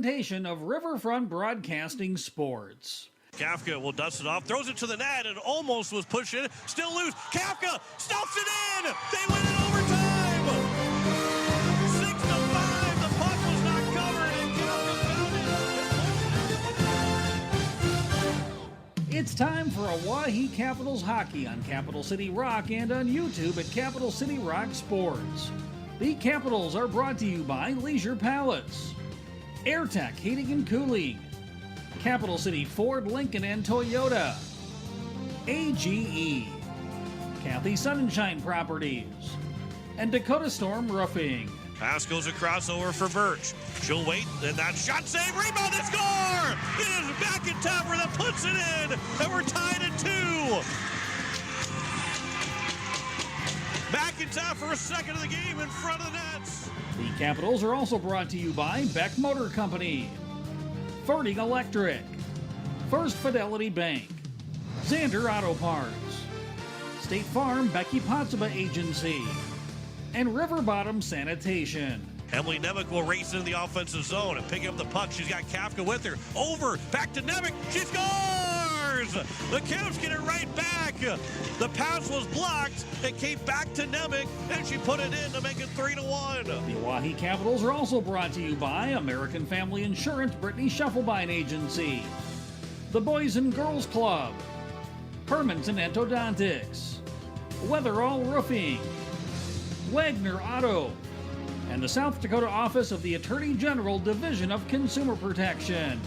presentation of Riverfront Broadcasting Sports. Kafka will dust it off, throws it to the net, and almost was pushed in. Still loose. Kafka stuffs it in. They win it overtime. 6-5. The puck was not covered, and Kafka found it. It's time for Oahe Capitals hockey on Capital City Rock and on YouTube at Capital City Rock Sports. The Capitals are brought to you by Leisure Palace, AirTech Heating and Cooling, Capital City Ford, Lincoln, and Toyota, AGE, Kathy Sunshine Properties, and Dakota Storm Roofing. Pass goes across over for Birch. She'll wait, and that shot save, rebound, and score! It is McIntyre that puts it in, and we're tied at 2. McIntyre for a second of the game in front of the nets. The Capitals are also brought to you by Beck Motor Company, Ferding Electric, First Fidelity Bank, Xander Auto Parts, State Farm Becky Pottsba Agency, and River Bottom Sanitation. Emily Nemec will race into the offensive zone and pick up the puck. She's got Kafka with her. Over, back to Nemec. She scores! The Caps get it right back. The pass was blocked. It came back to Nemec, and she put it in to make it 3-1. The Oahe Capitals are also brought to you by American Family Insurance Brittany Scheffelbein Agency, the Boys and Girls Club, Permanent Endodontics, Weatherall Roofing, Wagner Auto, and the South Dakota Office of the Attorney General Division of Consumer Protection.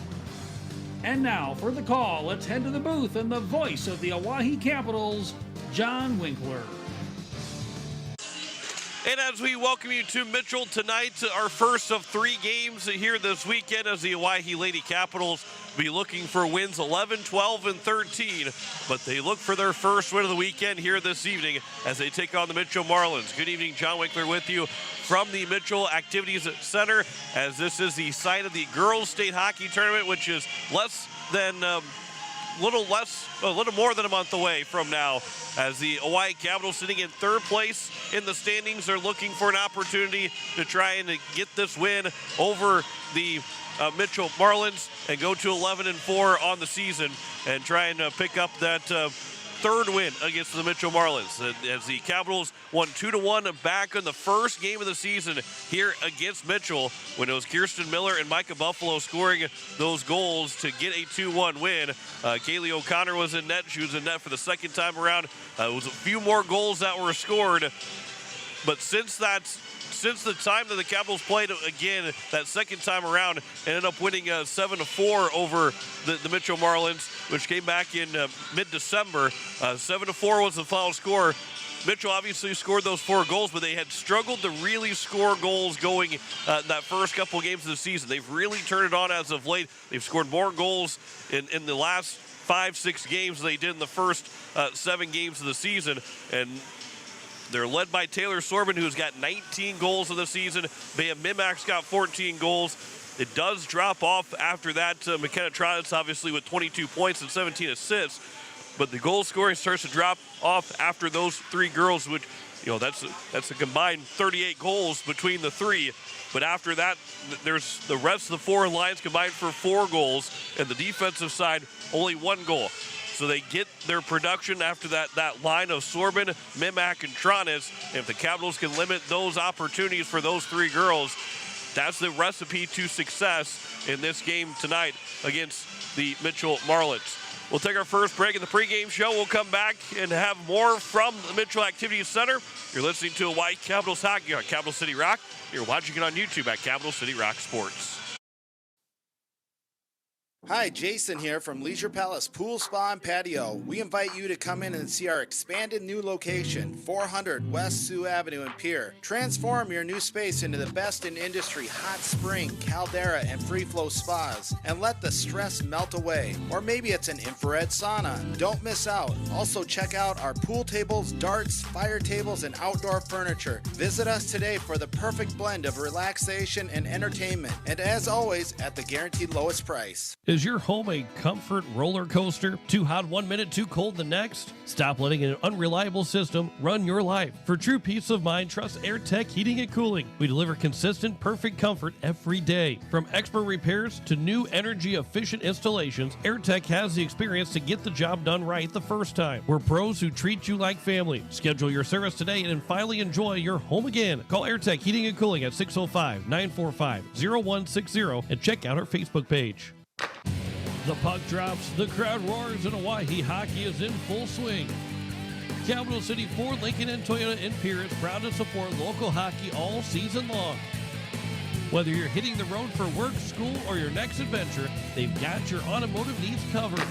And now for the call, let's head to the booth and the voice of the Oahe Capitals, John Winkler. And as we welcome you to Mitchell tonight, our first of 3 games here this weekend as the Oahe Lady Capitals be looking for wins 11, 12, and 13. But they look for their first win of the weekend here this evening as they take on the Mitchell Marlins. Good evening, John Winkler with you from the Mitchell Activities Center, as this is the site of the Girls State Hockey Tournament, which is less than a little more than a month away from now, as the Oahe Capitals, sitting in 3rd place in the standings, are looking for an opportunity to try and get this win over the Mitchell Marlins and go to 11-4 on the season and try and pick up that 3rd win against the Mitchell Marlins, as the Capitals won 2-1 back in the first game of the season here against Mitchell, when it was Kirsten Miller and Micah Buffalo scoring those goals to get a 2-1 win. Kaylee O'Connor was in net. She was in net for the second time around. It was a few more goals that were scored, but since the time that the Capitals played again, that second time around, ended up winning 7-4 over the Mitchell Marlins, which came back in mid-December. 7-4 was the final score. Mitchell obviously scored those 4 goals, but they had struggled to really score goals going that first couple of games of the season. They've really turned it on as of late. They've scored more goals in the last 5-6 games than they did in the first 7 games of the season. And they're led by Taylor Sorben, who's got 19 goals in the season. Bea Mimak's got 14 goals. It does drop off after that. McKenna Trottis, obviously, with 22 points and 17 assists. But the goal scoring starts to drop off after those 3 girls, which, that's a combined 38 goals between the 3. But after that, there's the rest of the 4 lines combined for 4 goals, and the defensive side, only 1 goal. So they get their production after that line of Sorben, Mimak, and Tronis. If the Capitals can limit those opportunities for those 3 girls, that's the recipe to success in this game tonight against the Mitchell Marlins. We'll take our first break in the pregame show. We'll come back and have more from the Mitchell Activities Center. You're listening to Hawaii Capitals Hockey on Capital City Rock. You're watching it on YouTube at Capital City Rock Sports. Hi, Jason here from Leisure Palace Pool, Spa, and Patio. We invite you to come in and see our expanded new location, 400 West Sioux Avenue in Pierre. Transform your new space into the best in industry hot spring, caldera, and free flow spas, and let the stress melt away. Or maybe it's an infrared sauna. Don't miss out. Also check out our pool tables, darts, fire tables, and outdoor furniture. Visit us today for the perfect blend of relaxation and entertainment. And as always, at the guaranteed lowest price. Is your home a comfort roller coaster? Too hot 1 minute, too cold the next? Stop letting an unreliable system run your life. For true peace of mind, trust AirTech Heating and Cooling. We deliver consistent, perfect comfort every day. From expert repairs to new energy-efficient installations, AirTech has the experience to get the job done right the first time. We're pros who treat you like family. Schedule your service today and finally enjoy your home again. Call AirTech Heating and Cooling at 605-945-0160 and check out our Facebook page. The puck drops, the crowd roars, and Oahe hockey is in full swing. Capital City Ford, Lincoln, and Toyota in Pierre is proud to support local hockey all season long. Whether you're hitting the road for work, school, or your next adventure, they've got your automotive needs covered.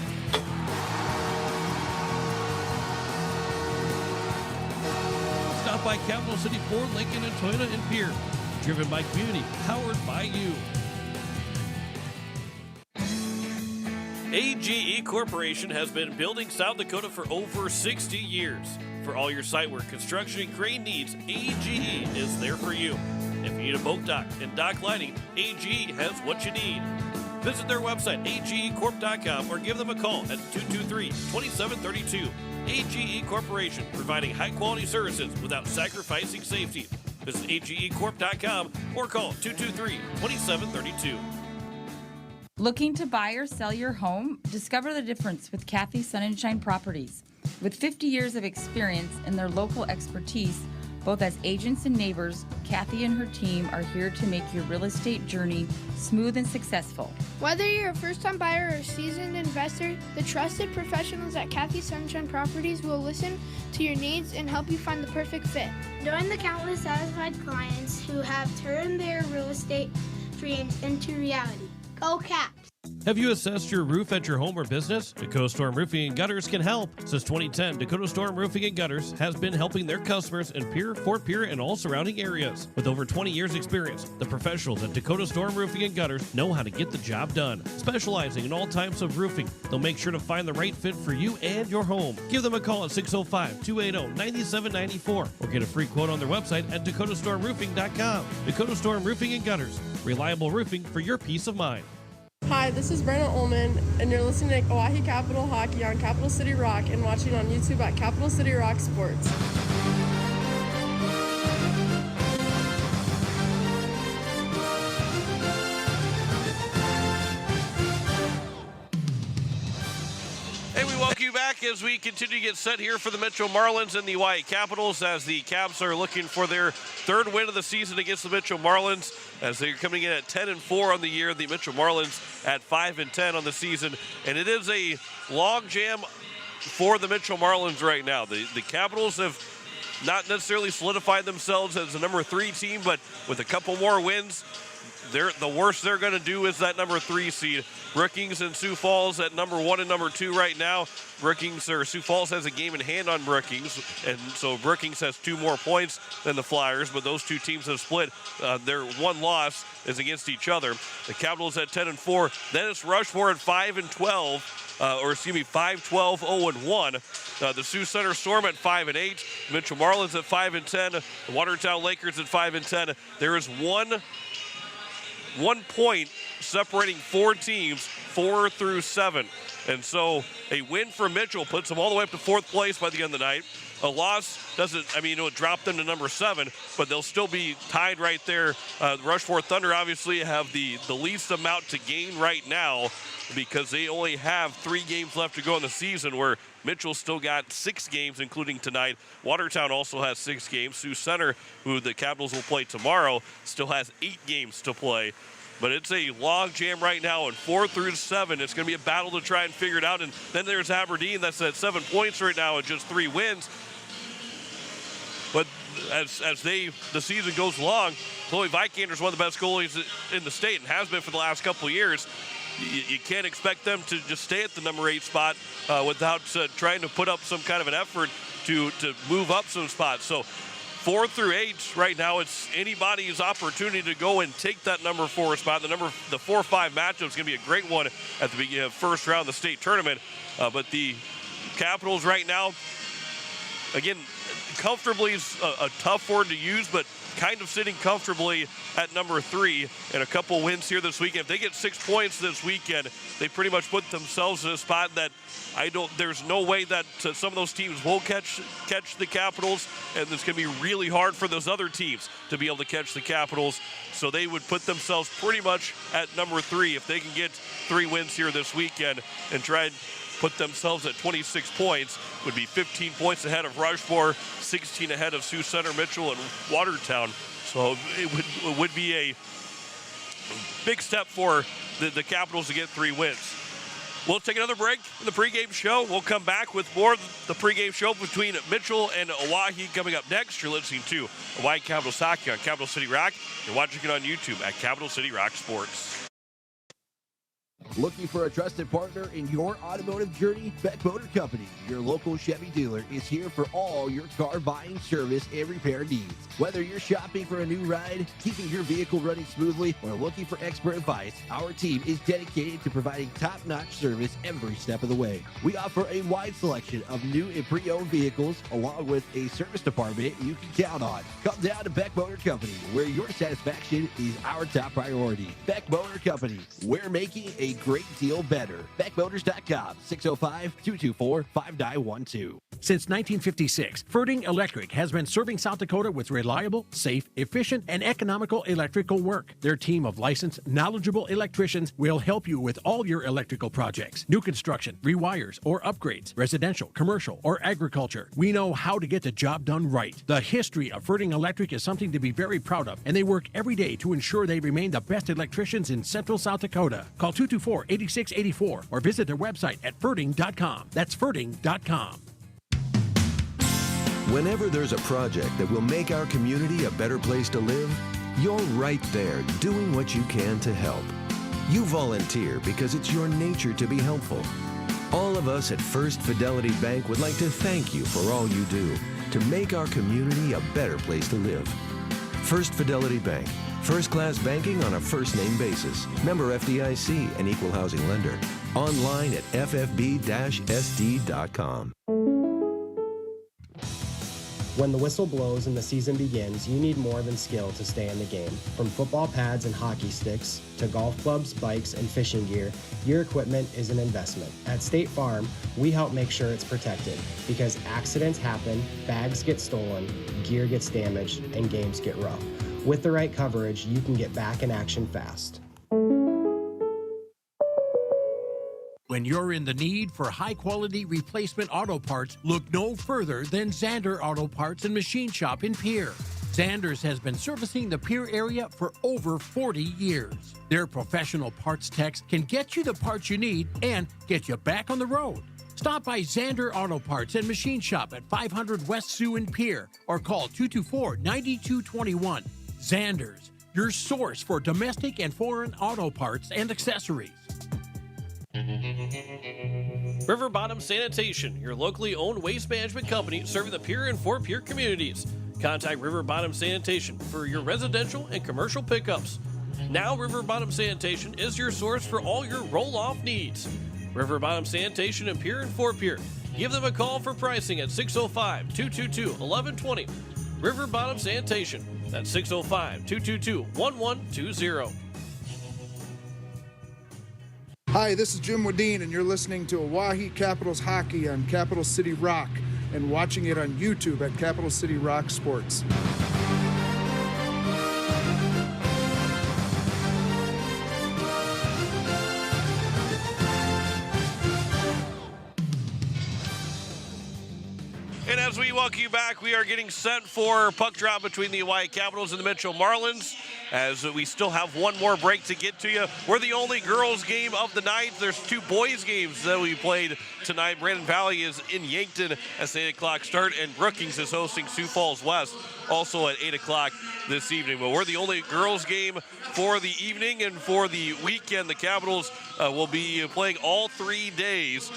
Stop by Capital City Ford, Lincoln, and Toyota in Pierre. Driven by community, powered by you. AGE Corporation has been building South Dakota for over 60 years. For all your site work, construction, and crane needs, AGE is there for you. If you need a boat dock and dock lighting, AGE has what you need. Visit their website, agecorp.com, or give them a call at 223-2732. AGE Corporation, providing high-quality services without sacrificing safety. Visit agecorp.com or call 223-2732. Looking to buy or sell your home? Discover the difference with Kathy Sunshine Properties. With 50 years of experience and their local expertise, both as agents and neighbors, Kathy and her team are here to make your real estate journey smooth and successful. Whether you're a first-time buyer or a seasoned investor, the trusted professionals at Kathy Sunshine Properties will listen to your needs and help you find the perfect fit. Join the countless satisfied clients who have turned their real estate dreams into reality. Go Caps! Have you assessed your roof at your home or business? Dakota Storm Roofing and Gutters can help. Since 2010, Dakota Storm Roofing and Gutters has been helping their customers in Pierre, Fort Pierre, and all surrounding areas. With over 20 years experience, the professionals at Dakota Storm Roofing and Gutters know how to get the job done. Specializing in all types of roofing, they'll make sure to find the right fit for you and your home. Give them a call at 605-280-9794 or get a free quote on their website at dakotastormroofing.com. Dakota Storm Roofing and Gutters, reliable roofing for your peace of mind. Hi, this is Brenna Ullman, and you're listening to Oahe Capital Hockey on Capital City Rock and watching on YouTube at Capital City Rock Sports. Hey, we welcome you back as we continue to get set here for the Mitchell Marlins and the Oahe Capitals as the Caps are looking for their third win of the season against the Mitchell Marlins as they're coming in at 10-4 on the year. The Mitchell Marlins at 5-10 on the season, and it is a log jam for the Mitchell Marlins right now. The Capitals have not necessarily solidified themselves as the number 3 team, but with a couple more wins, the worst they're going to do is that number 3 seed. Brookings and Sioux Falls at number 1 and number 2 right now. Sioux Falls has a game in hand on Brookings, and so Brookings has 2 more points than the Flyers, but those 2 teams have split. Their one loss is against each other. The Capitals at 10-4. Then it's Rushmore at 5-12. 5-12, 0-1. The Sioux Center Storm at 5-8. Mitchell Marlins at 5-10. The Watertown Lakers at 5-10. There is one point separating 4 teams, 4 through 7. And so a win for Mitchell puts them all the way up to 4th place by the end of the night. A loss it'll drop them to number 7, but they'll still be tied right there. Rushmore Thunder obviously have the least amount to gain right now because they only have 3 games left to go in the season, where Mitchell still got 6 games, including tonight. Watertown also has 6 games. Sioux Center, who the Capitals will play tomorrow, still has 8 games to play. But it's a log jam right now, and 4 through 7, it's going to be a battle to try and figure it out. And then there's Aberdeen that's at 7 points right now and just 3 wins. But as the season goes along, Chloe Vikander's one of the best goalies in the state and has been for the last couple of years. You can't expect them to just stay at the number 8 spot without trying to put up some kind of an effort to move up some spots. So 4 through 8 right now, it's anybody's opportunity to go and take that number 4 spot. The 4-5 matchup is going to be a great one at the beginning of first round of the state tournament. But the Capitals right now, again, comfortably is a tough word to use, but kind of sitting comfortably at number 3, and a couple wins here this weekend. If they get 6 points this weekend, they pretty much put themselves in a spot that there's no way that some of those teams won't catch the Capitals, and it's going to be really hard for those other teams to be able to catch the Capitals. So they would put themselves pretty much at number 3 if they can get 3 wins here this weekend and try and put themselves at 26 points. Would be 15 points ahead of Rushmore, 16 ahead of Sioux Center, Mitchell, and Watertown. So it would be a big step for the Capitals to get 3 wins. We'll take another break in the pregame show. We'll come back with more of the pregame show between Mitchell and Oahe coming up next. You're listening to Hawaii Capitals Hockey on Capital City Rock. You're watching it on YouTube at Capital City Rock Sports. Looking for a trusted partner in your automotive journey? Beck Motor Company, your local Chevy dealer, is here for all your car buying, service, and repair needs. Whether you're shopping for a new ride, keeping your vehicle running smoothly, or looking for expert advice, our team is dedicated to providing top-notch service every step of the way. We offer a wide selection of new and pre-owned vehicles, along with a service department you can count on. Come down to Beck Motor Company, where your satisfaction is our top priority. Beck Motor Company, we're making a great deal better. BeckMotors.com, 605-224-5912. Since 1956, Ferding Electric has been serving South Dakota with reliable, safe, efficient, and economical electrical work. Their team of licensed, knowledgeable electricians will help you with all your electrical projects. New construction, rewires, or upgrades, residential, commercial, or agriculture. We know how to get the job done right. The history of Ferding Electric is something to be very proud of, and they work every day to ensure they remain the best electricians in Central South Dakota. Call 224-8684 or visit their website at Ferding.com. That's Ferding.com. Whenever there's a project that will make our community a better place to live, you're right there doing what you can to help. You volunteer because it's your nature to be helpful. All of us at First Fidelity Bank would like to thank you for all you do to make our community a better place to live. First Fidelity Bank, first-class banking on a first-name basis. Member FDIC, an equal housing lender. Online at ffb-sd.com. When the whistle blows and the season begins, you need more than skill to stay in the game. From football pads and hockey sticks to golf clubs, bikes, and fishing gear, your equipment is an investment. At State Farm, we help make sure it's protected because accidents happen, bags get stolen, gear gets damaged, and games get rough. With the right coverage, you can get back in action fast. When you're in the need for high-quality replacement auto parts, look no further than Zander Auto Parts and Machine Shop in Pierre. Zander's has been servicing the Pierre area for over 40 years. Their professional parts techs can get you the parts you need and get you back on the road. Stop by Zander Auto Parts and Machine Shop at 500 West Sioux in Pierre or call 224-9221. Zander's, your source for domestic and foreign auto parts and accessories. River Bottom Sanitation, your locally owned waste management company serving the Pierre and Fort Pierre communities. Contact River Bottom Sanitation for your residential and commercial pickups. Now River Bottom Sanitation is your source for all your roll-off needs. River Bottom Sanitation in Pierre and Fort Pierre. Give them a call for pricing at 605-222-1120. River Bottom Sanitation. That's 605-222-1120. Hi, this is Jim Wadeen, and you're listening to Oahe Capitals Hockey on Capital City Rock and watching it on YouTube at Capital City Rock Sports. And as we welcome you back, we are getting set for puck drop between the Hawaii Capitals and the Mitchell Marlins. As we still have one more break to get to you. We're the only girls game of the night. There's 2 boys games that we played tonight. Brandon Valley is in Yankton as 8 o'clock start, and Brookings is hosting Sioux Falls West also at 8 o'clock this evening. But we're the only girls game for the evening, and for the weekend, the Capitals will be playing all 3 days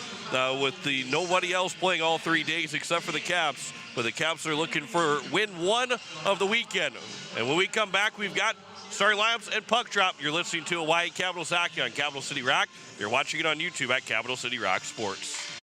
with the nobody else playing all 3 days except for the Caps. But the Caps are looking for win 1 of the weekend. And when we come back, we've got starting lineups and puck drop. You're listening to Hawaii Capitals Hockey on Capital City Rock. You're watching it on YouTube at Capital City Rock Sports.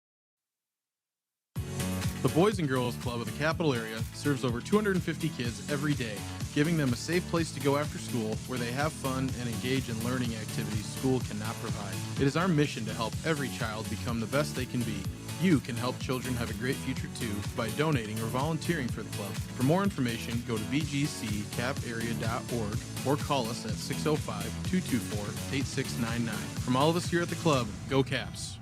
The Boys and Girls Club of the capital area serves over 250 kids every day, giving them a safe place to go after school where they have fun and engage in learning activities school cannot provide. It is our mission to help every child become the best they can be. You can help children have a great future too by donating or volunteering for the club. For more information, go to bgccaparea.org or call us at 605-224-8699. From all of us here at the club, go Caps!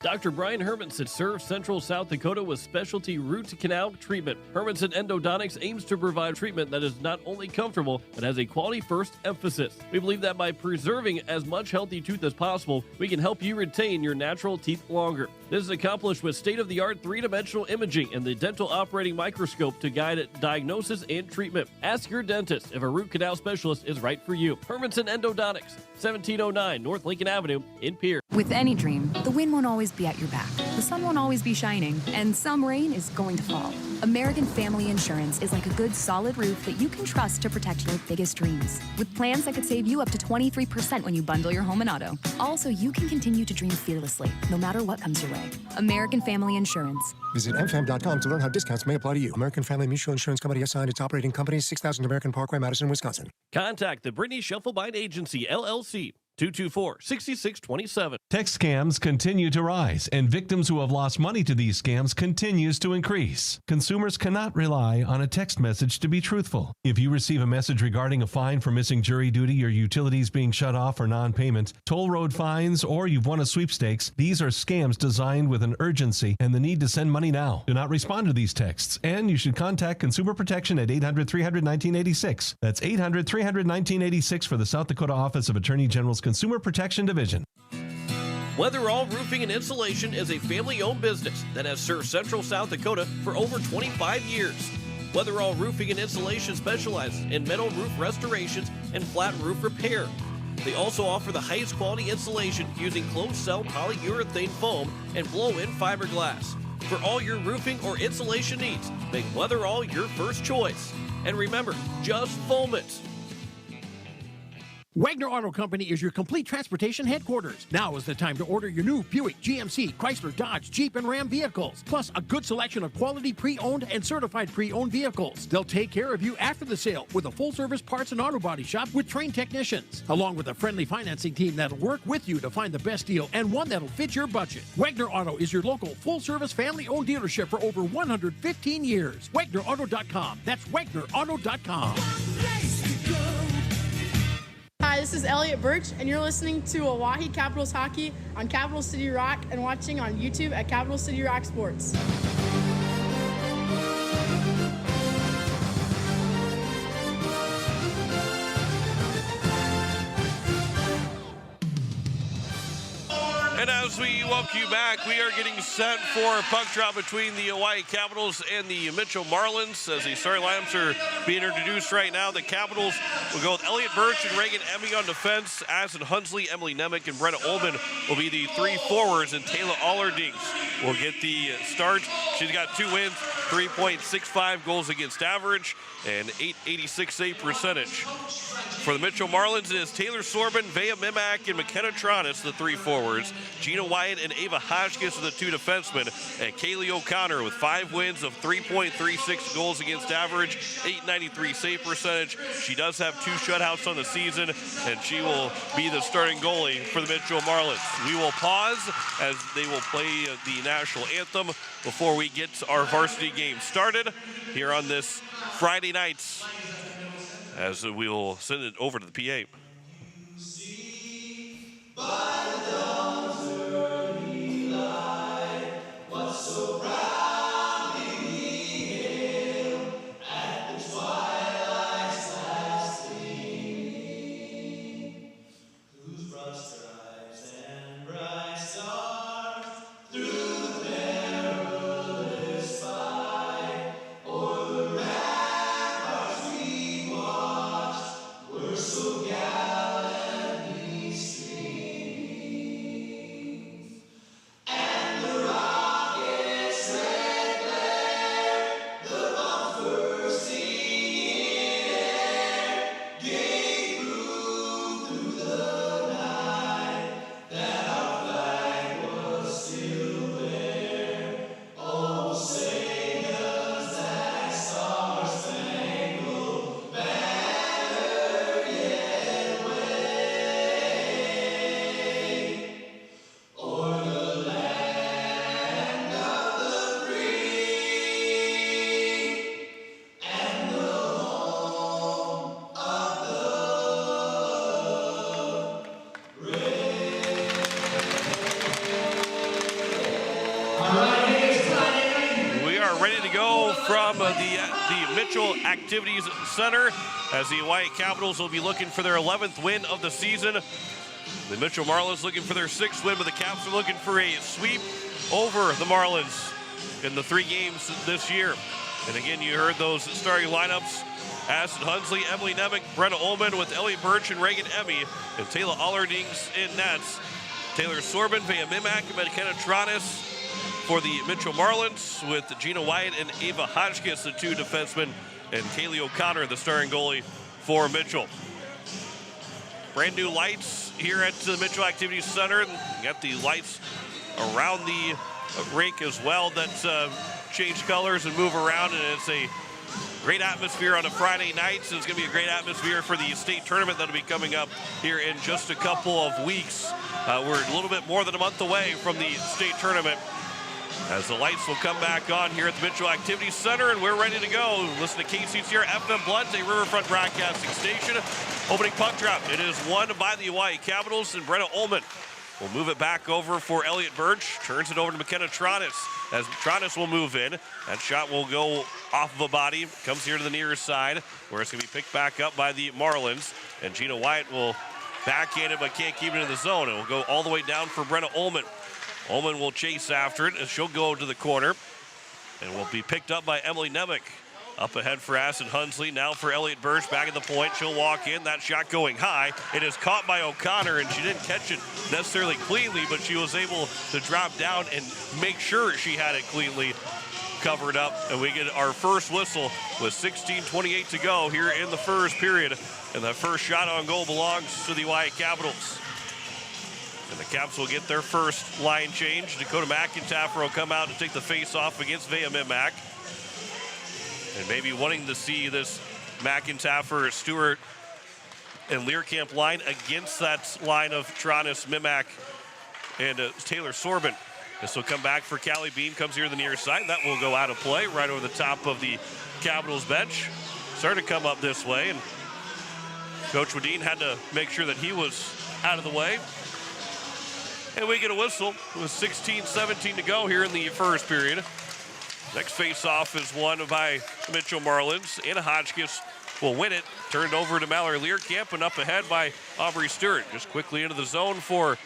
Dr. Brian Hermanson serves Central South Dakota with specialty root canal treatment. Hermanson Endodontics aims to provide treatment that is not only comfortable, but has a quality first emphasis. We believe that by preserving as much healthy tooth as possible, we can help you retain your natural teeth longer. This is accomplished with state-of-the-art three-dimensional imaging and the dental operating microscope to guide diagnosis and treatment. Ask your dentist if a root canal specialist is right for you. Hermanson Endodontics, 1709 North Lincoln Avenue in Pierre. With any dream, the wind won't always be at your back. The sun won't always be shining, and some rain is going to fall. American Family Insurance is like a good solid roof that you can trust to protect your biggest dreams. With plans that could save you up to 23% when you bundle your home and auto. Also, you can continue to dream fearlessly, no matter what comes your way. American Family Insurance. Visit mfam.com to learn how discounts may apply to you. American Family Mutual Insurance Company assigned its operating company, 6000 American Parkway, Madison, Wisconsin. Contact the Brittany Shufflebine Agency, LLC, 224-6627. Text scams continue to rise, and victims who have lost money to these scams continues to increase. Consumers cannot rely on a text message to be truthful. If you receive a message regarding a fine for missing jury duty, your utilities being shut off or non-payment, toll road fines, or you've won a sweepstakes, these are scams designed with an urgency and the need to send money now. Do not respond to these texts, and you should contact Consumer Protection at 800-300-1986. That's 800-300-1986 for the South Dakota Office of Attorney General's Consumer Protection Division. Weatherall Roofing and Insulation is a family-owned business that has served Central South Dakota for over 25 years. Weatherall Roofing and Insulation specializes in metal roof restorations and flat roof repair. They also offer the highest quality insulation using closed-cell polyurethane foam and blow-in fiberglass. For all your roofing or insulation needs, make Weatherall your first choice. And remember, just foam it. Wagner Auto Company is your complete transportation headquarters. Now is the time to order your new Buick, GMC, Chrysler, Dodge, Jeep, and Ram vehicles, plus a good selection of quality pre-owned and certified pre-owned vehicles. They'll take care of you after the sale with a full-service parts and auto body shop with trained technicians, along with a friendly financing team that'll work with you to find the best deal and one that'll fit your budget. Wagner Auto is your local full-service family-owned dealership for over 115 years. WagnerAuto.com. That's WagnerAuto.com. Hi, this is Elliot Birch, and you're listening to Oahe Capitals Hockey on Capital City Rock and watching on YouTube at Capital City Rock Sports. And as we welcome you back, we are getting set for a puck drop between the Hawaii Capitals and the Mitchell Marlins. As the starting lineups are being introduced right now, the Capitals will go with Elliot Birch and Reagan Emmy on defense. Addison Hunsley, Emily Nemec, and Brenna Ullman will be the three forwards, and Taylor Allerdings will get the start. She's got 2 wins, 3.65 goals against average, and .886 save percentage. For the Mitchell Marlins, it is Taylor Sorbin, Vea Mimak, and McKenna Tronis, the three forwards. Gina Wyatt and Ava Hotchkiss are the two defensemen. And Kaylee O'Connor with 5 wins of 3.36 goals against average, .893 save percentage. She does have 2 shutouts on the season, and she will be the starting goalie for the Mitchell Marlins. We will pause as they will play the national anthem before we get our varsity game started here on this Friday night, as we will send it over to the PA. By the dawn's early light, what surrounding the hill at the twilight's last gleaming, whose broad stripes and bright stars through the perilous fight o'er the ramparts we watched were so gallant. go from the Mitchell Activities Center as the Hawaii Capitals will be looking for their 11th win of the season. The Mitchell Marlins looking for their 6th win, but the Caps are looking for a sweep over the Marlins in the 3 games this year. And again, you heard those starting lineups. Addison Hunsley, Emily Nemec, Brenna Ullman with Ellie Birch and Reagan Emmy, and Taylor Allerdings in nets. Taylor Sorbin, Vea Mimak, and McKenna Tronis for the Mitchell Marlins with Gina Wyatt and Ava Hotchkiss, the 2 defensemen, and Kaylee O'Connor, the starting goalie for Mitchell. Brand new lights here at the Mitchell Activities Center. You got the lights around the rink as well that change colors and move around, and it's a great atmosphere on a Friday night. So it's going to be a great atmosphere for the state tournament that'll be coming up here in just a couple of weeks. We're a little bit more than a month away from the state tournament as the lights will come back on here at the Mitchell Activities Center, and we're ready to go. Listen to KCCR FM Blunt, a Riverfront broadcasting station. Opening puck drop. It is won by the Hawaii Capitals, and Brenna Ullman will move it back over for Elliot Birch. Turns it over to McKenna Tronis as Tronis will move in. That shot will go off of a body. Comes here to the near side where it's going to be picked back up by the Marlins. And Gina Wyatt will backhand it but can't keep it in the zone. It will go all the way down for Brenna Ullman. Ullman will chase after it as she'll go to the corner and will be picked up by Emily Nemec. Up ahead for Addison Hunsley, now for Elliot Birch, back at the point. She'll walk in, that shot going high. It is caught by O'Connor, and she didn't catch it necessarily cleanly, but she was able to drop down and make sure she had it cleanly covered up. And we get our first whistle with 16:28 to go here in the first period. And the first shot on goal belongs to the Hawaii Capitals. And the Caps will get their first line change. Dakota McIntyre will come out to take the face-off against Vea Mimak. And maybe wanting to see this McIntyre, Stewart, and Learcamp line against that line of Tronis, Mimak, and Taylor Sorbin. This will come back for Callie Bean, comes here to the near side. That will go out of play right over the top of the Capitals bench. Started to come up this way, and Coach Wadeen had to make sure that he was out of the way. And we get a whistle with 16:17 to go here in the first period. Next face-off is won by the Mitchell Marlins. Anna Hotchkiss will win it. Turned over to Mallory Learcamp and up ahead by Aubrey Stewart. Just quickly into the zone for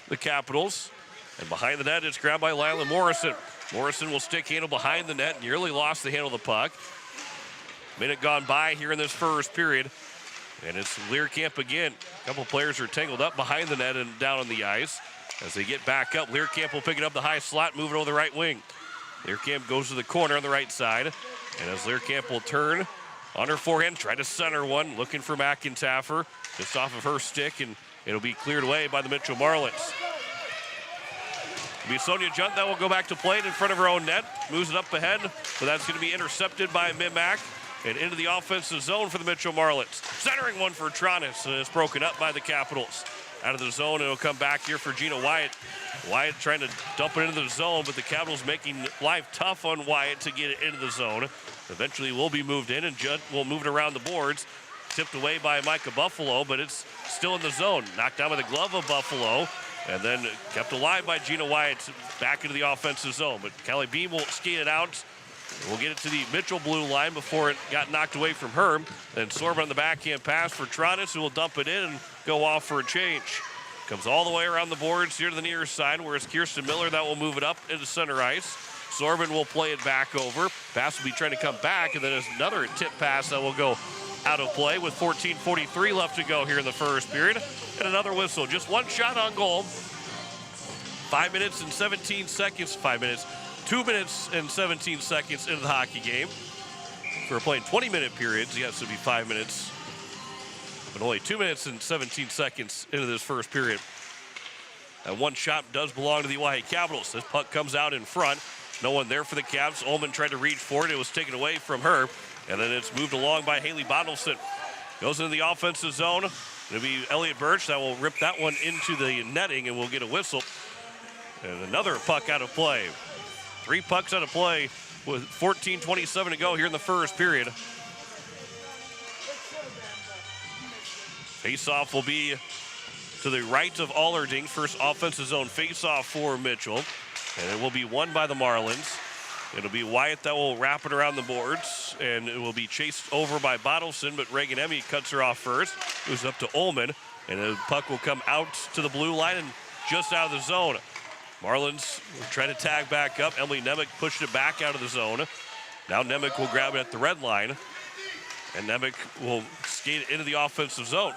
the Capitals. And behind the net, it's grabbed by Lila Morrison. Morrison will stick handle behind the net. Nearly lost the handle of the puck. Minute gone by here in this first period. And it's Learcamp again. A couple players are tangled up behind the net and down on the ice. As they get back up, Learcamp will pick it up the high slot, move it over the right wing. Learcamp goes to the corner on the right side. And as Learcamp will turn on her forehand, try to center one, looking for McIntyre. Just off of her stick, and it'll be cleared away by the Mitchell Marlins. It'll be Sonia Junt that will go back to play it in front of her own net. Moves it up ahead, but that's going to be intercepted by Mimak. And into the offensive zone for the Mitchell Marlins. Centering one for Tronis, and it's broken up by the Capitals. Out of the zone, it'll come back here for Gina Wyatt. Wyatt trying to dump it into the zone, but the Capitals making life tough on Wyatt to get it into the zone. Eventually will be moved in, and Judd will move it around the boards. Tipped away by Micah Buffalo, but it's still in the zone. Knocked down by the glove of Buffalo, and then kept alive by Gina Wyatt back into the offensive zone. But Callie Beam will skate it out. We'll get it to the Mitchell blue line before it got knocked away from her. Then Sorbin on the backhand pass for Tronis, who will dump it in and go off for a change. Comes all the way around the boards here to the near side, where it's Kirsten Miller that will move it up into center ice. Sorbin will play it back over. Pass will be trying to come back, and then there's another tip pass that will go out of play with 14:43 left to go here in the first period. And another whistle. Just one shot on goal. 5 minutes and 17 seconds. 5 minutes. 2 minutes and 17 seconds into the hockey game. If we're playing 20-minute periods, yes, it would be 5 minutes. But only 2 minutes and 17 seconds into this first period. And one shot does belong to the Oahe Capitals. This puck comes out in front. No one there for the Caps. Ullman tried to reach for it. It was taken away from her. And then it's moved along by Haley Bondelson. Goes into the offensive zone. It'll be Elliot Birch that will rip that one into the netting, and we'll get a whistle. And another puck out of play. 3 pucks out of play with 14:27 to go here in the first period. Face-off will be to the right of Allerding. First offensive zone face-off for Mitchell. And it will be won by the Marlins. It'll be Wyatt that will wrap it around the boards, and it will be chased over by Bottleson, but Reagan Emmy cuts her off first. Moves up to Ullman, and the puck will come out to the blue line and just out of the zone. Marlins will try to tag back up. Emily Nemec pushed it back out of the zone. Now Nemec will grab it at the red line, and Nemec will skate it into the offensive zone.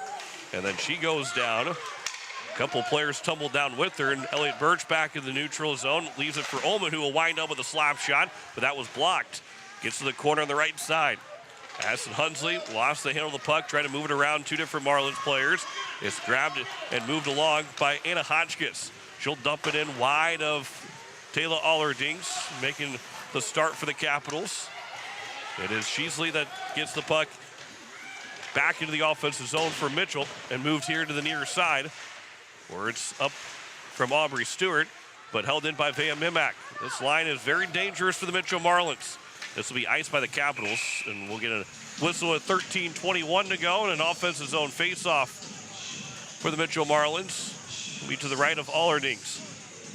And then she goes down. A couple players tumble down with her, and Elliott Birch back in the neutral zone. Leaves it for Ullman, who will wind up with a slap shot, but that was blocked. Gets to the corner on the right side. Aston Hunsley lost the handle of the puck, trying to move it around two different Marlins players. It's grabbed and moved along by Anna Hotchkiss. She'll dump it in wide of Taylor Allerdings, making the start for the Capitals. It is Sheasley that gets the puck back into the offensive zone for Mitchell and moved here to the near side, where it's up from Aubrey Stewart, but held in by Van Mimak. This line is very dangerous for the Mitchell Marlins. This will be iced by the Capitals, and we'll get a whistle with 13:21 to go, and an offensive zone face-off for the Mitchell Marlins. Will be to the right of Allerdings.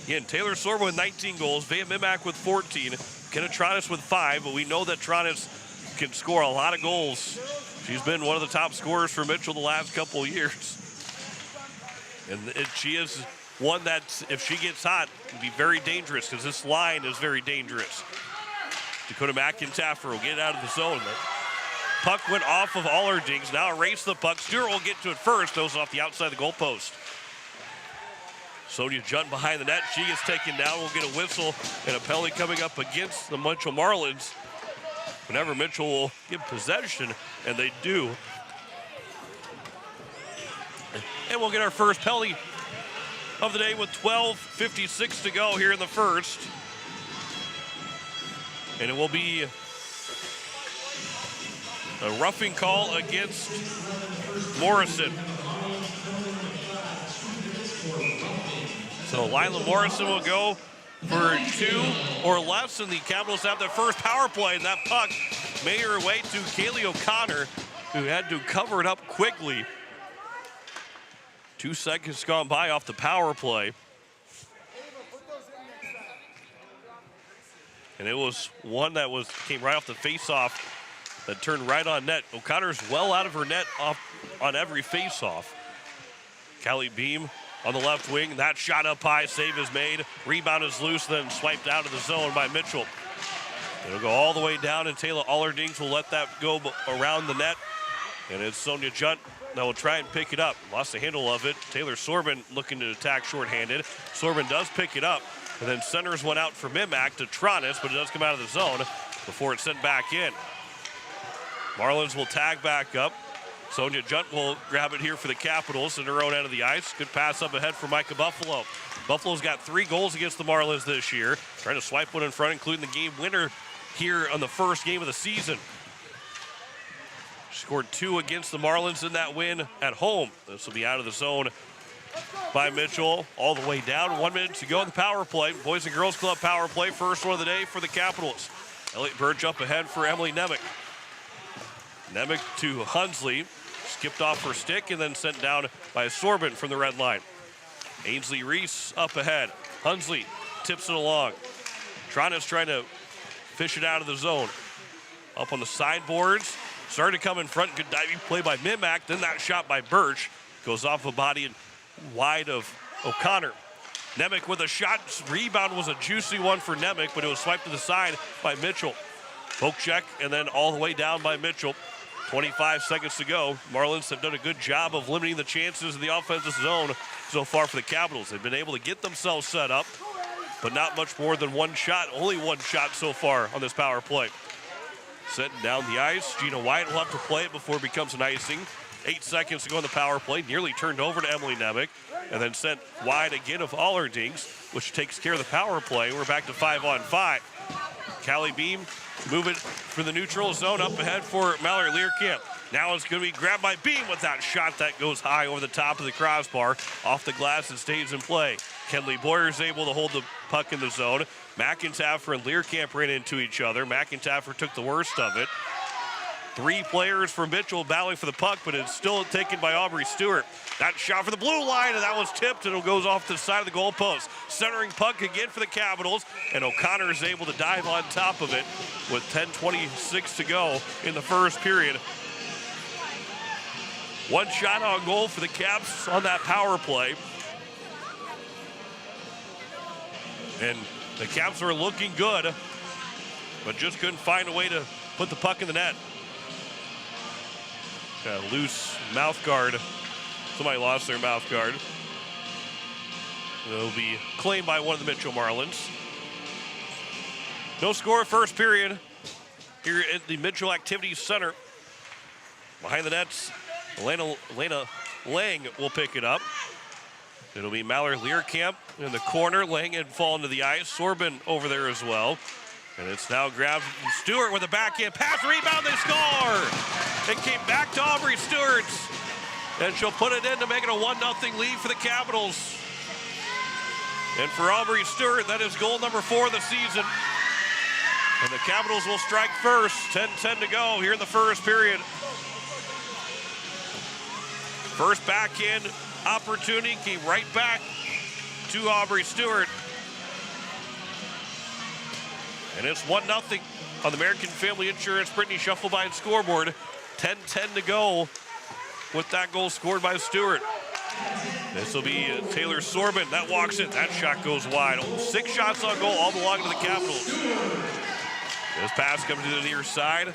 Again, Taylor Sorbo with 19 goals, Van Mimak with 14, Kenna Tronis with 5, but we know that Tronis can score a lot of goals. She's been one of the top scorers for Mitchell the last couple of years. And she is one that, if she gets hot, can be very dangerous, because this line is very dangerous. Dakota McIntyre will get it out of the zone. The puck went off of Allerdings. Now erase the puck. Stewart will get to it first. Goes off the outside of the goalpost. Sonia Junt behind the net. She gets taken down. We'll get a whistle and a penalty coming up against the Mitchell Marlins. Whenever Mitchell will give possession, and they do. And we'll get our first penalty of the day with 12:56 to go here in the first. And it will be a roughing call against Morrison. So Lila Morrison will go for 2 or less, and the Capitals have their first power play, and that puck made her way to Kaylee O'Connor, who had to cover it up quickly. 2 seconds gone by off the power play. And it was one that came right off the face-off that turned right on net. O'Connor's well out of her net off on every face-off. Callie Beam on the left wing. That shot up high, save is made. Rebound is loose, then swiped out of the zone by Mitchell. It'll go all the way down, and Taylor Allerdings will let that go around the net. And it's Sonia Junt that will try and pick it up. Lost the handle of it. Taylor Sorbin looking to attack shorthanded. Sorbin does pick it up, and then centers one out for Mimak to Tronis, but it does come out of the zone before it's sent back in. Marlins will tag back up. Sonia Junt will grab it here for the Capitals in her own end of the ice. Good pass up ahead for Micah Buffalo. Buffalo's got 3 goals against the Marlins this year. Trying to swipe one in front, including the game winner here on the first game of the season. She scored 2 against the Marlins in that win at home. This will be out of the zone by Mitchell all the way down. 1 minute to go in the power play. Boys and Girls Club power play. First one of the day for the Capitals. Elliott Birch up ahead for Emily Nemec. Nemec to Hunsley. Skipped off her stick and then sent down by Sorbin from the red line. Ainsley Reese up ahead. Hunsley tips it along. Tronis trying to fish it out of the zone. Up on the sideboards. Started to come in front. Good diving play by Mimak. Then that shot by Birch goes off a body and wide of O'Connor. Nemec with a shot. Rebound was a juicy one for Nemec, but it was swiped to the side by Mitchell. Poke check and then all the way down by Mitchell. 25 seconds to go. Marlins have done a good job of limiting the chances in the offensive zone so far for the Capitals. They've been able to get themselves set up, but not much more than 1 shot. Only 1 shot so far on this power play. Setting down the ice. Gina White will have to play it before it becomes an icing. 8 seconds to go in the power play. Nearly turned over to Emily Nemec, and then sent wide again of Allerdings, which takes care of the power play. We're back to 5-on-5. Callie Beam move it for the neutral zone up ahead for Mallory Learcamp. Now it's going to be grabbed by Beam with that shot that goes high over the top of the crossbar. Off the glass and stays in play. Kenley Boyer is able to hold the puck in the zone. McIntyre and Learcamp ran into each other. McIntyre took the worst of it. Three players for Mitchell battling for the puck, but it's still taken by Aubrey Stewart. That shot for the blue line, and that was tipped, and it goes off the side of the goalpost. Centering puck again for the Capitals, and O'Connor is able to dive on top of it with 10:26 to go in the first period. One shot on goal for the Caps on that power play. And the Caps are looking good, but just couldn't find a way to put the puck in the net. Got a loose mouth guard. Somebody lost their mouth guard. It'll be claimed by one of the Mitchell Marlins. No score first period here at the Mitchell Activities Center. Behind the nets, Elena Lang will pick it up. It'll be Mallory Learcamp in the corner. Lang had fallen to the ice. Sorbin over there as well. And it's now grabbed from Stewart with a backhand pass, rebound, they score! It came back to Aubrey Stewart. And she'll put it in to make it a 1-0 lead for the Capitals. And for Aubrey Stewart, that is goal number 4 of the season. And the Capitals will strike first. 10-10 to go here in the first period. First backhand opportunity came right back to Aubrey Stewart. And it's 1-0 on the American Family Insurance Brittany Shufflebine scoreboard. 10-10 to go with that goal scored by Stewart. This will be Taylor Sorbin. That walks in. That shot goes wide. 6 shots on goal, all belong to the Capitals. This pass comes to the near side.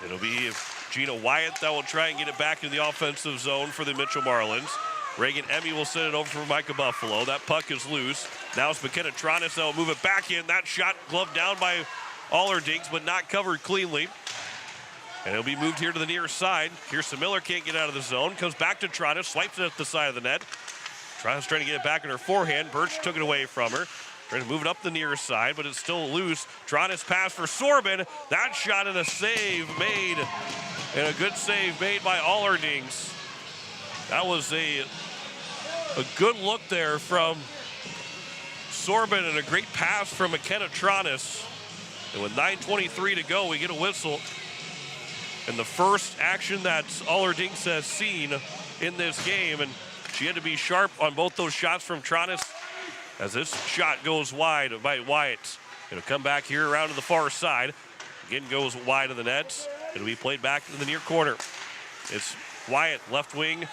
It'll be Gina Wyatt that will try and get it back in the offensive zone for the Mitchell Marlins. Reagan Emmy will send it over for Micah Buffalo. That puck is loose. Now it's McKenna Tronis that will move it back in. That shot gloved down by Allerdings, but not covered cleanly. And it'll be moved here to the near side. Kirsten Miller can't get out of the zone. Comes back to Tronis, swipes it at the side of the net. Tronis trying to get it back in her forehand. Birch took it away from her. Trying to move it up the near side, but it's still loose. Tronis pass for Sorbin. That shot and a save made. And a good save made by Allerdings. That was a good look there from Sorbin and a great pass from McKenna Tronis. And with 9:23 to go, we get a whistle. And the first action that Allerdings has seen in this game. And she had to be sharp on both those shots from Tronis as this shot goes wide by Wyatt. It'll come back here around to the far side. Again, goes wide of the nets. It'll be played back in the near corner. It's Wyatt, left wing.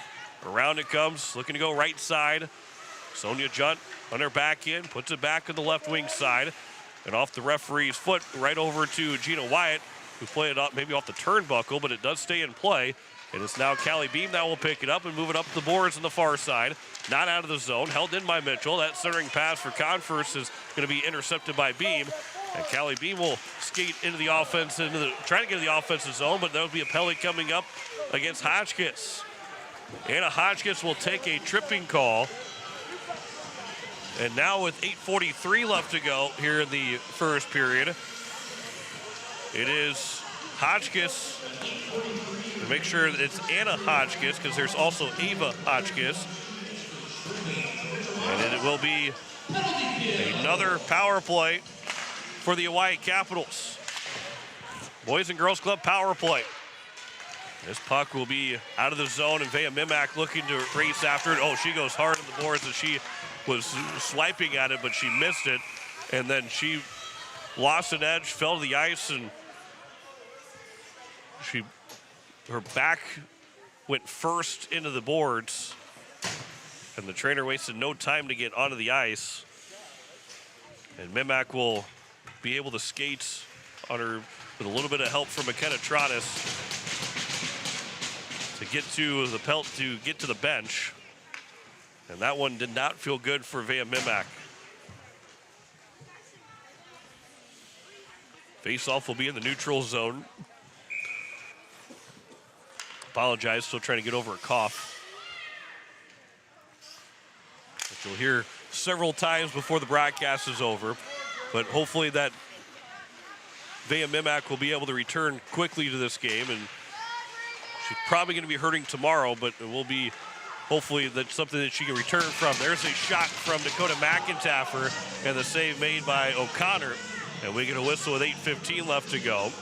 Around it comes, looking to go right side. Sonia Junt on her back end, puts it back on the left wing side. And off the referee's foot, right over to Gina Wyatt, who played it up maybe off the turnbuckle, but it does stay in play. And it's now Callie Beam that will pick it up and move it up the boards on the far side. Not out of the zone, held in by Mitchell. That centering pass for Converse is going to be intercepted by Beam. And Callie Beam will skate into the offense, trying to get into the offensive zone, but there'll be a penalty coming up against Hotchkiss. Anna Hotchkiss will take a tripping call. And now with 8:43 left to go here in the first period, it is Hotchkiss. To make sure that it's Anna Hotchkiss, because there's also Ava Hotchkiss. And it will be another power play for the Hawaii Capitals. Boys and Girls Club power play. This puck will be out of the zone, and Vea Mimak looking to race after it. Oh, she goes hard on the boards as she was swiping at it, but she missed it. And then she lost an edge, fell to the ice, and her back went first into the boards. And the trainer wasted no time to get onto the ice. And Mimak will be able to skate on her with a little bit of help from McKenna Tronis to get to the pelt, to get to the bench. And that one did not feel good for Vea Mimak. Face-off will be in the neutral zone. Apologize, still trying to get over a cough. Which you'll hear several times before the broadcast is over. But hopefully that Vea Mimak will be able to return quickly to this game. And she's probably going to be hurting tomorrow, but it will be hopefully that's something that she can return from. There's a shot from Dakota McIntaffer and the save made by O'Connor. And we get a whistle with 8:15 left to go.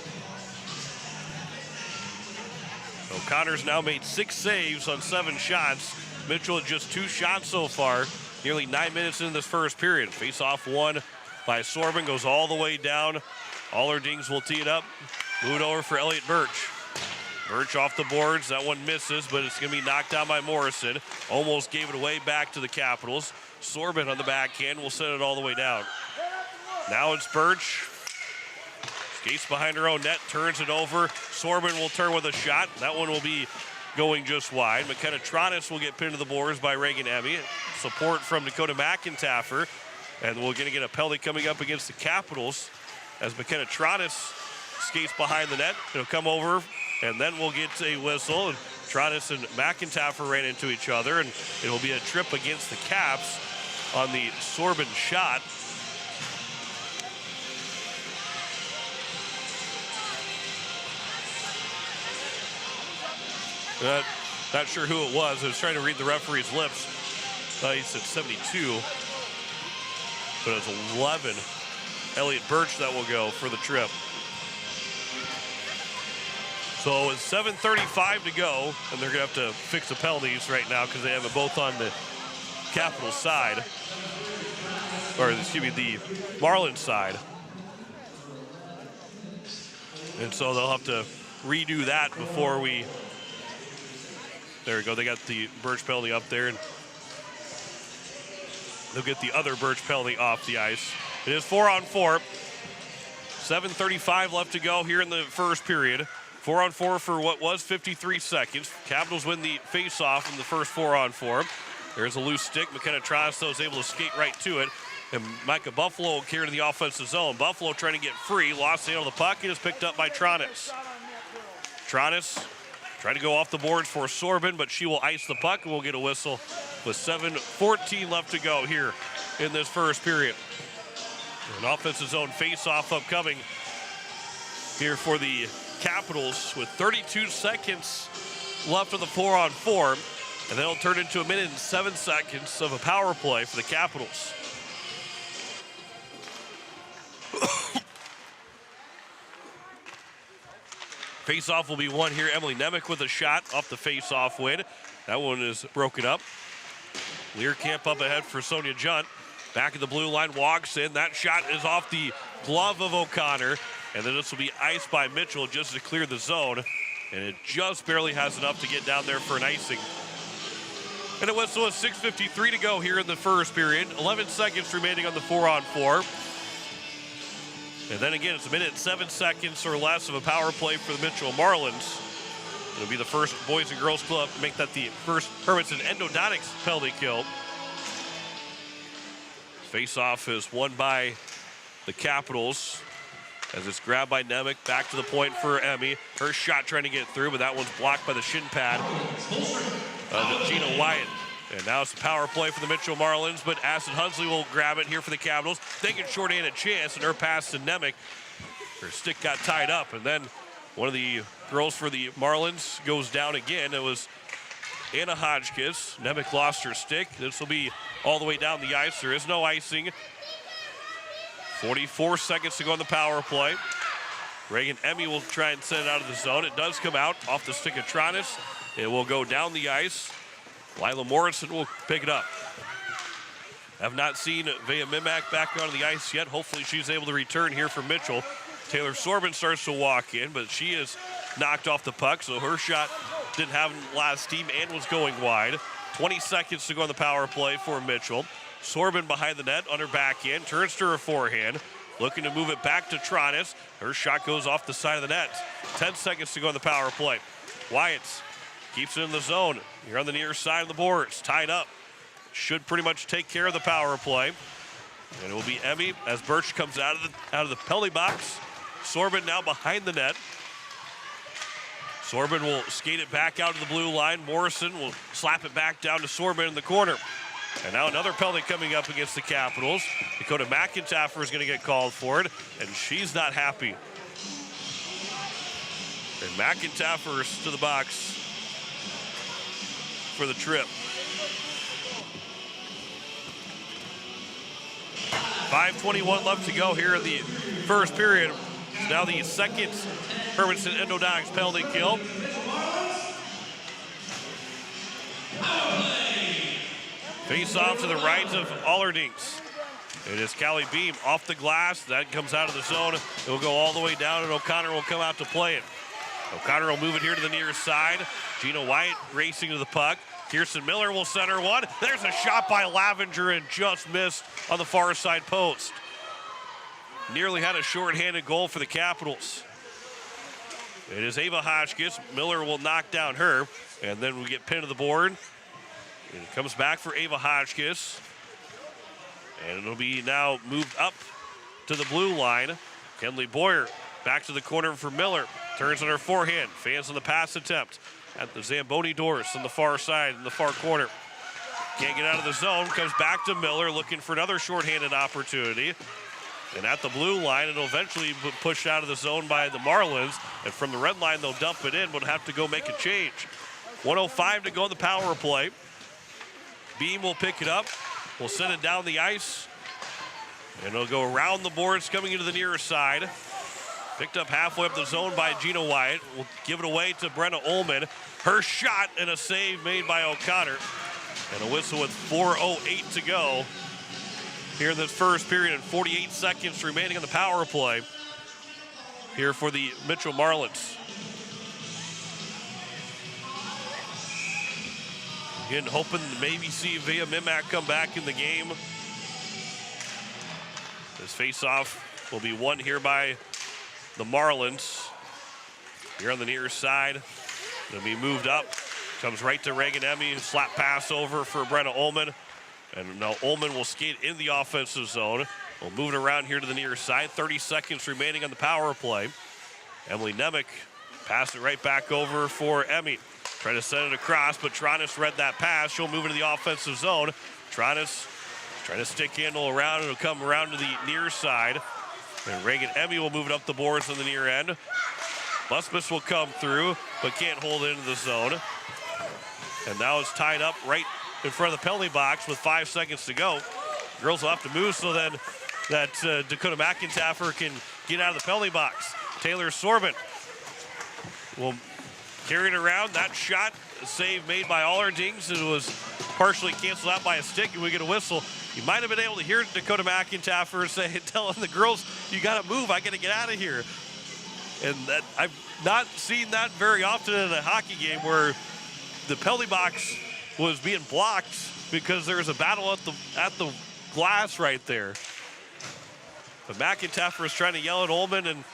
O'Connor's now made 6 saves on 7 shots. Mitchell had just 2 shots so far. Nearly 9 minutes into this first period. Face-off won by Sorbin, goes all the way down. Allerdings will tee it up. Move it over for Elliott Birch. Birch off the boards. That one misses, but it's going to be knocked down by Morrison. Almost gave it away back to the Capitals. Sorbin on the backhand will send it all the way down. Now it's Birch. Skates behind her own net, turns it over. Sorbin will turn with a shot. That one will be going just wide. McKenna Tronis will get pinned to the boards by Reagan Emmy. Support from Dakota McIntaffer. And we're going to get a penalty coming up against the Capitals as McKenna Tronis skates behind the net. It'll come over, and then we'll get a whistle. And Tronis and McIntaffer ran into each other, and it'll be a trip against the Caps on the Sorbin shot. Not sure who it was. I was trying to read the referee's lips. He said 72, but it's 11. Elliott Birch that will go for the trip. So it's 7:35 to go, and they're going to have to fix the penalties right now because they have it both on the Capitals side, or excuse me, the Marlins side. And so they'll have to redo that before we. There we go. They got the Birch penalty up there, and they'll get the other Birch penalty off the ice. It is 4-on-4. 7:35 left to go here in the first period. 4-on-4 for what was 53 seconds. Capitals win the face-off in the first 4-on-4. There's a loose stick. McKenna Tronis, though, is able to skate right to it. And Micah Buffalo will carry to the offensive zone. Buffalo trying to get free. Lost the handle of the puck. It is picked up by Tronis. Tronis trying to go off the boards for Sorbin, but she will ice the puck, and we'll get a whistle with 7:14 left to go here in this first period. An offensive zone face-off upcoming here for the Capitals with 32 seconds left of the 4-on-4, and then it'll turn into 1 minute and 7 seconds of a power play for the Capitals. Face-off will be won here. Emily Nemec with a shot off the face-off win. That one is broken up. Learcamp up ahead for Sonia Junt. Back at the blue line, walks in. That shot is off the glove of O'Connor. And then this will be iced by Mitchell just to clear the zone. And it just barely has enough to get down there for an icing. And it whistle with 6:53 to go here in the first period. 11 seconds remaining on the 4-on-4. And then again, it's 1 minute and 7 seconds or less of a power play for the Mitchell Marlins. It'll be the first Boys and Girls Club to make that the first Hermanson endodontics penalty kill. Face-off is won by the Capitals as it's grabbed by Nemec. Back to the point for Emmy. Her shot trying to get through, but that one's blocked by the shin pad of Gina Wyatt. And now it's a power play for the Mitchell Marlins, but Aston Hunsley will grab it here for the Capitals. Thinking short-handed chance, and her pass to Nemec. Her stick got tied up, and then one of the girls for the Marlins goes down again. It was Anna Hodgkiss. Nemec lost her stick. This will be all the way down the ice. There is no icing. 44 seconds to go on the power play. Reagan Emmy will try and send it out of the zone. It does come out off the stick of Tronis. It will go down the ice. Lila Morrison will pick it up. Have not seen Vea Mimak back onto the ice yet. Hopefully she's able to return here for Mitchell. Taylor Sorbin starts to walk in, but she is knocked off the puck, so her shot didn't have last steam and was going wide. 20 seconds to go on the power play for Mitchell. Sorbin behind the net on her backhand, turns to her forehand, looking to move it back to Tronis. Her shot goes off the side of the net. 10 seconds to go on the power play. Wyatt keeps it in the zone. You're on the near side of the boards, tied up. Should pretty much take care of the power play. And it will be Emmy as Birch comes out of the penalty box. Sorbin now behind the net. Sorbin will skate it back out to the blue line. Morrison will slap it back down to Sorbin in the corner. And now another penalty coming up against the Capitals. Dakota McIntaffer is going to get called for it, and she's not happy. And McIntaffer's to the box for the trip. 5:21 left to go here in the first period. Now the second Hermanson endodontics penalty kill. Face off to the right of Allerdings. It is Callie Beam off the glass. That comes out of the zone. It will go all the way down, and O'Connor will come out to play it. O'Connor will move it here to the near side. Gina White racing to the puck. Kirsten Miller will center one. There's a shot by Lavenger and just missed on the far side post. Nearly had a shorthanded goal for the Capitals. It is Ava Hotchkiss. Miller will knock down her, and then we get pinned to the board. And it comes back for Ava Hotchkiss. And it'll be now moved up to the blue line. Kenley Boyer back to the corner for Miller. Turns on her forehand. Fans on the pass attempt at the Zamboni doors on the far side in the far corner. Can't get out of the zone. Comes back to Miller looking for another shorthanded opportunity. And at the blue line, it'll eventually be pushed out of the zone by the Marlins. And from the red line, they'll dump it in, but have to go make a change. 1:05 to go in the power play. Beam will pick it up. We'll send it down the ice. And it'll go around the boards coming into the near side. Picked up halfway up the zone by Gina Wyatt. We'll give it away to Brenna Ullman. Her shot and a save made by O'Connor. And a whistle with 4:08 to go here in this first period and 48 seconds remaining on the power play here for the Mitchell Marlins. Again, hoping to maybe see Vea Mimak come back in the game. This face-off will be won here by the Marlins. Here on the near side, it'll be moved up. Comes right to Reagan Emmy. Slap pass over for Brenna Ullman. And now Ullman will skate in the offensive zone. We'll move it around here to the near side. 30 seconds remaining on the power play. Emily Nemec passed it right back over for Emmy. Trying to send it across, but Tronis read that pass. She'll move into the offensive zone. Tronis trying to stick handle around. It'll come around to the near side. And Reagan Emmy will move it up the boards on the near end. Busmus will come through, but can't hold it into the zone. And now it's tied up right in front of the penalty box with 5 seconds to go. Girls will have to move so then that Dakota McIntaffer can get out of the penalty box. Taylor Sorbent will carry it around. That shot, a save made by Allerdings. It was partially canceled out by a stick, and we get a whistle. You might have been able to hear Dakota McIntaffer say, telling the girls, you got to move, I got to get out of here. And that I've not seen that very often in a hockey game where the penalty box was being blocked because there was a battle at the glass right there. But McIntaffer was trying to yell at Ullman and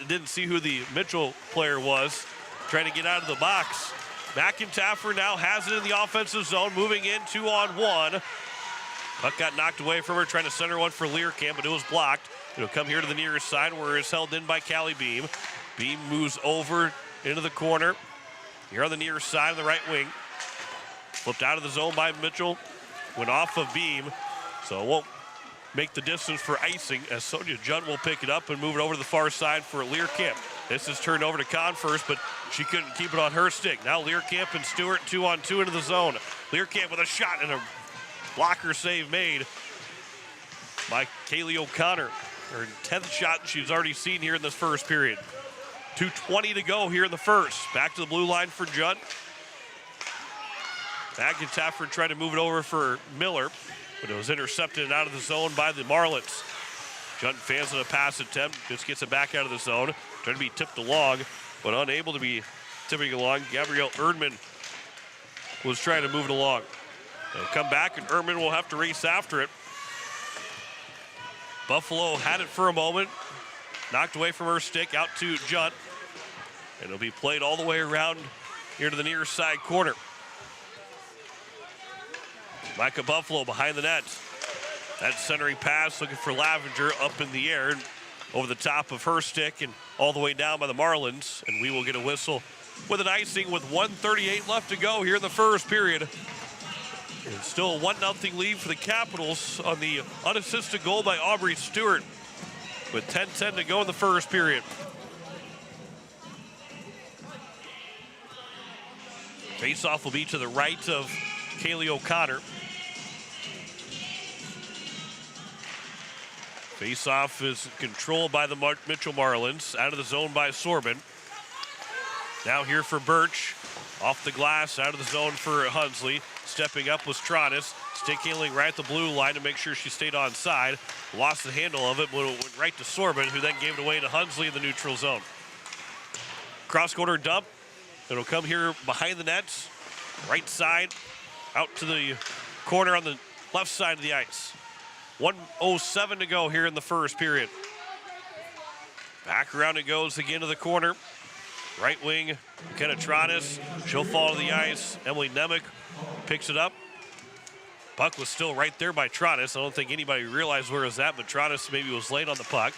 didn't see who the Mitchell player was, trying to get out of the box. McIntaffer now has it in the offensive zone, moving in 2-on-1. Puck got knocked away from her, trying to center one for Learcamp, but it was blocked. It'll come here to the nearest side where it's held in by Callie Beam. Beam moves over into the corner. Here on the near side of the right wing. Flipped out of the zone by Mitchell. Went off of Beam. So it won't make the distance for icing as Sonia Judd will pick it up and move it over to the far side for Learcamp. This is turned over to Kahn first, but she couldn't keep it on her stick. Now Learcamp and Stewart 2-on-2 into the zone. Learcamp with a shot and a blocker save made by Kaylee O'Connor. Her 10th shot she's already seen here in this first period. 2:20 to go here in the first. Back to the blue line for Judd. McIntaffer tried to move it over for Miller, but it was intercepted and out of the zone by the Marlins. Judd fans on a pass attempt, just gets it back out of the zone. Trying to be tipped along, but unable to be tipping along. Gabrielle Erdman was trying to move it along. They'll come back, and Erdman will have to race after it. Buffalo had it for a moment. Knocked away from her stick, out to Judd. And it'll be played all the way around here to the near side corner. Micah Buffalo behind the net. That centering pass looking for Lavenger up in the air and over the top of her stick and all the way down by the Marlins. And we will get a whistle with an icing with 1:38 left to go here in the first period. And still a 1-0 lead for the Capitals on the unassisted goal by Aubrey Stewart with 10:10 to go in the first period. Faceoff will be to the right of Kaylee O'Connor. Faceoff is controlled by the Mitchell Marlins. Out of the zone by Sorbin. Now here for Birch. Off the glass, out of the zone for Hunsley. Stepping up was Tronis. Stick handling right at the blue line to make sure she stayed onside. Lost the handle of it, but it went right to Sorbin, who then gave it away to Hunsley in the neutral zone. Cross-corner dump. It'll come here behind the nets. Right side, out to the corner on the left side of the ice. 1:07 to go here in the first period. Back around it goes again to the corner. Right wing, McKenna Tronis. She'll fall to the ice. Emily Nemec picks it up. Puck was still right there by Tronis. I don't think anybody realized where it was at, but Tronis maybe was late on the puck.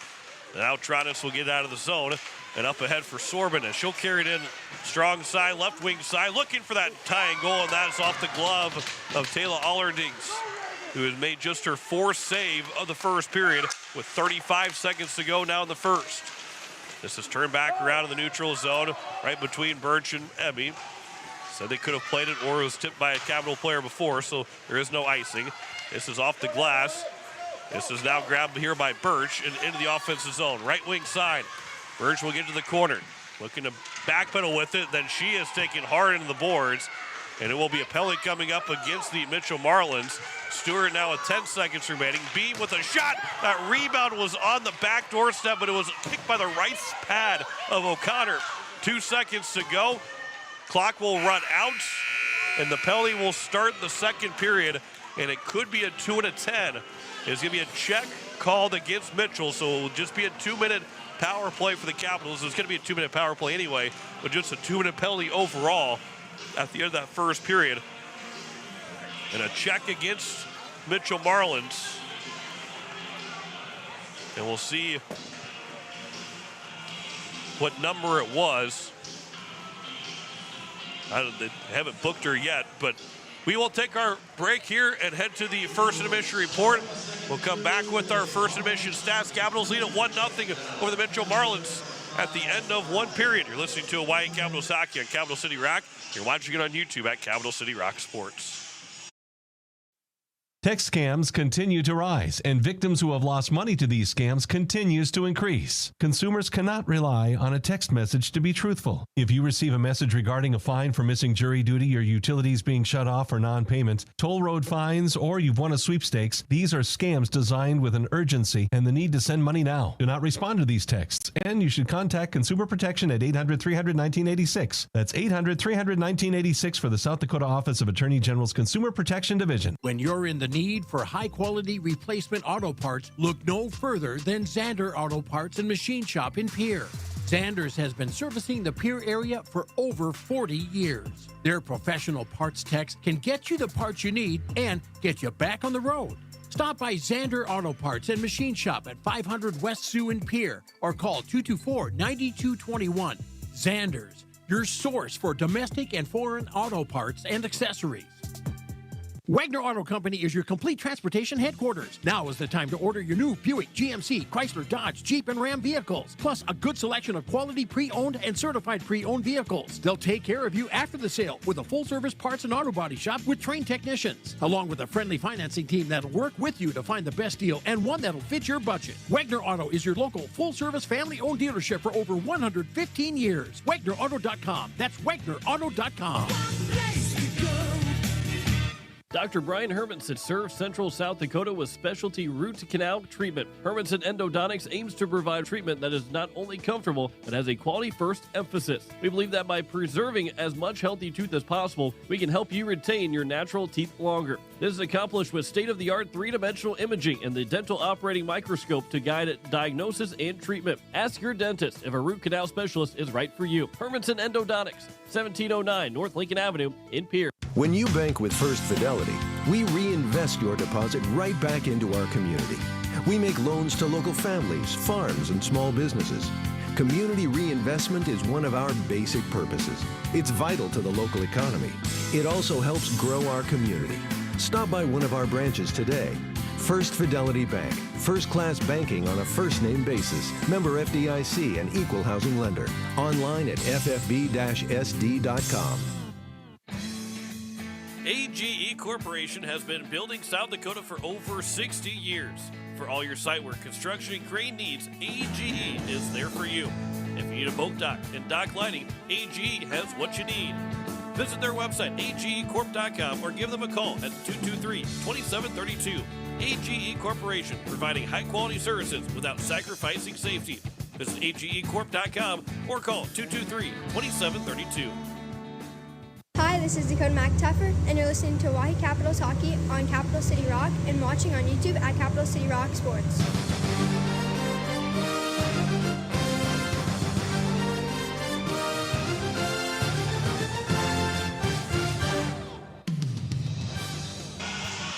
Now Tronis will get out of the zone and up ahead for Sorbin as she'll carry it in strong side, left wing side, looking for that tying goal, and that is off the glove of Taylor Allerdings, who has made just her fourth save of the first period with 35 seconds to go now in the first. This is turned back around in the neutral zone, right between Birch and Emmy. Said they could have played it or it was tipped by a Capital player before, so there is no icing. This is off the glass. This is now grabbed here by Birch and into the offensive zone. Right wing side. Birch will get to the corner. Looking to backpedal with it, then she is taken hard into the boards. And it will be a penalty coming up against the Mitchell Marlins. Stewart now with 10 seconds remaining. Beam with a shot. That rebound was on the back doorstep, but it was picked by the right pad of O'Connor. 2 seconds to go. Clock will run out, and the penalty will start the second period, and it could be a 2 and a 10. It's going to be a check called against Mitchell, so it will just be a 2-minute power play for the Capitals. It's going to be a 2-minute power play anyway, but just a 2-minute penalty overall at the end of that first period. And a check against Mitchell Marlins. And we'll see what number it was. They haven't booked her yet, but we will take our break here and head to the first intermission report. We'll come back with our first intermission stats. Capitals lead at 1-0 over the Mitchell Marlins at the end of one period. You're listening to Hawaii Capitals hockey on Capital City Rock. You're watching it on YouTube at Capital City Rock Sports. Text scams continue to rise, and victims who have lost money to these scams continues to increase. Consumers cannot rely on a text message to be truthful. If you receive a message regarding a fine for missing jury duty, your utilities being shut off for non-payment, toll road fines, or you've won a sweepstakes, these are scams designed with an urgency and the need to send money now. Do not respond to these texts, and you should contact Consumer Protection at 800-300-1986. That's 800-300-1986 for the South Dakota Office of Attorney General's Consumer Protection Division. When you're in the need for high-quality replacement auto parts, look no further than Zander Auto Parts and Machine Shop in Pierre. Zander's has been servicing the Pierre area for over 40 years. Their professional parts techs can get you the parts you need and get you back on the road. Stop by Zander Auto Parts and Machine Shop at 500 West Sioux in Pierre or call 224-9221. Zander's, your source for domestic and foreign auto parts and accessories. Wagner Auto Company is your complete transportation headquarters. Now is the time to order your new Buick, GMC, Chrysler, Dodge, Jeep, and Ram vehicles, plus a good selection of quality pre-owned and certified pre-owned vehicles. They'll take care of you after the sale with a full-service parts and auto body shop with trained technicians, along with a friendly financing team that'll work with you to find the best deal and one that'll fit your budget. Wagner Auto is your local full-service family-owned dealership for over 115 years. WagnerAuto.com. That's WagnerAuto.com. Dr. Brian Hermanson serves Central South Dakota with specialty root to canal treatment. Hermanson Endodontics aims to provide treatment that is not only comfortable, but has a quality first emphasis. We believe that by preserving as much healthy tooth as possible, we can help you retain your natural teeth longer. This is accomplished with state-of-the-art three-dimensional imaging and the dental operating microscope to guide diagnosis and treatment. Ask your dentist if a root canal specialist is right for you. Hermanson Endodontics, 1709 North Lincoln Avenue in Pierre. When you bank with First Fidelity, we reinvest your deposit right back into our community. We make loans to local families, farms, and small businesses. Community reinvestment is one of our basic purposes. It's vital to the local economy. It also helps grow our community. Stop by one of our branches today. First Fidelity Bank, first-class banking on a first-name basis. Member FDIC and equal housing lender. Online at ffb-sd.com. AGE Corporation has been building South Dakota for over 60 years. For all your site work, construction, and crane needs, AGE is there for you. If you need a boat dock and dock lighting, AGE has what you need. Visit their website, agecorp.com, or give them a call at 223-2732. AGE Corporation, providing high-quality services without sacrificing safety. Visit agecorp.com or call 223-2732. Hi, this is Dakota McTuffer, and you're listening to Oahe Capitals Hockey on Capital City Rock and watching on YouTube at Capital City Rock Sports.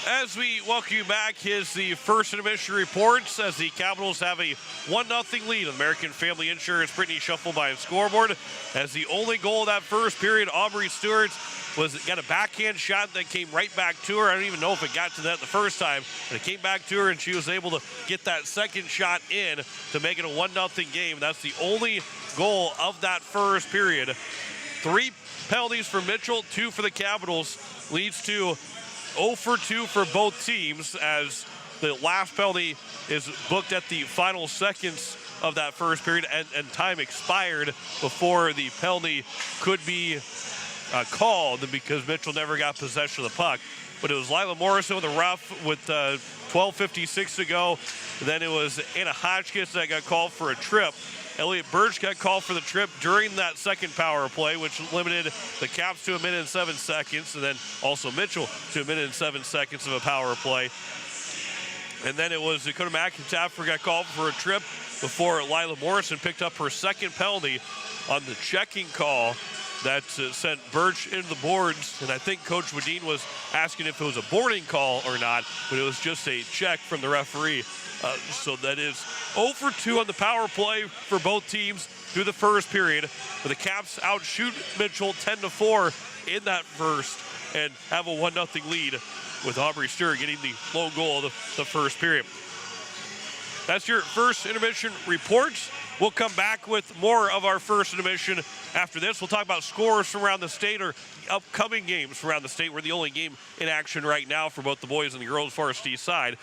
As we welcome you back, here's the first intermission reports as the Capitals have a 1-0 lead. American Family Insurance, Brittany Shuffleby scoreboard. As the only goal of that first period, Aubrey Stewart got a backhand shot that came right back to her. I don't even know if it got to that the first time, but it came back to her, and she was able to get that second shot in to make it a 1-0 game. That's the only goal of that first period. 3 penalties for Mitchell, 2 for the Capitals, leads to 0 for 2 for both teams, as the last penalty is booked at the final seconds of that first period, and time expired before the penalty could be called because Mitchell never got possession of the puck. But it was Lila Morrison with a rough with 12:56 to go. Then it was Anna Hotchkiss that got called for a trip. Elliot Birch got called for the trip during that second power play, which limited the Caps to 1 minute and 7 seconds, and then also Mitchell to 1 minute and 7 seconds of a power play. And then it was Dakota McIntyre got called for a trip before Lila Morrison picked up her second penalty on the checking call that sent Birch into the boards. And I think Coach Wadeen was asking if it was a boarding call or not, but it was just a check from the referee. So that is 0 for 2 on the power play for both teams through the first period. But the Caps outshoot Mitchell 10-4 in that first and have a 1-0 lead with Aubrey Stewart getting the lone goal of the first period. That's your first intermission report. We'll come back with more of our first intermission after this. We'll talk about scores from around the state or upcoming games from around the state. We're the only game in action right now for both the boys and the girls for our east side.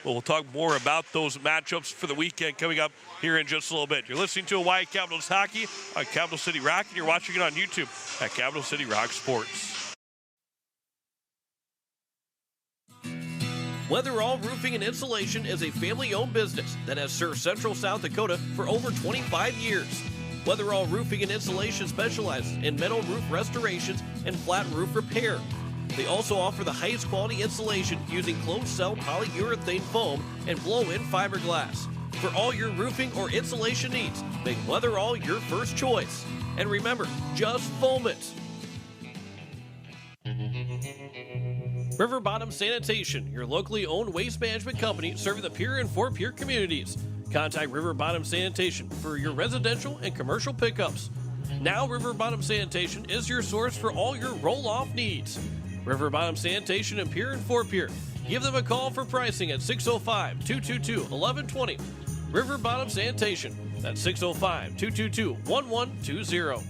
We'll talk more about those matchups for the weekend coming up here in just a little bit. You're listening to Hawaii Capitals Hockey on Capital City Rock, and you're watching it on YouTube at Capital City Rock Sports. Weatherall Roofing and Insulation is a family-owned business that has served Central South Dakota for over 25 years. Weatherall Roofing and Insulation specializes in metal roof restorations and flat roof repair. They also offer the highest quality insulation using closed-cell polyurethane foam and blow-in fiberglass. For all your roofing or insulation needs, make Weatherall your first choice. And remember, just foam it. River Bottom Sanitation, your locally owned waste management company serving the Pierre and Fort Pierre communities. Contact River Bottom Sanitation for your residential and commercial pickups. Now River Bottom Sanitation is your source for all your roll-off needs. River Bottom Sanitation in Pierre and Fort Pierre. Give them a call for pricing at 605-222-1120. River Bottom Sanitation. That's 605-222-1120.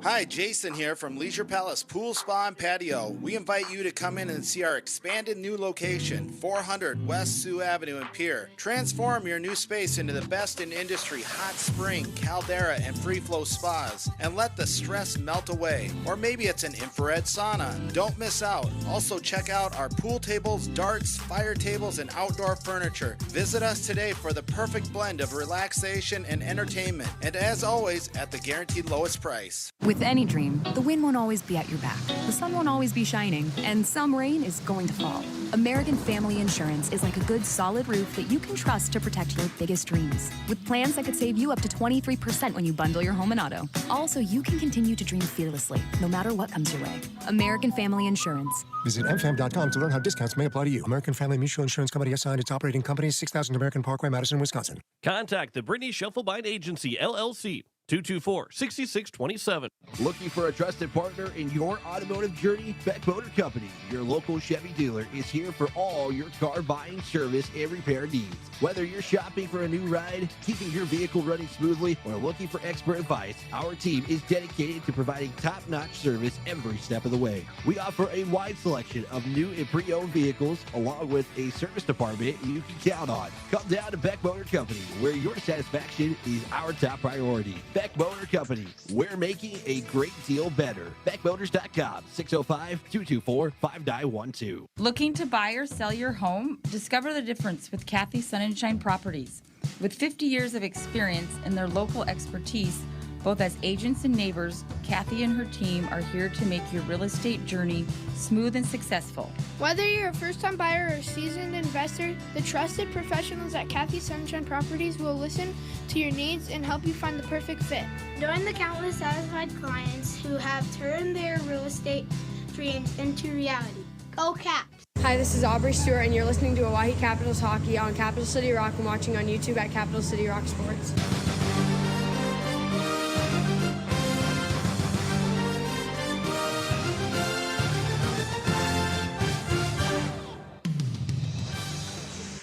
Hi, Jason here from Leisure Palace Pool, Spa, and Patio. We invite you to come in and see our expanded new location, 400 West Sioux Avenue in Pierre. Transform your new space into the best in industry hot spring, caldera, and free flow spas, and let the stress melt away. Or maybe it's an infrared sauna. Don't miss out. Also check out our pool tables, darts, fire tables, and outdoor furniture. Visit us today for the perfect blend of relaxation and entertainment. And as always, at the guaranteed lowest price. With any dream, the wind won't always be at your back, the sun won't always be shining, and some rain is going to fall. American Family Insurance is like a good solid roof that you can trust to protect your biggest dreams. With plans that could save you up to 23% when you bundle your home and auto. Also, you can continue to dream fearlessly, no matter what comes your way. American Family Insurance. Visit mfam.com to learn how discounts may apply to you. American Family Mutual Insurance Company assigned its operating company, 6000 American Parkway, Madison, Wisconsin. Contact the Brittany Shuffleby Agency, LLC, 224-6627. Looking for a trusted partner in your automotive journey? Beck Motor Company, your local Chevy dealer, is here for all your car buying, service, and repair needs. Whether you're shopping for a new ride, keeping your vehicle running smoothly, or looking for expert advice, our team is dedicated to providing top-notch service every step of the way. We offer a wide selection of new and pre-owned vehicles, along with a service department you can count on. Come down to Beck Motor Company, where your satisfaction is our top priority. Beck Motor Company. We're making a great deal better. BeckMotors.com, 605-224-5912. Looking to buy or sell your home? Discover the difference with Kathy Sunshine Properties. With 50 years of experience and their local expertise, both as agents and neighbors, Kathy and her team are here to make your real estate journey smooth and successful. Whether you're a first-time buyer or a seasoned investor, the trusted professionals at Kathy Sunshine Properties will listen to your needs and help you find the perfect fit. Join the countless satisfied clients who have turned their real estate dreams into reality. Go Caps! Hi, this is Aubrey Stewart, and you're listening to Oahe Capitals Hockey on Capital City Rock and watching on YouTube at Capital City Rock Sports.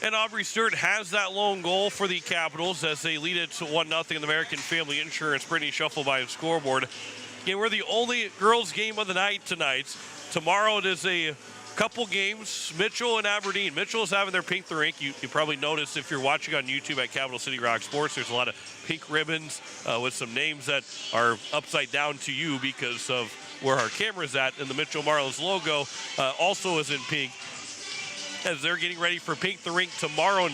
And Aubrey Stewart has that lone goal for the Capitals as they lead it to 1-0 in the American Family Insurance. Brittany Shuffleby scoreboard. Again, we're the only girls game of the night tonight. Tomorrow it is a couple games, Mitchell and Aberdeen. Mitchell is having their pink the rink. You probably noticed if you're watching on YouTube at Capital City Rock Sports, there's a lot of pink ribbons with some names that are upside down to you because of where our camera's at. And the Mitchell Marlins logo also is in pink, as they're getting ready for Pink the Rink tomorrow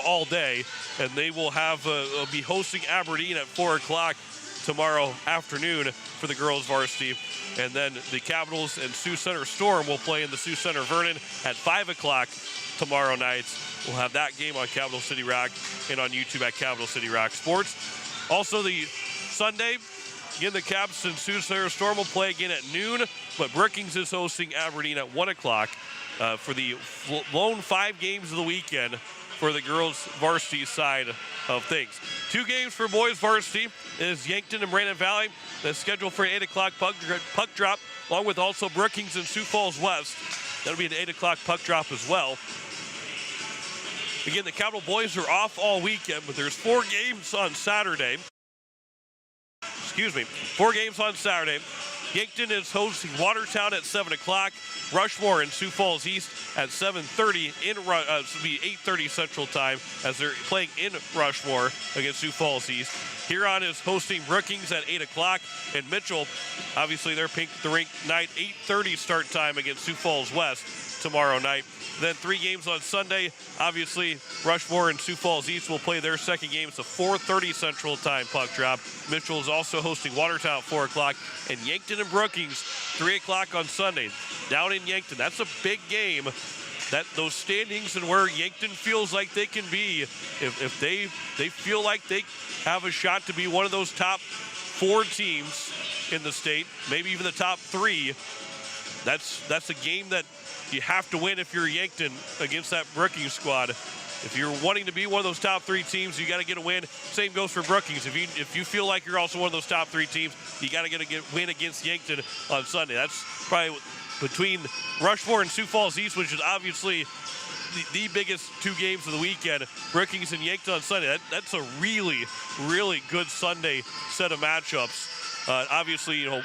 all day, and they will have be hosting Aberdeen at 4 o'clock tomorrow afternoon for the girls varsity, and then the Capitals and Sioux Center Storm will play in the Sioux Center Vernon at 5 o'clock tomorrow night. We'll have that game on Capital City Rock and on YouTube at Capital City Rock Sports. Also the Sunday, again, the Caps and Sioux Center Storm will play again at noon, but Brookings is hosting Aberdeen at 1 o'clock. For the lone 5 games of the weekend for the girls varsity side of things. 2 games for boys varsity is Yankton and Brandon Valley. That's scheduled for an 8 o'clock puck drop, along with also Brookings and Sioux Falls West. That'll be an 8 o'clock puck drop as well. Again, the Capital boys are off all weekend, but there's 4 games on Saturday. 4 games on Saturday. Yankton is hosting Watertown at 7 o'clock. Rushmore and Sioux Falls East at 7:30 it will be 8:30 Central Time as they're playing in Rushmore against Sioux Falls East. Huron is hosting Brookings at 8 o'clock, and Mitchell, obviously their Pink the Rink night, 8:30 start time against Sioux Falls West tomorrow night. Then 3 games on Sunday. Obviously, Rushmore and Sioux Falls East will play their second game. It's a 4:30 Central Time puck drop. Mitchell is also hosting Watertown at 4 o'clock, and Yankton and Brookings 3 o'clock on Sunday. Down in Yankton, that's a big game. Those standings and where Yankton feels like they can be, if they feel like they have a shot to be one of those top 4 teams in the state, maybe even the top 3. That's a game that you have to win if you're Yankton against that Brookings squad. If you're wanting to be one of those top 3 teams, you got to get a win. Same goes for Brookings. If you feel like you're also one of those top 3 teams, you got to get a win against Yankton on Sunday. That's probably between Rushmore and Sioux Falls East, which is obviously the biggest 2 games of the weekend. Brookings and Yankton on Sunday. That's a really, really good Sunday set of matchups. Obviously, and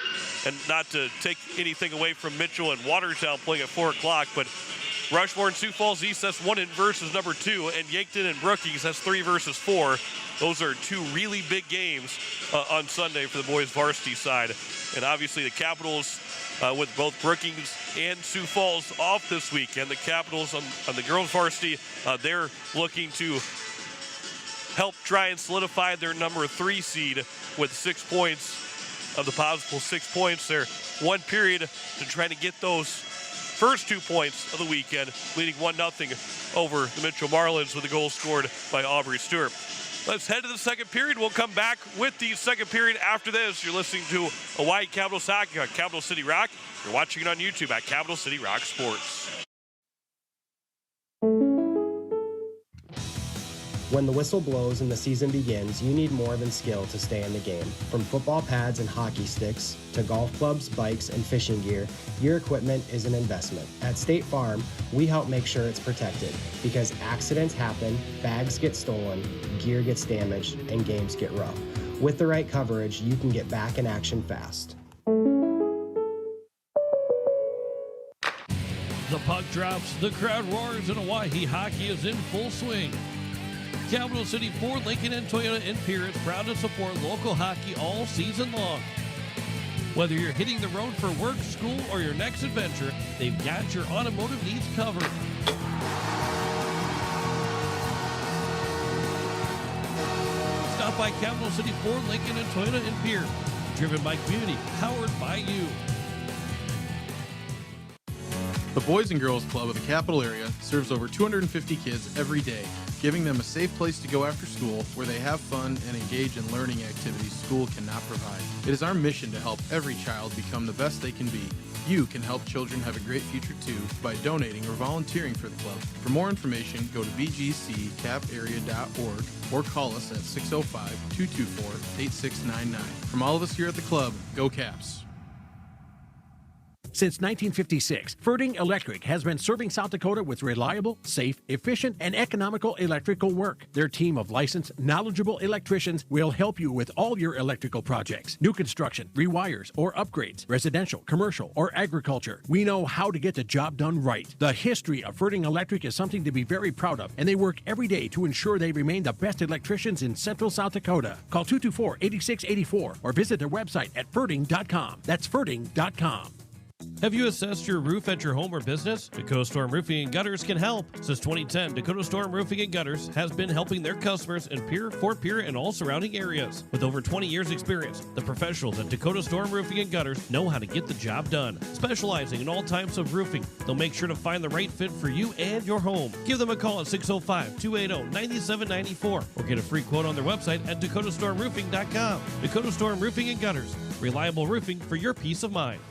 not to take anything away from Mitchell and Watertown playing at 4 o'clock, but Rushmore and Sioux Falls East, that's 1 versus number 2, and Yankton and Brookings, that's 3 versus 4. Those are 2 really big games on Sunday for the boys varsity side. And obviously the Capitals, with both Brookings and Sioux Falls off this weekend, the Capitals on the girls varsity, they're looking to help try and solidify their number 3 seed with 6 points of the possible 6 points. They're 1 period to try to get those first 2 points of the weekend, leading 1-0 over the Mitchell Marlins with a goal scored by Aubrey Stewart. Let's head to the second period. We'll come back with the second period after this. You're listening to Hawaii Capitals Hockey on Capital City Rock. You're watching it on YouTube at Capital City Rock Sports. When the whistle blows and the season begins, you need more than skill to stay in the game. From football pads and hockey sticks to golf clubs, bikes, and fishing gear, your equipment is an investment. At State Farm, we help make sure it's protected because accidents happen, bags get stolen, gear gets damaged, and games get rough. With the right coverage, you can get back in action fast. The puck drops, the crowd roars, and Oahe hockey is in full swing. Capital City Ford, Lincoln, and Toyota in Pierre is proud to support local hockey all season long. Whether you're hitting the road for work, school, or your next adventure, they've got your automotive needs covered. Stop by Capital City Ford, Lincoln, and Toyota in Pierre. Driven by community, powered by you. The Boys and Girls Club of the Capital area serves over 250 kids every day, giving them a safe place to go after school where they have fun and engage in learning activities school cannot provide. It is our mission to help every child become the best they can be. You can help children have a great future too by donating or volunteering for the club. For more information, go to bgccaparea.org or call us at 605-224-8699. From all of us here at the club, go Caps! Since 1956, Ferding Electric has been serving South Dakota with reliable, safe, efficient, and economical electrical work. Their team of licensed, knowledgeable electricians will help you with all your electrical projects. New construction, rewires, or upgrades, residential, commercial, or agriculture. We know how to get the job done right. The history of Ferding Electric is something to be very proud of, and they work every day to ensure they remain the best electricians in Central South Dakota. Call 224-8684 or visit their website at ferding.com. That's ferding.com. Have you assessed your roof at your home or business? Dakota Storm Roofing and Gutters can help. Since 2010, Dakota Storm Roofing and Gutters has been helping their customers in Pierre, Fort Pierre, and all surrounding areas. With over 20 years experience, the professionals at Dakota Storm Roofing and Gutters know how to get the job done. Specializing in all types of roofing, they'll make sure to find the right fit for you and your home. Give them a call at 605-280-9794 or get a free quote on their website at dakotastormroofing.com. Dakota Storm Roofing and Gutters. Reliable roofing for your peace of mind.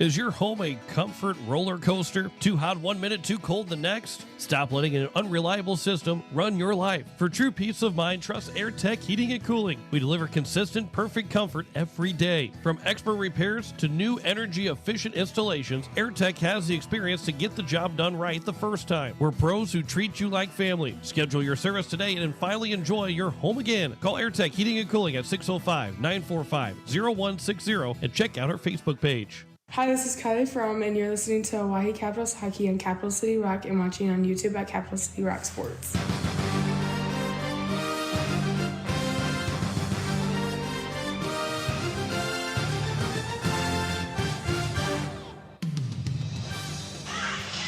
Is your home a comfort roller coaster? Too hot 1 minute, too cold the next? Stop letting an unreliable system run your life. For true peace of mind, trust AirTech Heating and Cooling. We deliver consistent, perfect comfort every day. From expert repairs to new energy-efficient installations, AirTech has the experience to get the job done right the first time. We're pros who treat you like family. Schedule your service today and finally enjoy your home again. Call AirTech Heating and Cooling at 605-945-0160 and check out our Facebook page. Hi, this is Kylie From, and you're listening to Oahe Capitals Hockey on Capital City Rock and watching on YouTube at Capital City Rock Sports.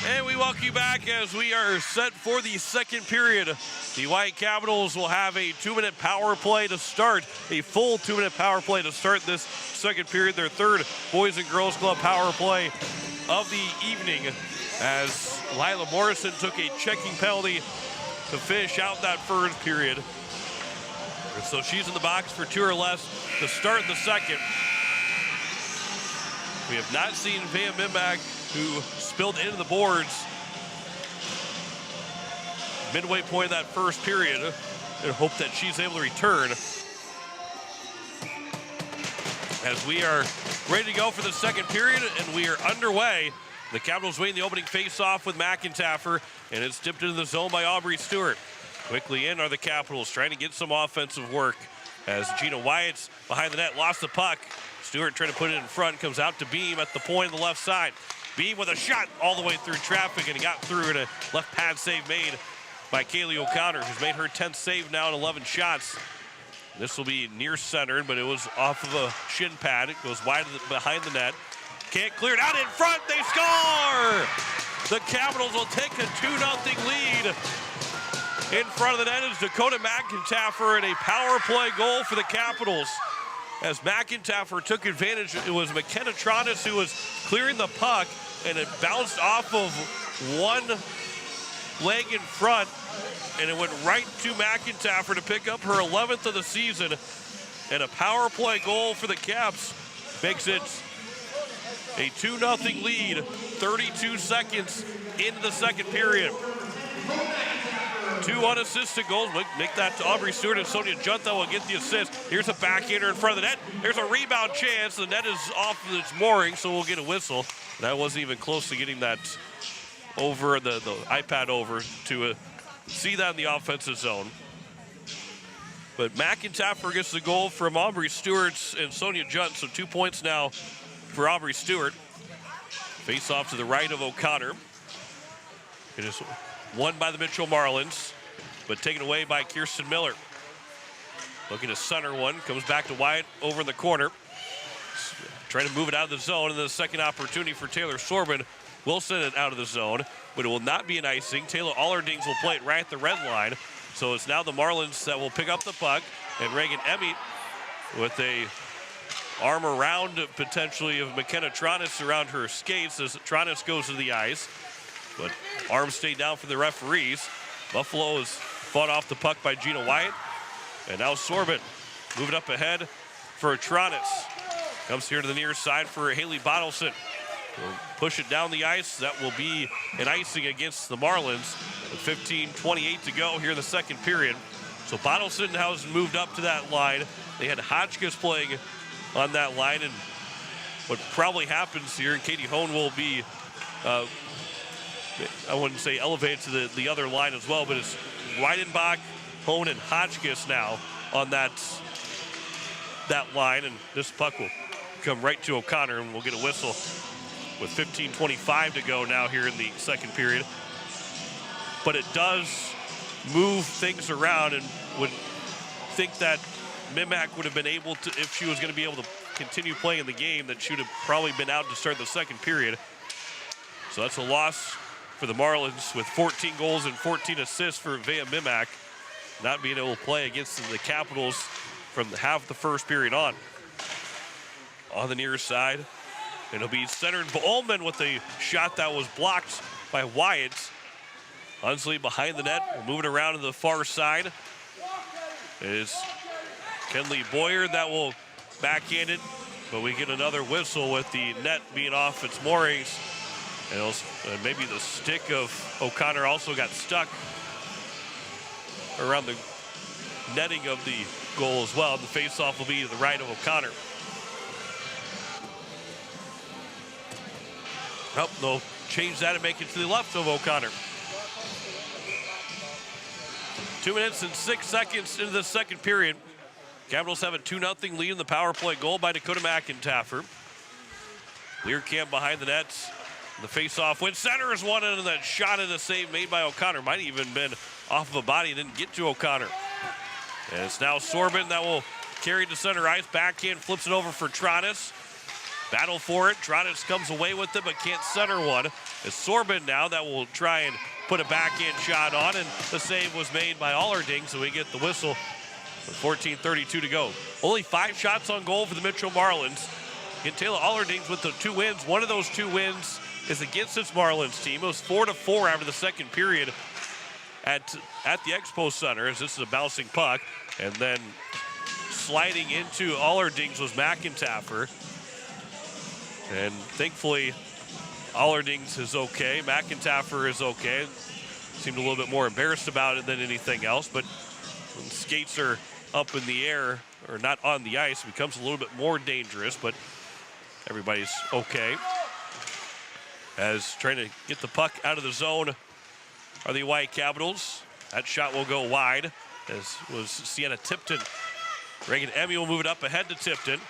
And we welcome you back as we are set for the second period. The White Capitals will have a 2-minute power play to start, a full 2-minute power play to start this second period, their third Boys and Girls Club power play of the evening, as Lila Morrison took a checking penalty to finish out that first period. So she's in the box for 2 or less to start the second. We have not seen Van Mimbach, who spilled into the boards midway point of that first period, and hope that she's able to return as we are ready to go for the second period, and we are underway. The Capitals win the opening face-off with McIntaffer, and it's dipped into the zone by Aubrey Stewart. Quickly in are the Capitals trying to get some offensive work as Gina Wyatt's behind the net, lost the puck. Stewart trying to put it in front, comes out to Beam at the point on the left side. Beam with a shot all the way through traffic, and he got through, and a left pad save made by Kaylee O'Connor, who's made her 10th save now in 11 shots. This will be near centered, but it was off of a shin pad. It goes wide behind the net. Can't clear it out in front. They score! The Capitals will take a 2-0 lead. In front of the net is Dakota McIntaffer, and a power play goal for the Capitals. As McIntaffer took advantage, it was McKenna Trottis who was clearing the puck, and it bounced off of one leg in front, and it went right to McIntaffer to pick up her 11th of the season. And a power play goal for the Caps makes it a 2-0 lead, 32 seconds into the second period. 2 unassisted goals. Make that to Aubrey Stewart, and Sonia Junta will get the assist. Here's a backhander in front of the net. There's a rebound chance. The net is off its mooring, so we'll get a whistle. That wasn't even close to getting that over the iPad over to see that in the offensive zone. But McIntaffer gets the goal from Aubrey Stewart and Sonia Junt, so 2 points now for Aubrey Stewart. Face off to the right of O'Connor. It is won by the Mitchell Marlins. but taken away by Kirsten Miller. Looking to center one, comes back to Wyatt over in the corner. Trying to move it out of the zone, and then the second opportunity for Taylor Sorbin will send it out of the zone, but it will not be an icing. Taylor Allerdings will play it right at the red line. So it's now the Marlins that will pick up the puck, and Reagan Emmett with a arm around potentially of McKenna Tronis around her skates as Tronis goes to the ice, but arms stay down for the referees. Buffalo is fought off the puck by Gina Wyatt, and now Sorbin moving up ahead for Tronis. Comes here to the near side for Haley Bottleson. Will push it down the ice. That will be an icing against the Marlins with 15:28 to go here in the second period. So Bottleson has moved up to that line. They had Hotchkiss playing on that line, and what probably happens here, and Katie Hone will be, I wouldn't say elevated to the other line as well, but it's Weidenbach, Hone, and Hotchkiss now on that line, and this puck will come right to O'Connor, and we'll get a whistle with 15:25 to go now here in the second period. But it does move things around, and would think that Mimak would have been able to, if she was going to be able to continue playing in the game, that she would have probably been out to start the second period. So that's a loss for the Marlins with 14 goals and 14 assists for Vea Mimak, not being able to play against the Capitals from half the first period on. On the near side, it'll be centered Ullman with a shot that was blocked by Wyatt. Hunsley behind the net, will move it around to the far side. It is Kenley Boyer that will backhand it, but we get another whistle with the net being off its moorings. And maybe the stick of O'Connor also got stuck around the netting of the goal as well. The faceoff will be to the right of O'Connor. Oh, they'll change that and make it to the left of O'Connor. 2 minutes and 6 seconds into the second period. Capitals have a 2-0 lead in the power play goal by Dakota McIntaffer. Learcamp behind the net. The face-off win. Center is one, and that shot and a save made by O'Connor. Might have even been off of a body, didn't get to O'Connor. And it's now Sorbin that will carry it to center ice. Backhand flips it over for Tronis. Battle for it. Tronis comes away with it, but can't center one. It's Sorbin now that will try and put a backhand shot on, and the save was made by Allerding, so we get the whistle with 14:32 to go. Only 5 shots on goal for the Mitchell Marlins. Get Taylor Allerding with the 2 wins. One of those 2 wins is against this Marlins team. It was 4-4 after the second period at the Expo Center, as this is a bouncing puck. And then sliding into Allerdings was McIntaffer. And thankfully, Allerdings is okay. McIntaffer is okay. Seemed a little bit more embarrassed about it than anything else, but when skates are up in the air or not on the ice, it becomes a little bit more dangerous, but everybody's okay. As trying to get the puck out of the zone are the White Capitals. That shot will go wide, as was Sienna Tipton. Reagan Emmy will move it up ahead to Tipton.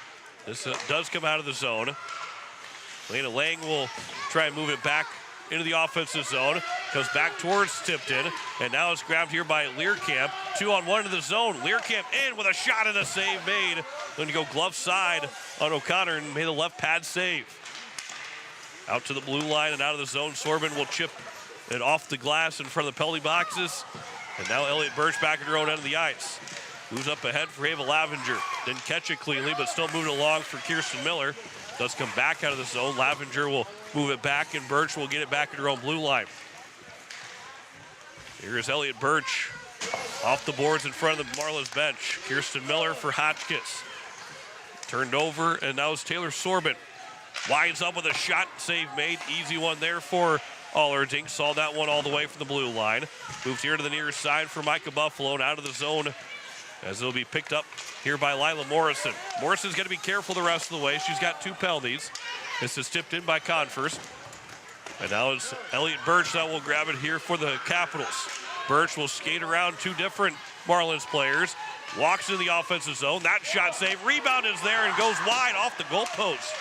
This does come out of the zone. Lena Lang will try and move it back into the offensive zone. Comes back towards Tipton, and now it's grabbed here by Learcamp. 2-on-1 into the zone. Learcamp in with a shot and a save made. Going to go glove side on O'Connor and made the left pad save. Out to the blue line and out of the zone. Sorbin will chip it off the glass in front of the penalty boxes. And now Elliott Birch back at her own end of the ice. Moves up ahead for Ava Lavenger. Didn't catch it cleanly, but still moving along for Kirsten Miller. Does come back out of the zone. Lavenger will move it back, and Birch will get it back at her own blue line. Here's Elliott Birch off the boards in front of the Marlins bench. Kirsten Miller for Hotchkiss. Turned over, and now it's Taylor Sorbin. Winds up with a shot, save made. Easy one there for Allerding. Saw that one all the way from the blue line. Moves here to the near side for Micah Buffalo, and out of the zone as it'll be picked up here by Lila Morrison. Morrison's got to be careful the rest of the way. She's got 2 penalties. This is tipped in by Converse. And now it's Elliott Birch that will grab it here for the Capitals. Birch will skate around 2 different Marlins players. Walks into the offensive zone. That shot save. Rebound is there and goes wide off the goalpost.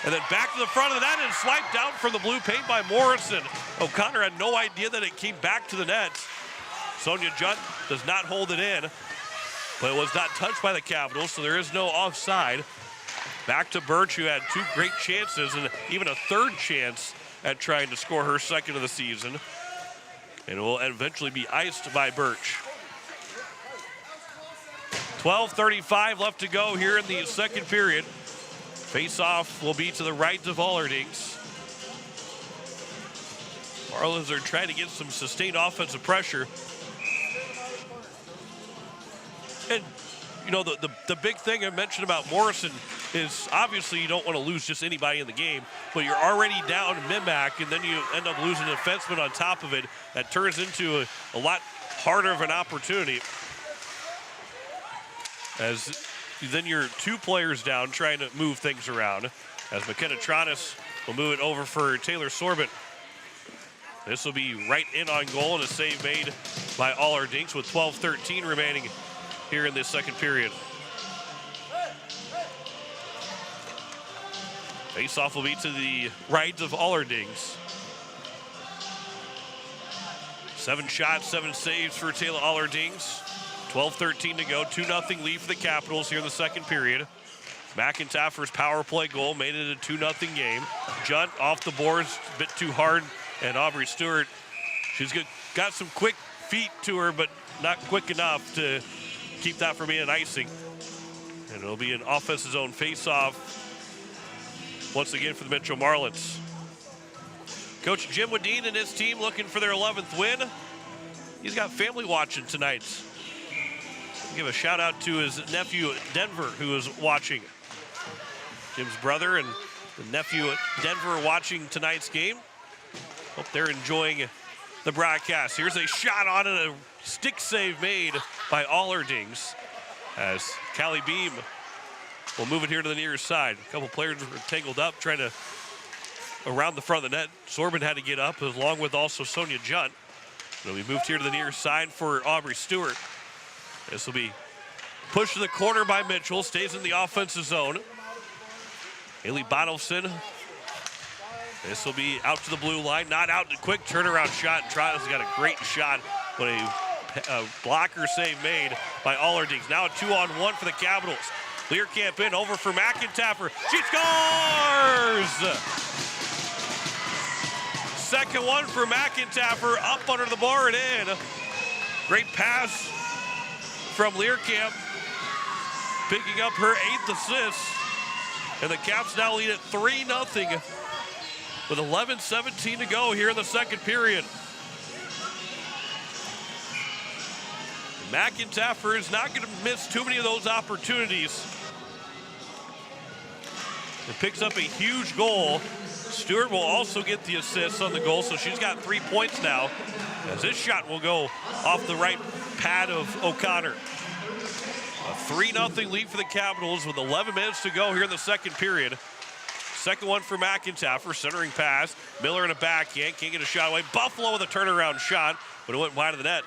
And then back to the front of the net and swiped down from the blue paint by Morrison. O'Connor had no idea that it came back to the net. Sonia Junt does not hold it in, but it was not touched by the Capitals, so there is no offside. Back to Birch, who had 2 great chances and even a 3rd chance at trying to score her 2nd of the season. And it will eventually be iced by Birch. 12:35 left to go here in the 2nd period. Face-off will be to the right of Allerdings. Marlins are trying to get some sustained offensive pressure. And, you know, the big thing I mentioned about Morrison is obviously you don't want to lose just anybody in the game, but you're already down Mimac, and then you end up losing a defenseman on top of it. That turns into a lot harder of an opportunity, as then you're 2 players down trying to move things around, as McKenna Tronis will move it over for Taylor Sorbent. This will be right in on goal, and a save made by Allerdings with 12:13 remaining here in this 2nd period. Face-off will be to the right of Allerdings. 7 shots, 7 saves for Taylor Allerdings. 12:13 to go, 2-0 lead for the Capitals here in the 2nd period. McIntaffer's power play goal made it a 2-0 game. Junt off the boards, a bit too hard, and Aubrey Stewart, she's got some quick feet to her, but not quick enough to keep that from being an icing. And it'll be an offensive zone face-off once again for the Mitchell Marlins. Coach Jim Wadeen and his team looking for their 11th win. He's got family watching tonight. Give a shout out to his nephew Denver, who is watching. Jim's brother and the nephew at Denver watching tonight's game. Hope they're enjoying the broadcast. Here's a shot on it, a stick save made by Allerdings, as Callie Beam will move it here to the near side. A couple players were tangled up trying to around the front of the net. Sorbent had to get up, along with also Sonia Junt. So we moved here to the near side for Aubrey Stewart. This will be pushed to the corner by Mitchell, stays in the offensive zone. Haley Bonelson. This will be out to the blue line, not out. A quick turnaround shot. Tronis has got a great shot, but a blocker save made by Allerdings. Now a 2-on-1 for the Capitals. Learcamp in, over for McIntaffer. She scores! Second one for McIntaffer, up under the bar and in. Great pass from Learcamp, picking up her 8th assist. And the Caps now lead at 3-0 with 11:17 to go here in the 2nd period. McIntaffer is not going to miss too many of those opportunities. It picks up a huge goal. Stewart will also get the assist on the goal, so she's got 3 points now, as this shot will go off the right pad of O'Connor. A 3-0 lead for the Capitals with 11 minutes to go here in the 2nd period. Second one for McIntaffer, centering pass. Miller in a backhand, can't get a shot away. Buffalo with a turnaround shot, but it went wide of the net.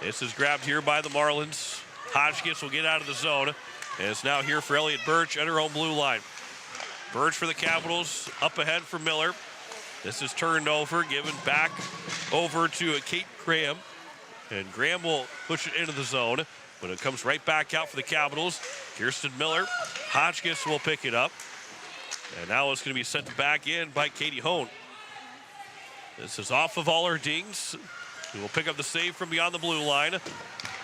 This is grabbed here by the Marlins. Hodgkiss will get out of the zone, and it's now here for Elliott Birch at her own blue line. Birch for the Capitals, up ahead for Miller. This is turned over, given back over to Kate Graham. And Graham will push it into the zone, but it comes right back out for the Capitals. Kirsten Miller, Hodgkiss will pick it up. And now it's going to be sent back in by Katie Hone. This is off of Allerdings, who will pick up the save from beyond the blue line.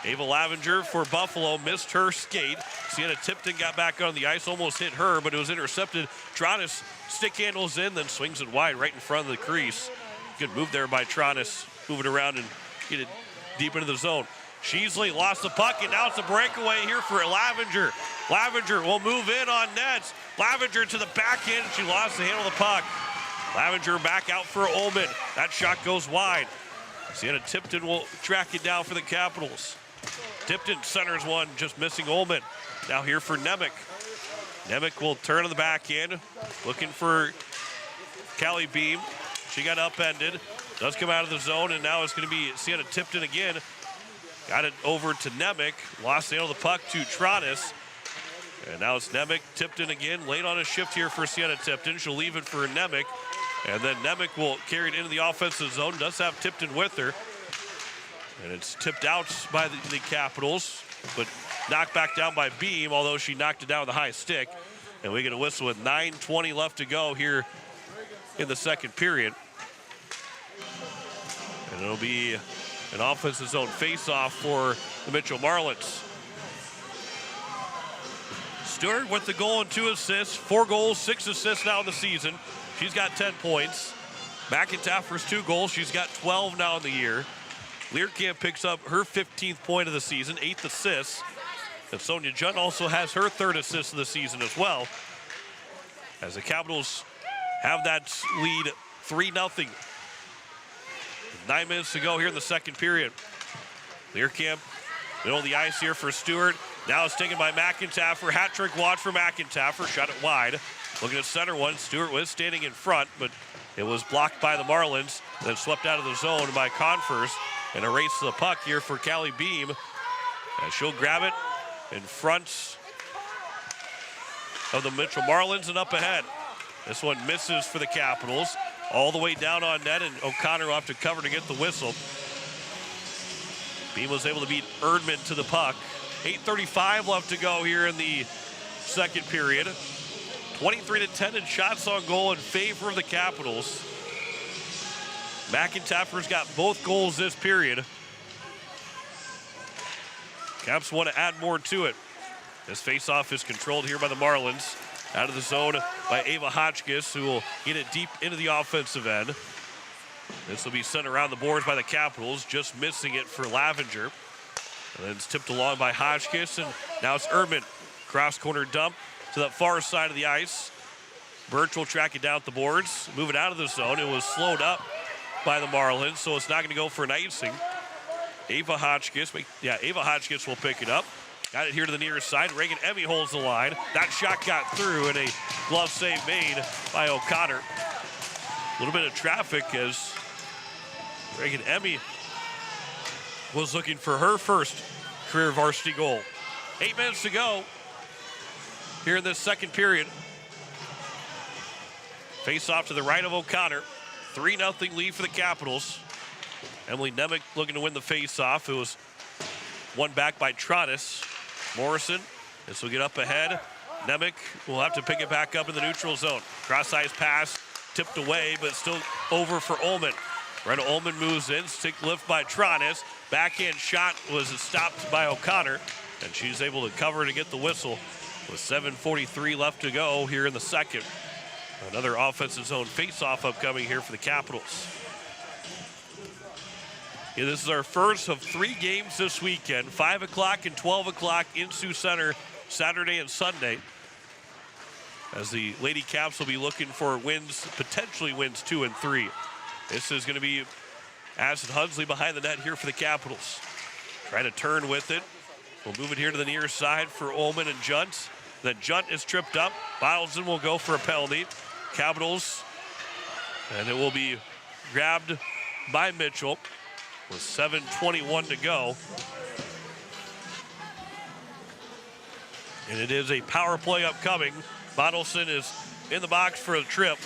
Ava Lavenger for Buffalo missed her skate. Sienna Tipton got back on the ice, almost hit her, but it was intercepted. Tronis stick handles in, then swings it wide right in front of the crease. Good move there by Tronis, move it around and get it deep into the zone. Sheasley lost the puck, and now it's a breakaway here for Lavenger. Lavenger will move in on nets. Lavenger to the backhand, and she lost the handle of the puck. Lavenger back out for Ullman. That shot goes wide. Sienna Tipton will track it down for the Capitals. Tipton centers one, just missing Ullman. Now here for Nemec. Nemec will turn on the backhand, looking for Callie Beam. She got upended, does come out of the zone, and now it's going to be Sienna Tipton again. Got it over to Nemec, lost the handle of the puck to Tronis. And now it's Nemec, Tipton again, late on a shift here for Sienna Tipton. She'll leave it for Nemec. And then Nemec will carry it into the offensive zone. Does have Tipton with her. And it's tipped out by the Capitals, but knocked back down by Beam, although she knocked it down with a high stick. And we get a whistle with 9:20 left to go here in the second period. And it'll be an offensive zone face-off for the Mitchell Marlins. Stewart with the goal and 2 assists, 4 goals, 6 assists now in the season. She's got 10 points. McIntyre's 2 goals. She's got 12 now in the year. Learkamp picks up her 15th point of the season, 8th assist. And Sonia Junt also has her 3rd assist of the season as well. As the Capitals have that lead 3-0. 9 minutes to go here in the second period. Learkamp, middle of the ice here for Stewart. Now it's taken by McIntyre. Hat trick watch for McIntyre. Shot it wide. Looking at center one. Stewart was standing in front, but it was blocked by the Marlins. Then swept out of the zone by Converse. And a race to the puck here for Callie Beam. And she'll grab it in front of the Mitchell Marlins and up ahead. This one misses for the Capitals. All the way down on net, and O'Connor will have to cover to get the whistle. Beam was able to beat Erdman to the puck. 8:35 left to go here in the second period. 23-10 in shots on goal in favor of the Capitals. McIntyre's got both goals this period. Caps want to add more to it. This faceoff is controlled here by the Marlins. Out of the zone by Ava Hotchkiss, who will get it deep into the offensive end. This will be sent around the boards by the Capitals, just missing it for Lavenger. And then it's tipped along by Hotchkiss, and now it's Erdman. Cross-corner dump to the far side of the ice. Birch will track it down at the boards, move it out of the zone. It was slowed up by the Marlins, so it's not going to go for an icing. Ava Hotchkiss will pick it up. Got it here to the near side. Reagan Emmy holds the line. That shot got through, and a glove save made by O'Connor. A little bit of traffic as Reagan Emmy was looking for her first career varsity goal. 8 minutes to go here in this second period. Face off to the right of O'Connor. 3-0 lead for the Capitals. Emily Nemec looking to win the face-off. It was won back by Trottis. Morrison, this will get up ahead. Nemec will have to pick it back up in the neutral zone. Cross-ice pass, tipped away, but still over for Ullman. Brenna Ullman moves in, stick lift by Trottis. Backhand shot was stopped by O'Connor, and she's able to cover to get the whistle with 7:43 left to go here in the second. Another offensive zone face-off upcoming here for the Capitals. Yeah, this is our first of 3 games this weekend, 5 o'clock and 12 o'clock in Sioux Center, Saturday and Sunday. As the Lady Caps will be looking for wins, potentially wins 2 and 3. This is going to be Ashton Hunsley behind the net here for the Capitals. Trying to turn with it. We'll move it here to the near side for Ullman and Junt. Then Junt is tripped up. Bilesen will go for a penalty. Capitals, and it will be grabbed by Mitchell with 7:21 to go. And it is a power play upcoming. Bodelson is in the box for a trip.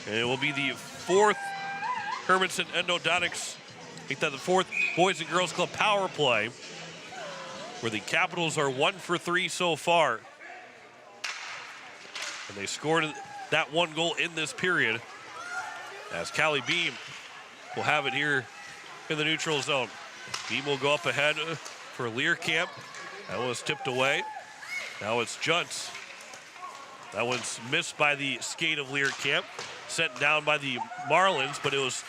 And it will be the 4th Hermanson Endodontics, I think that the 4th Boys and Girls Club power play, where the Capitals are 1 for 3 so far. And they scored that 1 goal in this period, as Callie Beam will have it here in the neutral zone. Beam will go up ahead for Learkamp. That was tipped away. Now it's Junt. That one's missed by the skate of Learkamp. Sent down by the Marlins, but it was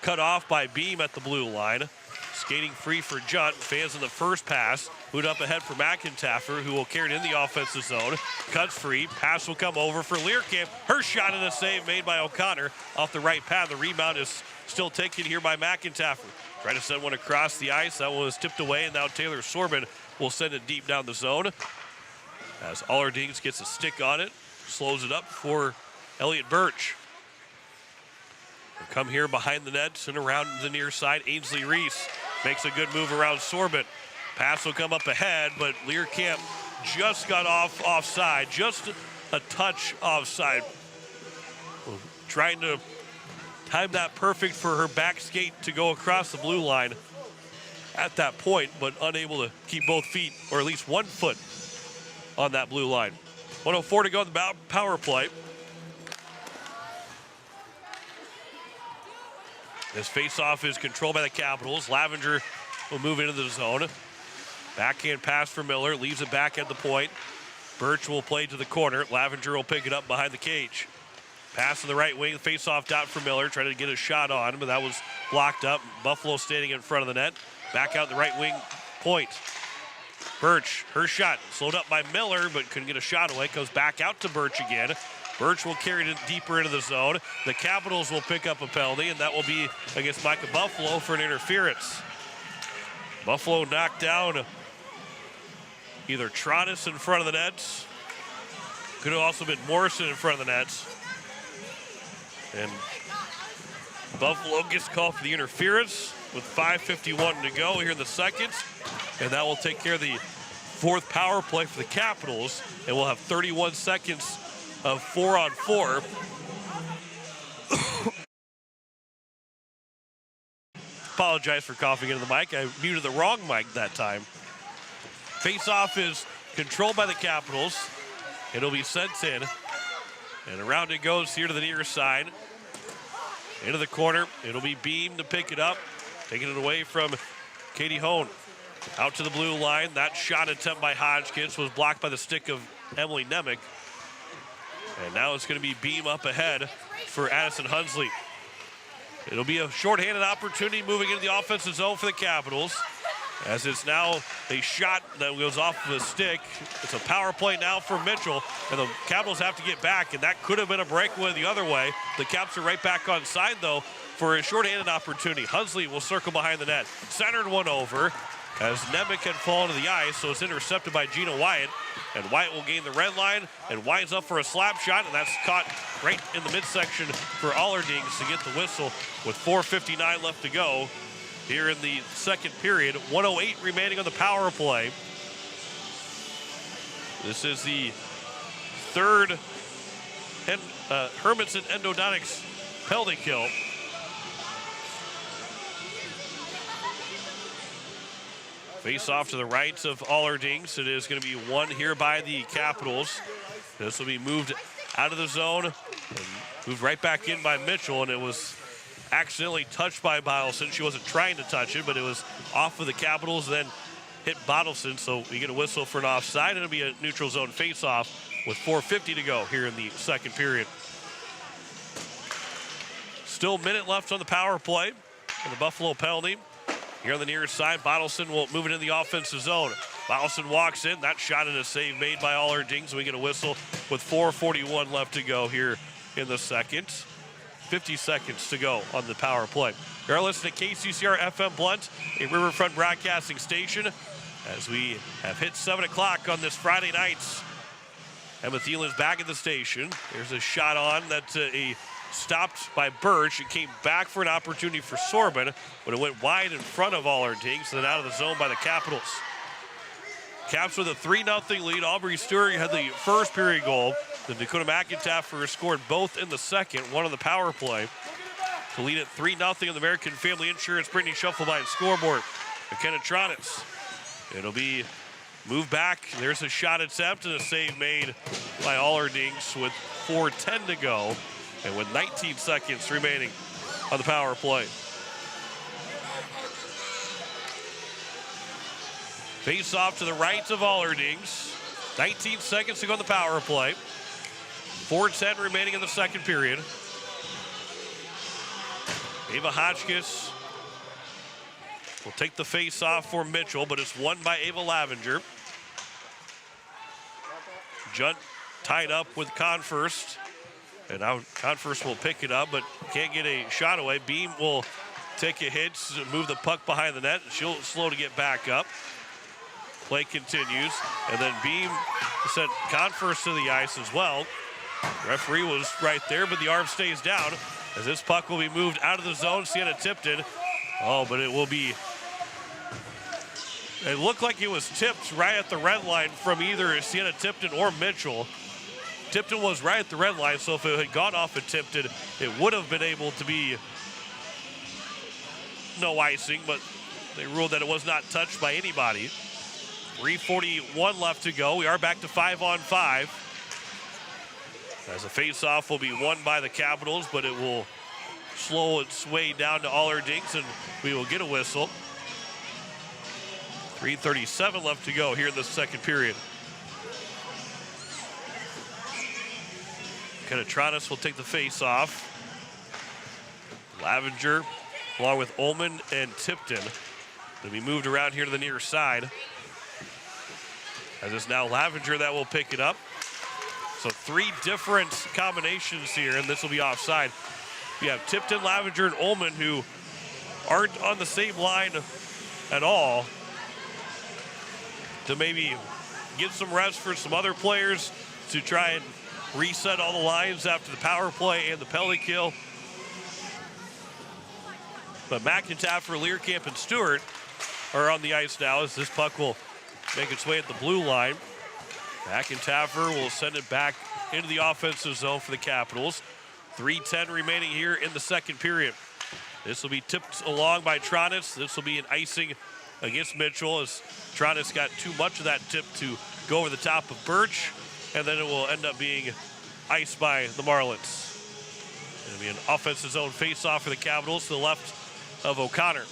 cut off by Beam at the blue line. Skating free for Junt. Fans in the first pass. Moved up ahead for McIntyre, who will carry it in the offensive zone. Cuts free. Pass will come over for Learkamp. Her shot and a save made by O'Connor off the right pad. The rebound is still taken here by McIntyre. Trying to send one across the ice. That one was tipped away, and now Taylor Sorbin will send it deep down the zone. As Allerdings gets a stick on it. Slows it up for Elliott Birch. We'll come here behind the net and around the near side. Ainsley Reese makes a good move around Sorbin. Pass will come up ahead, but Learkamp just got offside, just a touch offside. Trying to timed that perfect for her back skate to go across the blue line at that point, but unable to keep both feet, or at least one foot, on that blue line. 1:04 to go in the power play. This faceoff is controlled by the Capitals. Lavenger will move into the zone. Backhand pass for Miller, leaves it back at the point. Birch will play to the corner. Lavenger will pick it up behind the cage. Pass to the right wing, faceoff dot for Miller, trying to get a shot on, but that was blocked up. Buffalo standing in front of the net. Back out the right wing point. Birch, her shot, slowed up by Miller, but couldn't get a shot away. Goes back out to Birch again. Birch will carry it deeper into the zone. The Capitals will pick up a penalty, and that will be against Micah Buffalo for an interference. Buffalo knocked down either Tronis in front of the nets. Could have also been Morrison in front of the nets. And Buffalo gets called for the interference with 5:51 to go here in the second. And that will take care of the fourth power play for the Capitals. And we'll have 31 seconds of 4-on-4. Apologize for coughing into the mic. I muted the wrong mic that time. Face-off is controlled by the Capitals. It'll be sent in. And around it goes here to the near side. Into the corner. It'll be Beam to pick it up. Taking it away from Katie Hone. Out to the blue line. That shot attempt by Hodgkins was blocked by the stick of Emily Nemec. And now it's going to be Beam up ahead for Addison Hunsley. It'll be a shorthanded opportunity moving into the offensive zone for the Capitals, as it's now a shot that goes off of a stick. It's a power play now for Mitchell, and the Capitals have to get back, and that could have been a breakaway the other way. The Caps are right back on side, though, for a shorthanded opportunity. Hunsley will circle behind the net. Centered one over, as Nemec had fallen to the ice, so it's intercepted by Gina Wyatt. And Wyatt will gain the red line and winds up for a slap shot, and that's caught right in the midsection for Allerdings to get the whistle with 4:59 left to go here in the second period. 1:08 remaining on the power play. This is the third Hermanson Endodontics penalty kill. Face off to the right of Allerdings. It is going to be one here by the Capitals. This will be moved out of the zone and moved right back in by Mitchell, and it was accidentally touched by Bottleson. She wasn't trying to touch it, but it was off of the Capitals, then hit Bottleson, so we get a whistle for an offside, and it'll be a neutral zone face-off with 4:50 to go here in the second period. Still a minute left on the power play and the Buffalo penalty. Here on the near side, Bottleson will move it in the offensive zone. Bottleson walks in. That shot and a save made by Allerdings. We get a whistle with 4:41 left to go here in the second. 50 seconds to go on the power play. You're listening to KCCR FM Blunt, a Riverfront broadcasting station, as we have hit 7 o'clock on this Friday night. Emma Thielen's back at the station. There's a shot on that stopped by Birch. It came back for an opportunity for Sorbin, but it went wide in front of Allerdings, then out of the zone by the Capitals. Caps with a 3-0 lead. Aubrey Stewart had the first period goal. Then Dakota McIntyre scored both in the second, one on the power play. To lead it 3-0 on the American Family Insurance Brittany Shufflebein scoreboard. McKenna Tronis. It'll be moved back. There's a shot attempt and a save made by Allerdings with 4:10 to go. And with 19 seconds remaining on the power play. Face off to the right of Allerdings. 19 seconds to go on the power play. 4:10 remaining in the second period. Ava Hotchkiss will take the face off for Mitchell, but it's won by Ava Lavenger. Junt tied up with Converse. And now Converse will pick it up, but can't get a shot away. Beam will take a hit, move the puck behind the net. She'll slow to get back up. Play continues, and then Beam sent Converse to the ice as well. Referee was right there, but the arm stays down as this puck will be moved out of the zone. Sienna Tipton. Oh, but it will be. It looked like it was tipped right at the red line from either Sienna Tipton or Mitchell. Tipton was right at the red line, so if it had gone off at Tipton, it would have been able to be no icing, but they ruled that it was not touched by anybody. 3:41 left to go. We are back to 5-on-5. As a face-off will be won by the Capitals, but it will slow its way down to Allerdings, and we will get a whistle. 3:37 left to go here in the second period. Kenetranis will take the face-off. Lavenger, along with Ullman and Tipton, will be moved around here to the near side. As it's now Lavenger that will pick it up. So 3 different combinations here, and this will be offside. You have Tipton, Lavenger, and Ullman, who aren't on the same line at all, to maybe get some rest for some other players to try and reset all the lines after the power play and the penalty kill. But McIntyre, Learcamp, and Stewart are on the ice now as this puck will make its way at the blue line. McIntyre will send it back into the offensive zone for the Capitals. 3:10 remaining here in the second period. This will be tipped along by Tronis. This will be an icing against Mitchell as Tronis got too much of that tip to go over the top of Birch, and then it will end up being iced by the Marlins. It'll be an offensive zone face-off for the Capitals to the left of O'Connor.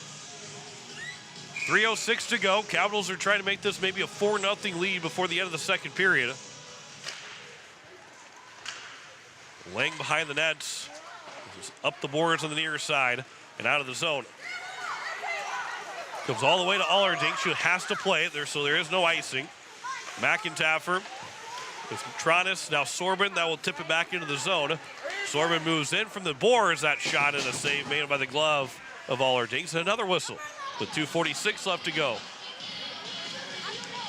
3:06 to go. Capitals are trying to make this maybe a 4-0 lead before the end of the second period. Lang behind the nets, up the boards on the near side and out of the zone. Comes all the way to Allerdings, who has to play it there, so there is no icing. McIntyre with Tronis, now Sorbin, that will tip it back into the zone. Sorbin moves in from the boards, that shot and a save made by the glove of Allerdings, and another whistle with 2:46 left to go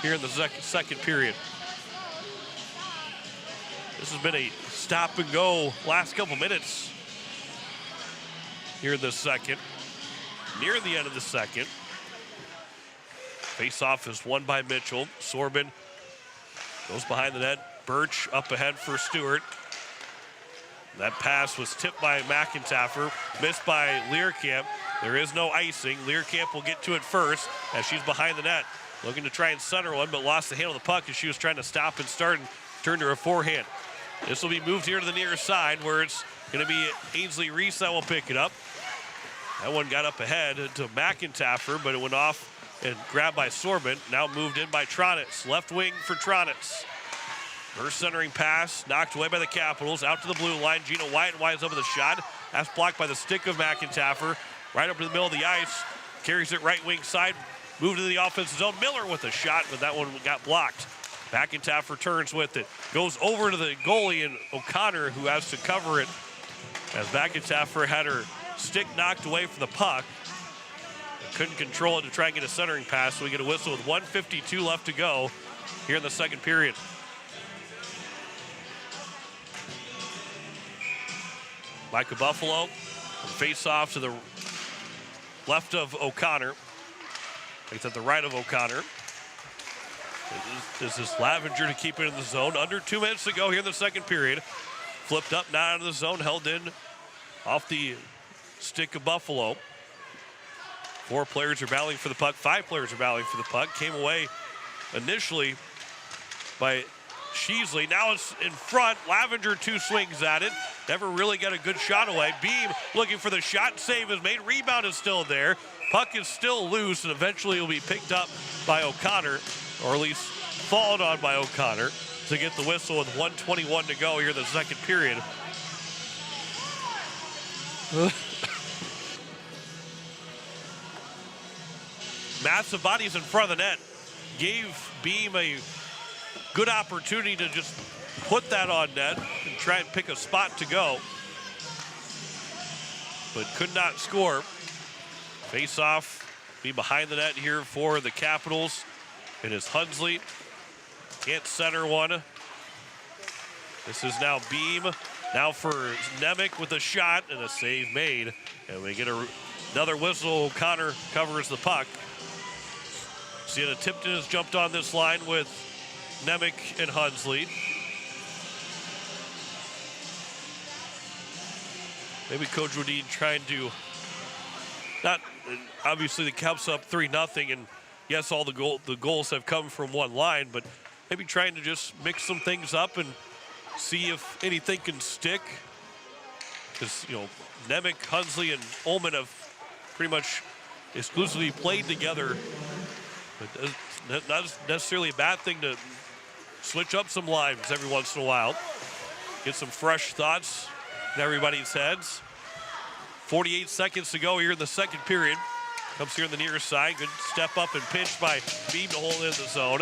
here in the second period. This has been a stop and go last couple minutes here in the second. Near the end of the second. Face-off is won by Mitchell. Sorbin goes behind the net. Birch up ahead for Stewart. That pass was tipped by McIntyre, missed by Learcamp. There is no icing. Learcamp will get to it first as she's behind the net. Looking to try and center one, but lost the handle of the puck as she was trying to stop and start and turn to her forehand. This will be moved here to the near side where it's going to be Ainsley Reese that will pick it up. That one got up ahead to McIntyre, but it went off and grabbed by Sorbin. Now moved in by Tronis. Left wing for Tronis. Her centering pass knocked away by the Capitals. Out to the blue line. Gina White winds up with a shot. That's blocked by the stick of McIntyre. Right up to the middle of the ice. Carries it right wing side. Moved to the offensive zone. Miller with a shot, but that one got blocked. McIntyre returns with it. Goes over to the goalie and O'Connor, who has to cover it as McIntyre had her stick knocked away from the puck. Couldn't control it to try and get a centering pass, so we get a whistle with 1:52 left to go here in the second period. Micah Buffalo, face-off to the left of O'Connor. It's at the right of O'Connor. This is Lavenger to keep it in the zone. Under 2 minutes to go here in the second period. Flipped up, not out of the zone, held in off the stick of Buffalo. 4 players are battling for the puck. 5 players are battling for the puck. Came away initially by Sheasley. Now it's in front. Lavenger 2 swings at it. Never really got a good shot away. Beam looking for the shot. Save is made. Rebound is still there. Puck is still loose, and eventually will be picked up by O'Connor, or at least fallen on by O'Connor, to get the whistle with 1:21 to go here in the second period. Massive bodies in front of the net. Gave Beam a good opportunity to just put that on net and try and pick a spot to go, but could not score. Face-off be behind the net here for the Capitals. It is Hunsley. Can't center one. This is now Beam. Now for Nemec with a shot and a save made. And we get another whistle. O'Connor covers the puck. Sienna Tipton has jumped on this line with Nemec and Hunsley. maybe Coach Woodine trying to not, obviously the Caps up 3-0, and yes, all the goals have come from one line, but maybe trying to just mix some things up and see if anything can stick. Because, Nemec, Hunsley, and Ullman have pretty much exclusively played together. But it's not necessarily a bad thing to switch up some lines every once in a while. Get some fresh thoughts in everybody's heads. 48 seconds to go here in the second period. Comes here in the near side. Good step up and pinch by Beam to hold in the zone.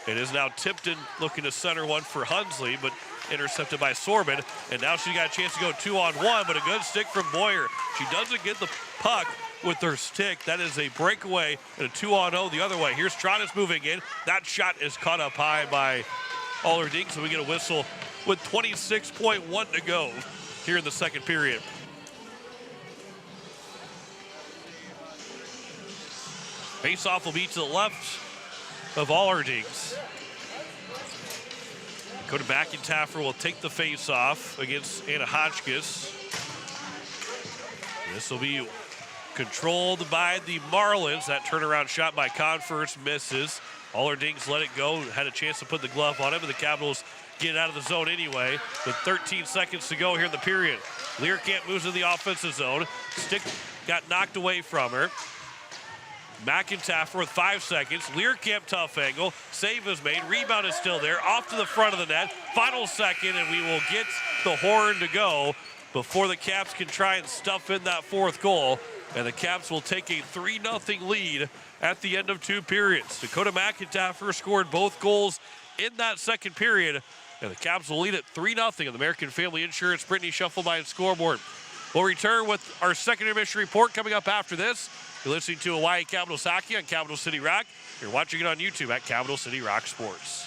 It is now Tipton looking to center one for Hunsley, but intercepted by Sorban. And now she got a chance to go 2-on-1, but a good stick from Boyer. She doesn't get the puck with her stick. That is a breakaway and a 2-on-0 the other way. Here's Trotis moving in. That shot is caught up high by Allerding, so we get a whistle with 26.1 to go here in the second period. Face-off will be to the left of Allerdings. Dakota McIntaffer will take the face-off against Anna Hotchkiss. This will be controlled by the Marlins. That turnaround shot by Converse misses. Allerdings let it go, had a chance to put the glove on him, but the Capitals get it out of the zone anyway. With 13 seconds to go here in the period. Learkamp moves to the offensive zone. Stick got knocked away from her. McIntaffer with 5 seconds. Learkamp tough angle. Save is made. Rebound is still there. Off to the front of the net. Final second, and we will get the horn to go before the Caps can try and stuff in that fourth goal. And the Caps will take a 3-0 lead at the end of 2 periods. Dakota McIntaffer scored both goals in that second period. And the Caps will lead at 3-0 in the American Family Insurance Brittany Shufflebein scoreboard. We'll return with our second intermission report coming up after this. You're listening to Hawaii Capitals Hockey on Capital City Rock. You're watching it on YouTube at Capital City Rock Sports.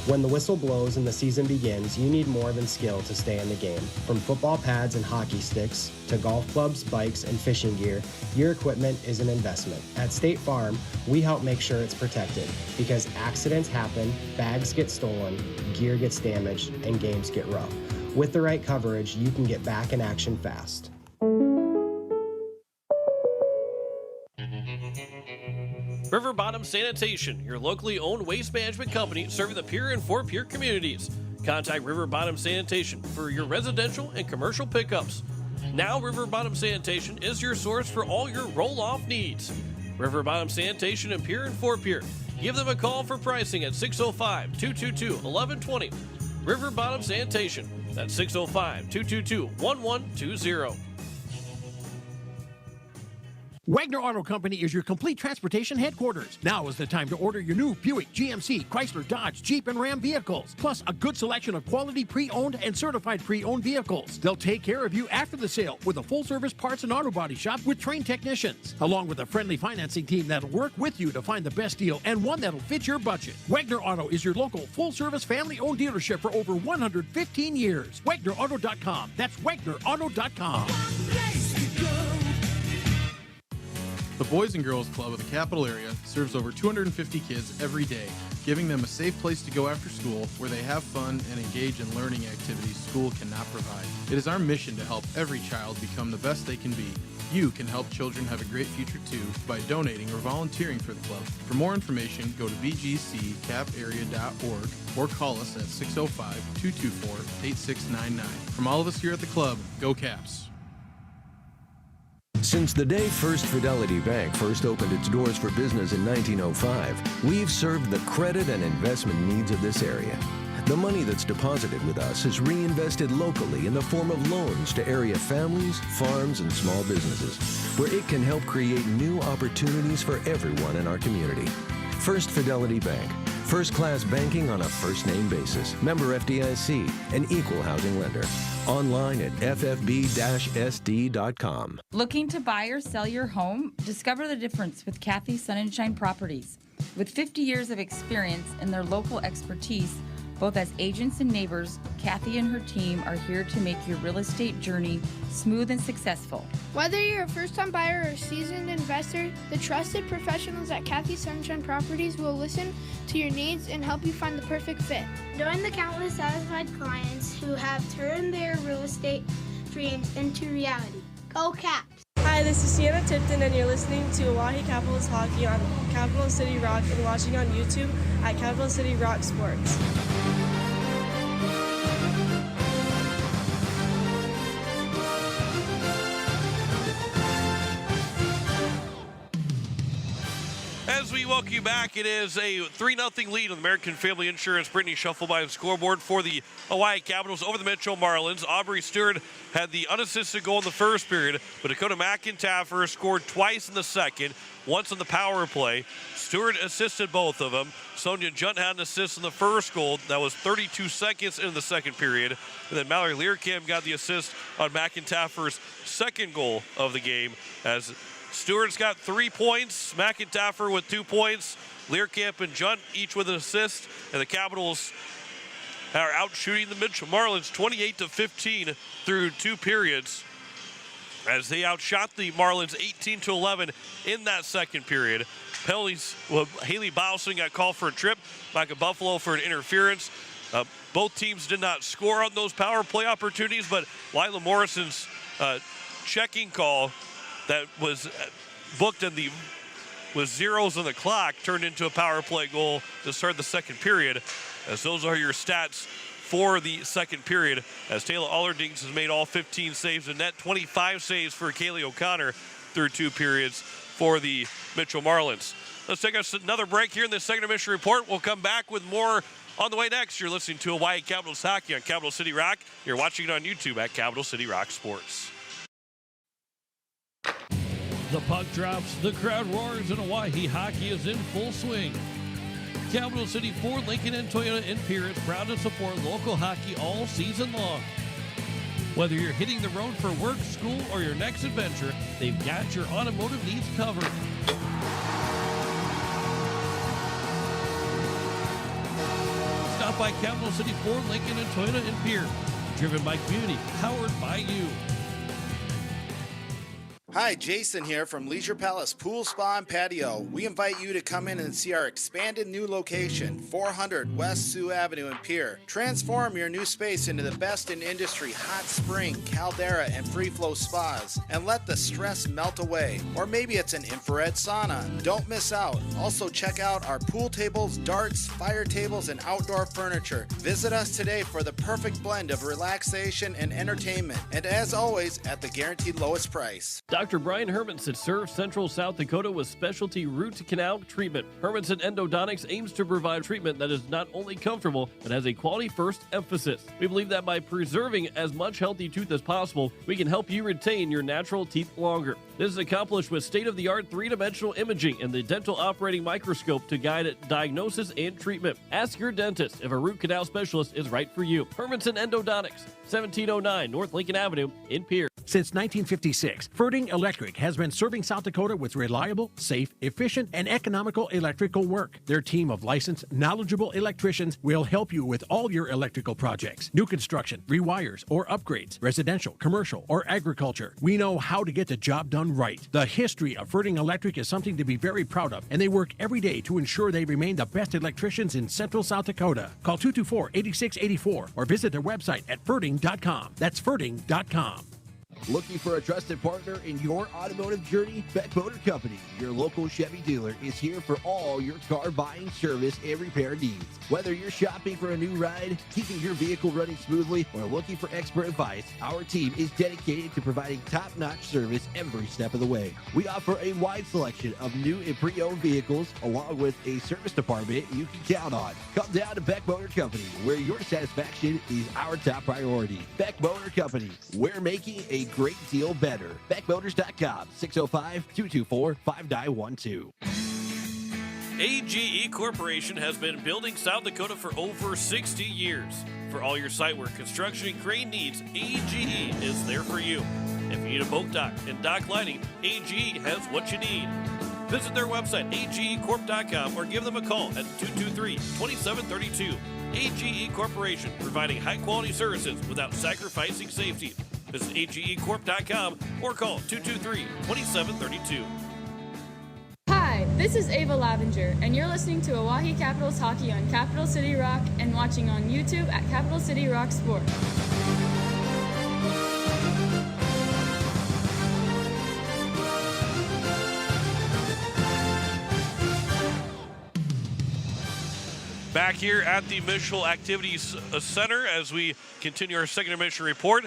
When the whistle blows and the season begins, you need more than skill to stay in the game. From football pads and hockey sticks to golf clubs, bikes, and fishing gear, your equipment is an investment. At State Farm, we help make sure it's protected because accidents happen, bags get stolen, gear gets damaged, and games get rough. With the right coverage, you can get back in action fast. River Bottom Sanitation, your locally owned waste management company serving the Pierre and Fort Pierre communities. Contact River Bottom Sanitation for your residential and commercial pickups. Now River Bottom Sanitation is your source for all your roll-off needs. River Bottom Sanitation in Pierre and Fort Pierre. Give them a call for pricing at 605-222-1120. River Bottom Sanitation. That's 605-222-1120. Wagner Auto Company is your complete transportation headquarters. Now is the time to order your new Buick, GMC, Chrysler, Dodge, Jeep, and Ram vehicles, plus a good selection of quality pre-owned and certified pre-owned vehicles. They'll take care of you after the sale with a full-service parts and auto body shop with trained technicians, along with a friendly financing team that'll work with you to find the best deal and one that'll fit your budget. Wagner Auto is your local full-service family-owned dealership for over 115 years. WagnerAuto.com. That's WagnerAuto.com. The Boys and Girls Club of the Capital Area serves over 250 kids every day, giving them a safe place to go after school where they have fun and engage in learning activities school cannot provide. It is our mission to help every child become the best they can be. You can help children have a great future too by donating or volunteering for the club. For more information, go to bgccaparea.org or call us at 605-224-8699. From all of us here at the club, go Caps! Since the day First Fidelity Bank first opened its doors for business in 1905, we've served the credit and investment needs of this area. The money that's deposited with us is reinvested locally in the form of loans to area families, farms, and small businesses, where it can help create new opportunities for everyone in our community. First Fidelity Bank. First-class banking on a first-name basis. Member FDIC, an equal housing lender. Online at ffb-sd.com. Looking to buy or sell your home? Discover the difference with Kathy Sunshine Properties. With 50 years of experience and their local expertise, Both as agents and neighbors, Kathy and her team are here to make your real estate journey smooth and successful. Whether you're a first-time buyer or a seasoned investor, the trusted professionals at Kathy Sunshine Properties will listen to your needs and help you find the perfect fit. Join the countless satisfied clients who have turned their real estate dreams into reality. Go Caps! Hi, this is Sienna Tipton, and you're listening to Oahe Capitals Hockey on Capital City Rock and watching on YouTube at Capital City Rock Sports. As we welcome you back, it is a 3-0 lead on American Family Insurance. Brittany Shuffleby on scoreboard for the Hawaii Capitals over the Mitchell Marlins. Aubrey Stewart had the unassisted goal in the first period, but Dakota McIntyre scored twice in the second, once on the power play. Stewart assisted both of them. Sonia Junt had an assist in the first goal. That was 32 seconds into the second period. And then Mallory Learcamp got the assist on McIntyre's second goal of the game, as Stewart's got 3 points, McIntyre with 2 points, Learcamp and Junt each with an assist, and the Capitals are out shooting the Mitchell Marlins 28-15 through 2 periods, as they outshot the Marlins 18-11 in that second period. Penalties, well, Haley Bowson got called for a trip, Micah Buffalo for an interference. Both teams did not score on those power play opportunities, but Lila Morrison's checking call that was booked with zeros on the clock turned into a power play goal to start the second period, as those are your stats for the second period, as Taylor Allerdings has made all 15 saves in net, 25 saves for Kaylee O'Connor through 2 periods for the Mitchell Marlins. Let's take us another break here in the second mission report. We'll come back with more on the way next. You're listening to Hawaii Capitals Hockey on Capital City Rock. You're watching it on YouTube at Capital City Rock Sports. The puck drops, the crowd roars, and Hawaii hockey is in full swing. Capital City Ford, Lincoln, and Toyota in Pierre is proud to support local hockey all season long. Whether you're hitting the road for work, school, or your next adventure, they've got your automotive needs covered. Stop by Capital City Ford, Lincoln, and Toyota in Pierre. Driven by community, powered by you. Hi, Jason here from Leisure Palace Pool, Spa, and Patio. We invite you to come in and see our expanded new location, 400 West Sioux Avenue in Pierre. Transform your new space into the best in industry hot spring, caldera, and free flow spas, and let the stress melt away. Or maybe it's an infrared sauna. Don't miss out. Also check out our pool tables, darts, fire tables, and outdoor furniture. Visit us today for the perfect blend of relaxation and entertainment. And as always, at the guaranteed lowest price. Dr. Brian Hermanson serves Central South Dakota with specialty root canal treatment. Hermanson Endodontics aims to provide treatment that is not only comfortable, but has a quality-first emphasis. We believe that by preserving as much healthy tooth as possible, we can help you retain your natural teeth longer. This is accomplished with state-of-the-art three-dimensional imaging and the dental operating microscope to guide diagnosis and treatment. Ask your dentist if a root canal specialist is right for you. Hermanson Endodontics, 1709 North Lincoln Avenue in Pierre. Since 1956, Ferding Electric has been serving South Dakota with reliable, safe, efficient, and economical electrical work. Their team of licensed, knowledgeable electricians will help you with all your electrical projects. New construction, rewires, or upgrades, residential, commercial, or agriculture. We know how to get the job done right. The history of Ferding Electric is something to be very proud of, and they work every day to ensure they remain the best electricians in Central South Dakota. Call 224-8684 or visit their website at ferding.com. That's ferding.com. Looking for a trusted partner in your automotive journey? Beck Motor Company, your local Chevy dealer, is here for all your car buying, service, and repair needs. Whether you're shopping for a new ride, keeping your vehicle running smoothly, or looking for expert advice, our team is dedicated to providing top-notch service every step of the way. We offer a wide selection of new and pre-owned vehicles, along with a service department you can count on. Come down to Beck Motor Company, where your satisfaction is our top priority. Beck Motor Company, we're making a great deal better. BeckMotors.com, 605-224-5912. AGE Corporation has been building South Dakota for over 60 years. For all your site work, construction, and crane needs, AGE is there for you. If you need a boat dock and dock lighting, AGE has what you need. Visit their website, agecorp.com, or give them a call at 223-2732. AGE Corporation, providing high-quality services without sacrificing safety. Visit agecorp.com or call 223-2732. Hi, this is Ava Lavenger, and you're listening to Oahe Capitals Hockey on Capital City Rock and watching on YouTube at Capital City Rock Sports. Back here at the Mitchell Activities Center as we continue our second intermission report.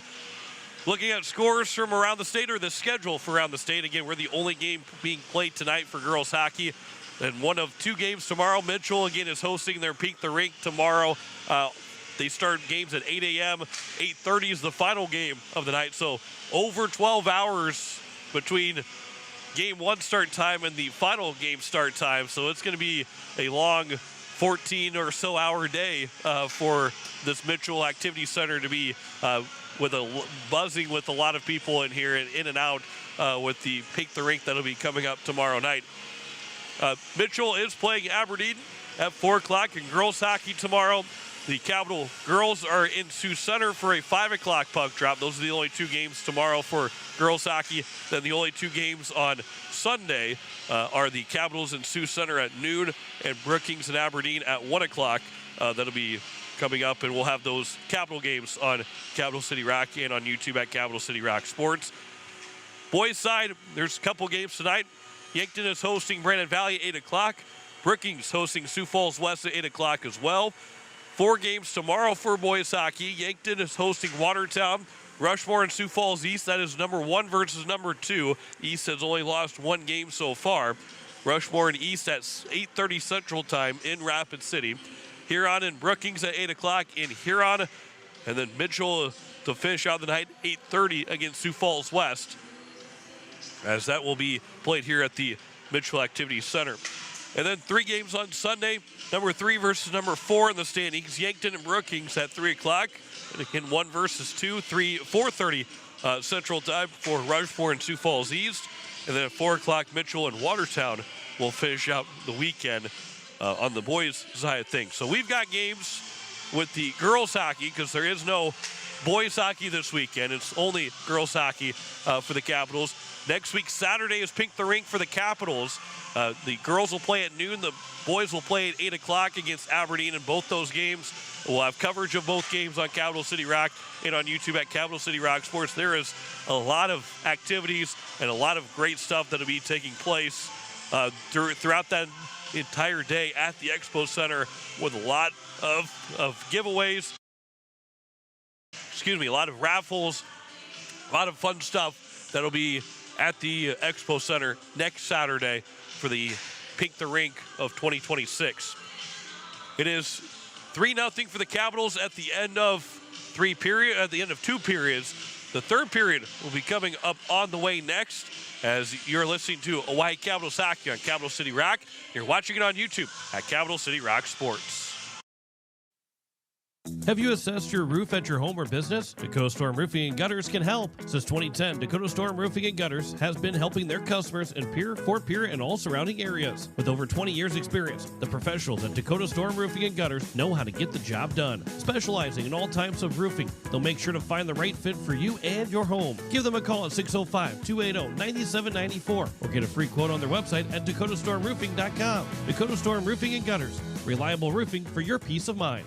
Looking at scores from around the state, or the schedule for around the state. Again, we're the only game being played tonight for girls hockey. And one of two games tomorrow. Mitchell, again, is hosting their Peak the Rink tomorrow. They start games at 8 a.m. 8:30 is the final game of the night. So over 12 hours between game one start time and the final game start time. So it's going to be a long 14 or so hour day for this Mitchell Activity Center to be buzzing with a lot of people in here and in and out with the Peak the Rink that'll be coming up tomorrow night. Mitchell is playing Aberdeen at 4 o'clock in girls hockey tomorrow. The Capital girls are in Sioux Center for a 5 o'clock puck drop. Those are the only two games tomorrow for girls hockey. Then the only two games on Sunday are the Capitals in Sioux Center at noon and Brookings and Aberdeen at 1 o'clock. That'll be coming up, and we'll have those Capital games on Capital City Rock and on YouTube at Capital City Rock Sports. Boys side, there's a couple games tonight. Yankton is hosting Brandon Valley at 8 o'clock. Brookings hosting Sioux Falls West at 8 o'clock as well. 4 games tomorrow for boys hockey. Yankton is hosting Watertown. Rushmore and Sioux Falls East, that is number 1 versus number 2. East has only lost 1 game so far. Rushmore and East at 8:30 Central Time in Rapid City. Huron and Brookings at 8 o'clock in Huron. And then Mitchell to finish out the night, 8:30 against Sioux Falls West, as that will be played here at the Mitchell Activity Center. And then 3 games on Sunday, number 3 versus number 4 in the standings. Yankton and Brookings at 3 o'clock. And again, 1 versus 2, 4:30 Central Time for Rushmore and Sioux Falls East. And then at 4 o'clock, Mitchell and Watertown will finish out the weekend on the boys' side of things. So we've got games with the girls hockey because there is no boys hockey this weekend. It's only girls hockey for the Capitals. Next week, Saturday, is Pink the Rink for the Capitals. The girls will play at noon. The boys will play at 8 o'clock against Aberdeen in both those games. We'll have coverage of both games on Capital City Rock and on YouTube at Capital City Rock Sports. There is a lot of activities and a lot of great stuff that will be taking place throughout that entire day at the Expo Center, with a lot of giveaways. A lot of raffles, a lot of fun stuff that'll be at the Expo Center next Saturday for the Pink the Rink of 2026. It is 3-0 for the Capitals at the end of 2 periods. The third period will be coming up on the way next, as you're listening to Oahe Capitals Hockey on Capital City Rock. You're watching it on YouTube at Capital City Rock Sports. Have you assessed your roof at your home or business? Dakota Storm Roofing and Gutters can help. Since 2010, Dakota Storm Roofing and Gutters has been helping their customers in Pierre, Fort Pierre, and all surrounding areas. With over 20 years experience, the professionals at Dakota Storm Roofing and Gutters know how to get the job done. Specializing in all types of roofing, they'll make sure to find the right fit for you and your home. Give them a call at 605-280-9794 or get a free quote on their website at dakotastormroofing.com. Dakota Storm Roofing and Gutters, reliable roofing for your peace of mind.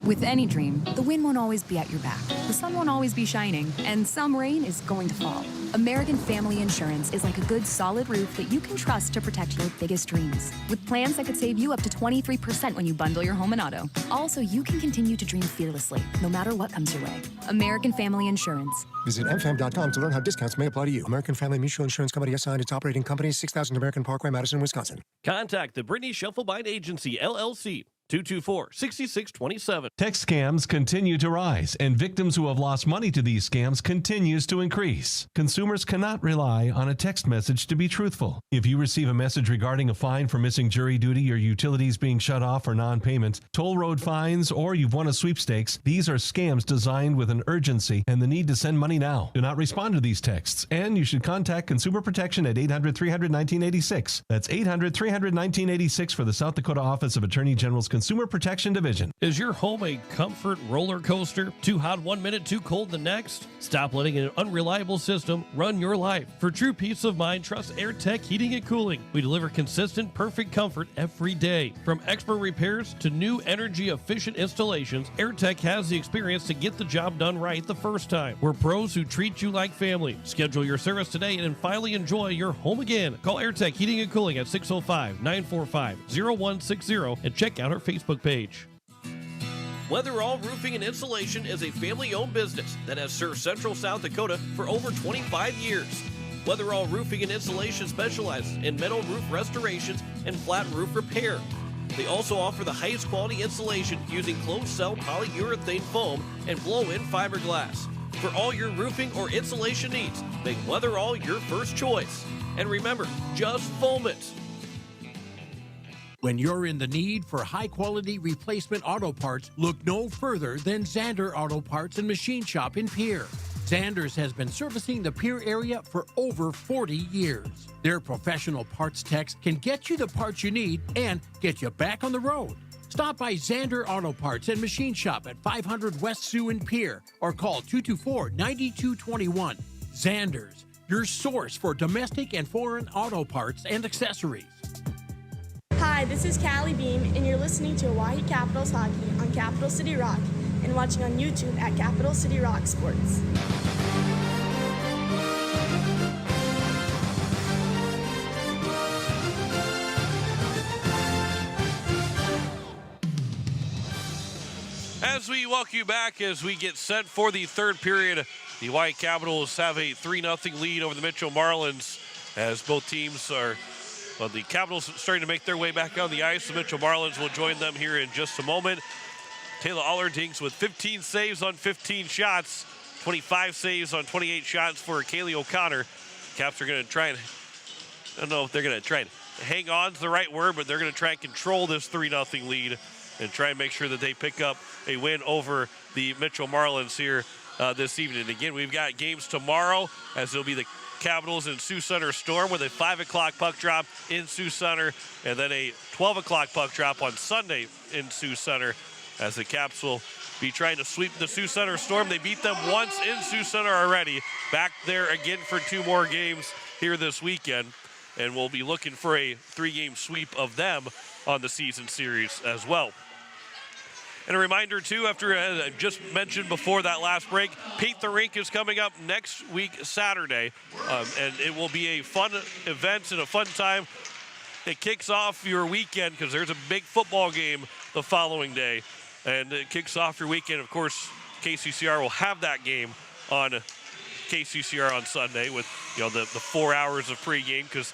With any dream, the wind won't always be at your back, the sun won't always be shining, and some rain is going to fall. American Family Insurance is like a good, solid roof that you can trust to protect your biggest dreams. With plans that could save you up to 23% when you bundle your home and auto. Also, you can continue to dream fearlessly, no matter what comes your way. American Family Insurance. Visit mfam.com to learn how discounts may apply to you. American Family Mutual Insurance Company assigned its operating company, 6000 American Parkway, Madison, Wisconsin. Contact the Brittany Shufflebind Agency, LLC, 224-6627. Text scams continue to rise, and victims who have lost money to these scams continues to increase. Consumers cannot rely on a text message to be truthful. If you receive a message regarding a fine for missing jury duty, or utilities being shut off for non-payment, toll road fines, or you've won a sweepstakes, these are scams designed with an urgency and the need to send money now. Do not respond to these texts, and you should contact Consumer Protection at 800-300-1986. That's 800-300-1986 for the South Dakota Office of Attorney General's Consumer Consumer Protection Division. Is your home a comfort roller coaster? Too hot 1 minute, too cold the next? Stop letting an unreliable system run your life. For true peace of mind, trust AirTech Heating and Cooling. We deliver consistent, perfect comfort every day. From expert repairs to new energy-efficient installations, AirTech has the experience to get the job done right the first time. We're pros who treat you like family. Schedule your service today and finally enjoy your home again. Call AirTech Heating and Cooling at 605-945-0160 and check out our Facebook page. Weatherall Roofing and Insulation is a family-owned business that has served Central South Dakota for over 25 years. Weatherall Roofing and Insulation specializes in metal roof restorations and flat roof repair. They also offer the highest quality insulation using closed-cell polyurethane foam and blow-in fiberglass. For all your roofing or insulation needs, make Weatherall your first choice. And remember, just foam it. When you're in the need for high-quality replacement auto parts, look no further than Zander Auto Parts and Machine Shop in Pierre. Zanders has been servicing the Pierre area for over 40 years. Their professional parts techs can get you the parts you need and get you back on the road. Stop by Zander Auto Parts and Machine Shop at 500 West Sioux in Pierre or call 224-9221. Zanders, your source for domestic and foreign auto parts and accessories. Hi, this is Callie Beam, and you're listening to Oahe Capitals Hockey on Capital City Rock and watching on YouTube at Capital City Rock Sports. As we welcome you back as we get set for the third period, the Oahe Capitals have a 3-0 lead over the Mitchell Marlins as both teams are, well, the Capitals starting to make their way back on the ice. The Mitchell Marlins will join them here in just a moment. Taylor Allerdings with 15 saves on 15 shots, 25 saves on 28 shots for Kaylee O'Connor. Caps are going to try and, I don't know if they're going to try and hang on is the right word, but they're going to try and control this 3-0 lead and try and make sure that they pick up a win over the Mitchell Marlins here this evening. And again, we've got games tomorrow as it'll be the Capitals in Sioux Center Storm with a 5 o'clock puck drop in Sioux Center, and then a 12 o'clock puck drop on Sunday in Sioux Center as the Caps will be trying to sweep the Sioux Center Storm. They beat them once in Sioux Center already. Back there again for 2 more games here this weekend, and we'll be looking for a 3-game sweep of them on the season series as well. And a reminder, too, after I just mentioned before that last break, Paint the Rink is coming up next week, Saturday. And it will be a fun event and a fun time. It kicks off your weekend because there's a big football game the following day. And it kicks off your weekend. Of course, KCCR will have that game on KCCR on Sunday with, you know, the 4 hours of pregame because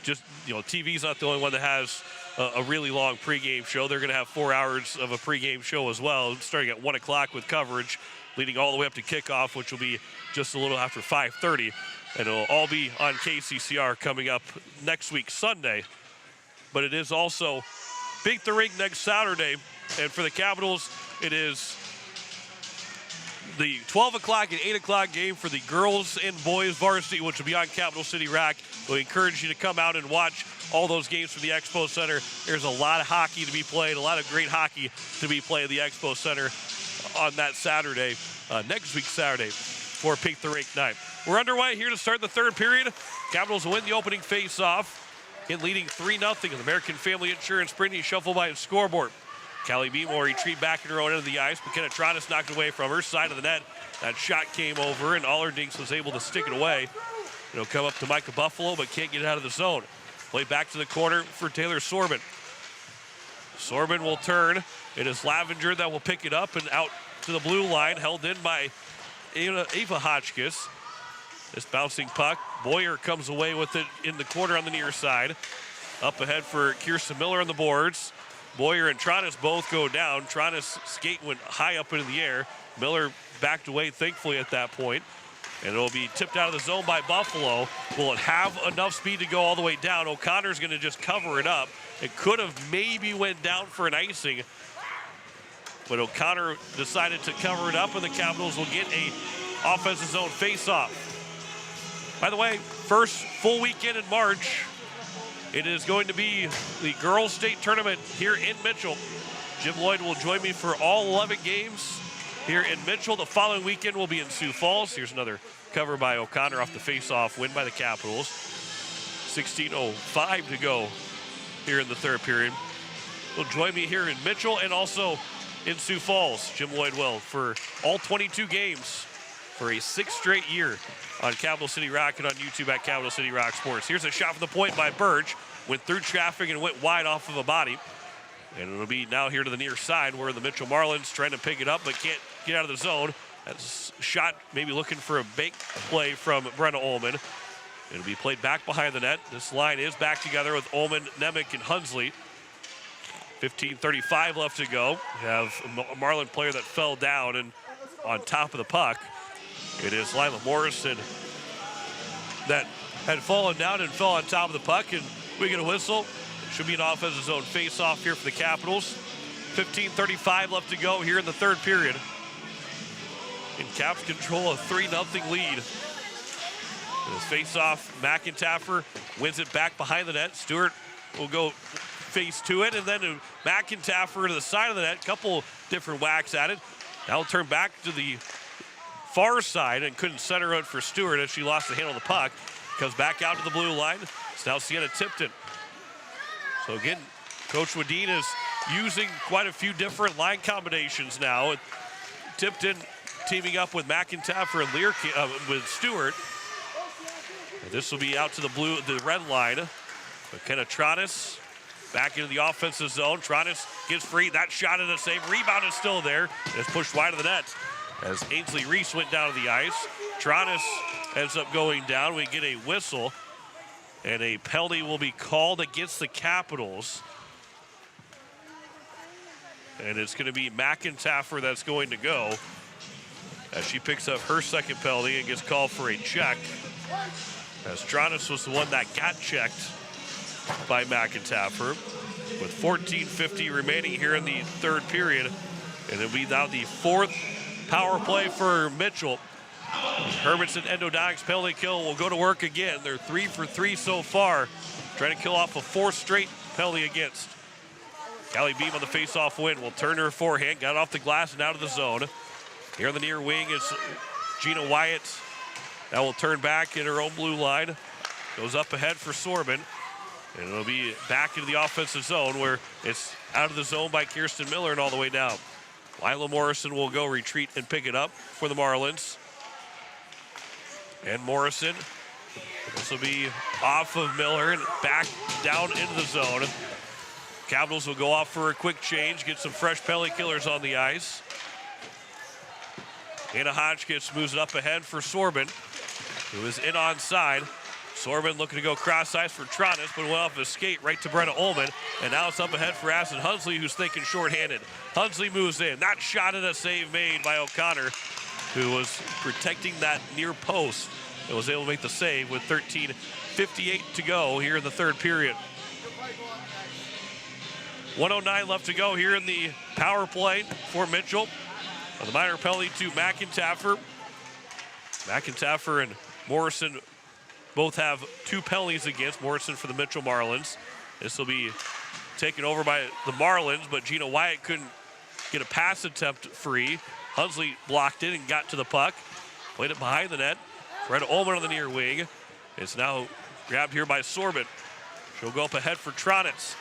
just, you know, TV's not the only one that has a really long pregame show. They're going to have 4 hours of a pregame show as well, starting at 1 o'clock with coverage, leading all the way up to kickoff, which will be just a little after 5:30. And it'll all be on KCCR coming up next week, Sunday. But it is also Paint the Rink next Saturday. And for the Capitals, it is the 12 o'clock and 8 o'clock game for the girls and boys varsity, which will be on Capital City Rock. We encourage you to come out and watch all those games from the Expo Center. There's a lot of hockey to be played, a lot of great hockey to be played at the Expo Center on that Saturday, next week Saturday, for Paint the Rink night. We're underway here to start the third period. Capitals will win the opening face-off, in leading 3-0 in American Family Insurance. Brittany Shuffleby scoreboard. Callie Beam will retreat back in her own end of the ice. McKenna Tronis knocked it away from her side of the net. That shot came over, and Allerdings was able to stick it away. It'll come up to Micah Buffalo, but can't get it out of the zone. Play back to the corner for Taylor Sorbin. Sorbin will turn. It is Lavenger that will pick it up and out to the blue line, held in by Ava Hotchkiss. This bouncing puck. Boyer comes away with it in the corner on the near side. Up ahead for Kirsten Miller on the boards. Boyer and Tronis both go down. Tronis' skate went high up into the air. Miller backed away, thankfully, at that point. And it'll be tipped out of the zone by Buffalo. Will it have enough speed to go all the way down? O'Connor's going to just cover it up. It could have maybe went down for an icing, but O'Connor decided to cover it up, and the Capitals will get a offensive zone face-off. By the way, first full weekend in March It is going to be the girls' state tournament here in Mitchell. Jim Lloyd will join me for all 11 games here in Mitchell. The following weekend will be in Sioux Falls. Here's another cover by O'Connor off the face-off win by the Capitals. 16:05 to go here in the third period. Will join me here in Mitchell and also in Sioux Falls. Jim Lloyd will for all 22 games for a 6th straight year on Capital City Rock and on YouTube at Capital City Rock Sports. Here's a shot from the point by Birch. Went through traffic and went wide off of a body. And it'll be now here to the near side where the Mitchell Marlins trying to pick it up but can't get out of the zone. That's a shot maybe looking for a bank play from Brenna Ullman. It'll be played back behind the net. This line is back together with Ullman, Nemec, and Hunsley. 15:35 left to go. We have a Marlin player that fell down and on top of the puck. It is Lila Morrison that had fallen down and fell on top of the puck, and we get a whistle. It should be an offensive zone face-off here for the Capitals. 15:35 left to go here in the third period. And Caps control a 3-0 lead. This face-off, McIntyre wins it back behind the net. Stewart will go face to it, and then McIntyre to the side of the net. Couple different whacks at it. Now we'll turn back to the far side and couldn't center it for Stewart as she lost the handle of the puck. Comes back out to the blue line. It's now Sienna Tipton. So again, Coach Wadeen is using quite a few different line combinations now. Tipton teaming up with McIntyre and Lear with Stewart. And this will be out to the red line. McKenna Tronis back into the offensive zone. Tronis gets free. That shot at a save. Rebound is still there. It's pushed wide of the net as Ainsley Reese went down to the ice. Tronis ends up going down. We get a whistle, and a penalty will be called against the Capitals. And it's going to be McIntyre that's going to go as she picks up her second penalty and gets called for a check. As Tronis was the one that got checked by McIntyre. With 14:50 remaining here in the third period. And it'll be now the 4th power play for Mitchell. Hermanson Endodontics penalty kill will go to work again. They're 3 for 3 so far. Trying to kill off a 4th straight penalty against. Callie Beam on the face-off win will turn her forehand. Got off the glass and out of the zone. Here on the near wing is Gina Wyatt. That will turn back in her own blue line. Goes up ahead for Sorbin. And it'll be back into the offensive zone where it's out of the zone by Kirsten Miller and all the way down. Lila Morrison will go retreat and pick it up for the Marlins. And Morrison, this will be off of Miller and back down into the zone. Capitals will go off for a quick change, get some fresh penalty killers on the ice. Anna Hotchkiss moves it up ahead for Sorbin, who is in onside. Sorbin looking to go cross ice for Tronis, but went off his skate right to Brenna Ullman. And now it's up ahead for Aston Hunsley, who's thinking shorthanded. Hunsley moves in. That shot at a save made by O'Connor, who was protecting that near post and was able to make the save with 13:58 to go here in the third period. 1:09 left to go here in the power play for Mitchell. The minor penalty to McIntyre. McIntyre and Morrison both have 2 penalties against. Morrison for the Mitchell Marlins. This will be taken over by the Marlins, but Gina Wyatt couldn't get a pass attempt free. Hunsley blocked it and got to the puck. Played it behind the net. Brenna Ullman on the near wing. It's now grabbed here by Sorbin. She'll go up ahead for Tronis.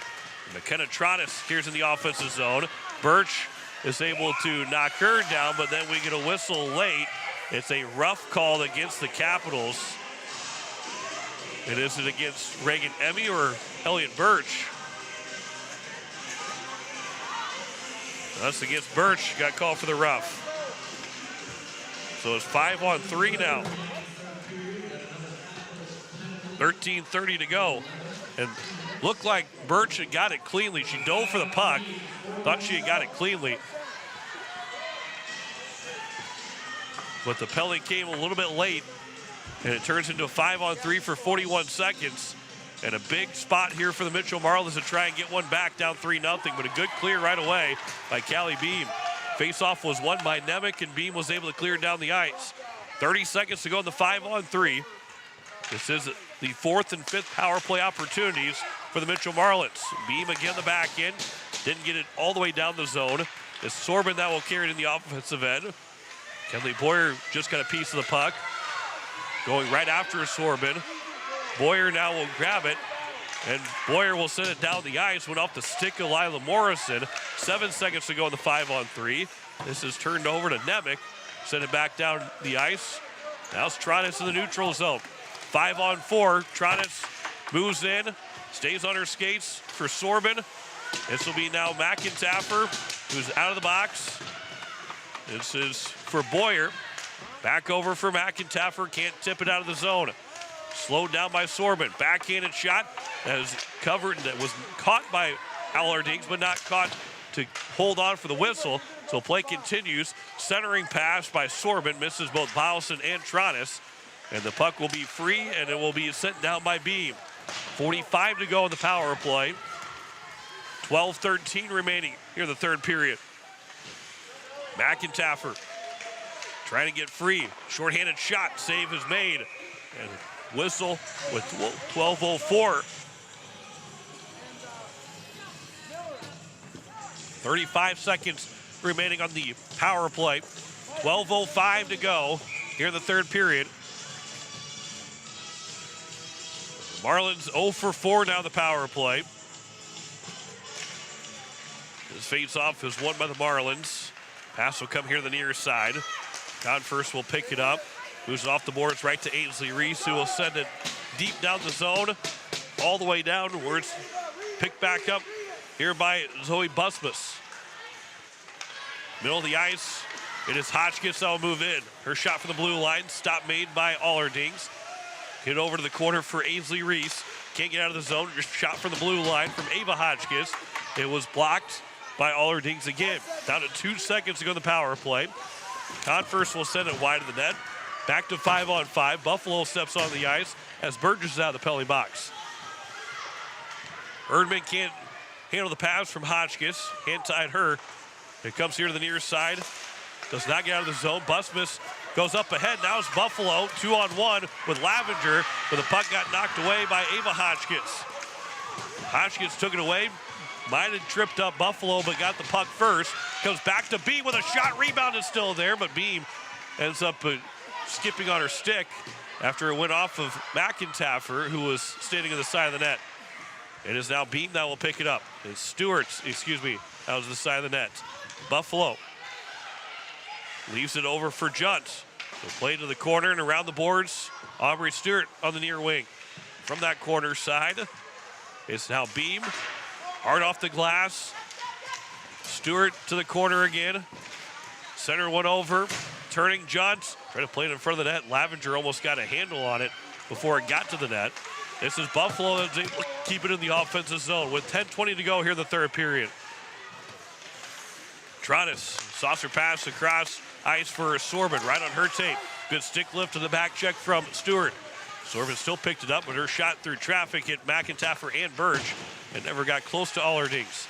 McKenna Tronis here's in the offensive zone. Birch is able to knock her down, but then we get a whistle late. It's a rough call against the Capitals. And is it against Reagan Emmy or Elliott Birch? That's against Birch. Got called for the rough. So it's 5-on-3 now. 13:30 to go. And looked like Birch had got it cleanly. She dove for the puck. Thought she had got it cleanly. But the penalty came a little bit late. And it turns into a 5-on-3 for 41 seconds. And a big spot here for the Mitchell Marlins to try and get one back down 3-0. But a good clear right away by Callie Beam. Face-off was won by Nemec, and Beam was able to clear down the ice. 30 seconds to go in the 5-on-3. This is the 4th and 5th power play opportunities for the Mitchell Marlins. Beam again the back end. Didn't get it all the way down the zone. It's Sorbin that will carry it in the offensive end. Kenley Boyer just got a piece of the puck. Going right after Sorbin. Boyer now will grab it. And Boyer will send it down the ice. Went off the stick of Lila Morrison. 7 seconds to go in the 5-on-3. This is turned over to Nemec. Send it back down the ice. Now it's Tronis in the neutral zone. 5-on-4. Tronis moves in. Stays on her skates for Sorbin. This will be now McIntaffer, who's out of the box. This is for Boyer. Back over for McIntaffer. Can't tip it out of the zone. Slowed down by Sorbin. Backhanded shot that was covered, that was caught by Allardings, but not caught to hold on for the whistle. So play continues. Centering pass by Sorbin. Misses both Bowson and Tronis. And the puck will be free, and it will be sent down by Beam. 45 to go in the power play. 12-13 remaining here in the third period. McIntaffer trying to get free. Shorthanded shot. Save is made. And whistle with 12:04. 35 seconds remaining on the power play. 12:05 to go here in the third period. Marlins 0 for 4 now the power play. This face-off is won by the Marlins. Pass will come here to the near side. First will pick it up. Moves it off the boards right to Ainsley Reese, who will send it deep down the zone, all the way down where it's picked back up here by Zoe Busmus. Middle of the ice, it is Hotchkiss that will move in. Her shot from the blue line, stop made by Allardings. Get over to the corner for Ainsley Reese. Can't get out of the zone, just shot from the blue line from Ava Hotchkiss. It was blocked by Allardings again. Down to 2 seconds to go in the power play. Converse will send it wide of the net. Back to 5-on-5. Buffalo steps on the ice as Burgess is out of the penalty box. Erdman can't handle the pass from Hotchkiss. Hand-tied her. It comes here to the near side. Does not get out of the zone. Busmus goes up ahead. Now it's Buffalo 2-on-1 with Lavenger, but the puck got knocked away by Ava Hotchkiss. Hotchkiss took it away. Might have tripped up Buffalo, but got the puck first. Comes back to Beam with a shot. Rebound is still there, but Beam ends up skipping on her stick after it went off of McIntaffer, who was standing on the side of the net. It is now Beam that will pick it up. It's Stewart's, that was the side of the net. Buffalo leaves it over for Junt. So play to the corner and around the boards. Aubrey Stewart on the near wing. From that corner side, it's now Beam. Hard off the glass. Stewart to the corner again. Center one over. Turning Junt. Trying to play it in front of the net. Lavenger almost got a handle on it before it got to the net. This is Buffalo that's able to keep it in the offensive zone with 10:20 to go here in the third period. Tronis, saucer pass across ice for Sorbin, right on her tape. Good stick lift to the back check from Stewart. Sorbin still picked it up, but her shot through traffic hit McIntaffer and Birch and never got close to Allardings.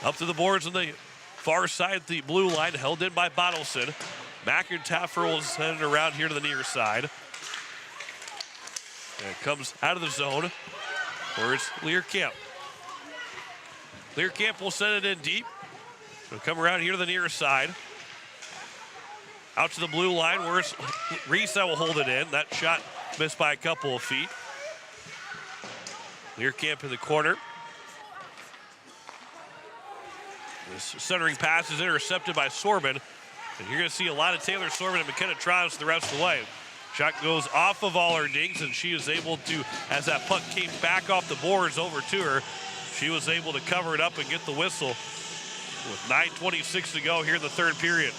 Up to the boards on the far side, the blue line held in by Bottleson. McIntaffer will send it around here to the near side. And it comes out of the zone where it's Learcamp. Learcamp will send it in deep. It'll come around here to the near side. Out to the blue line where it's Reese that will hold it in. That shot missed by a couple of feet. Learcamp in the corner. This centering pass is intercepted by Sorbin. And you're going to see a lot of Taylor Sorbin and McKenna Tronis the rest of the way. Shot goes off of Allardings, and she is able to, as that puck came back off the boards over to her, she was able to cover it up and get the whistle with 9:26 to go here in the third period.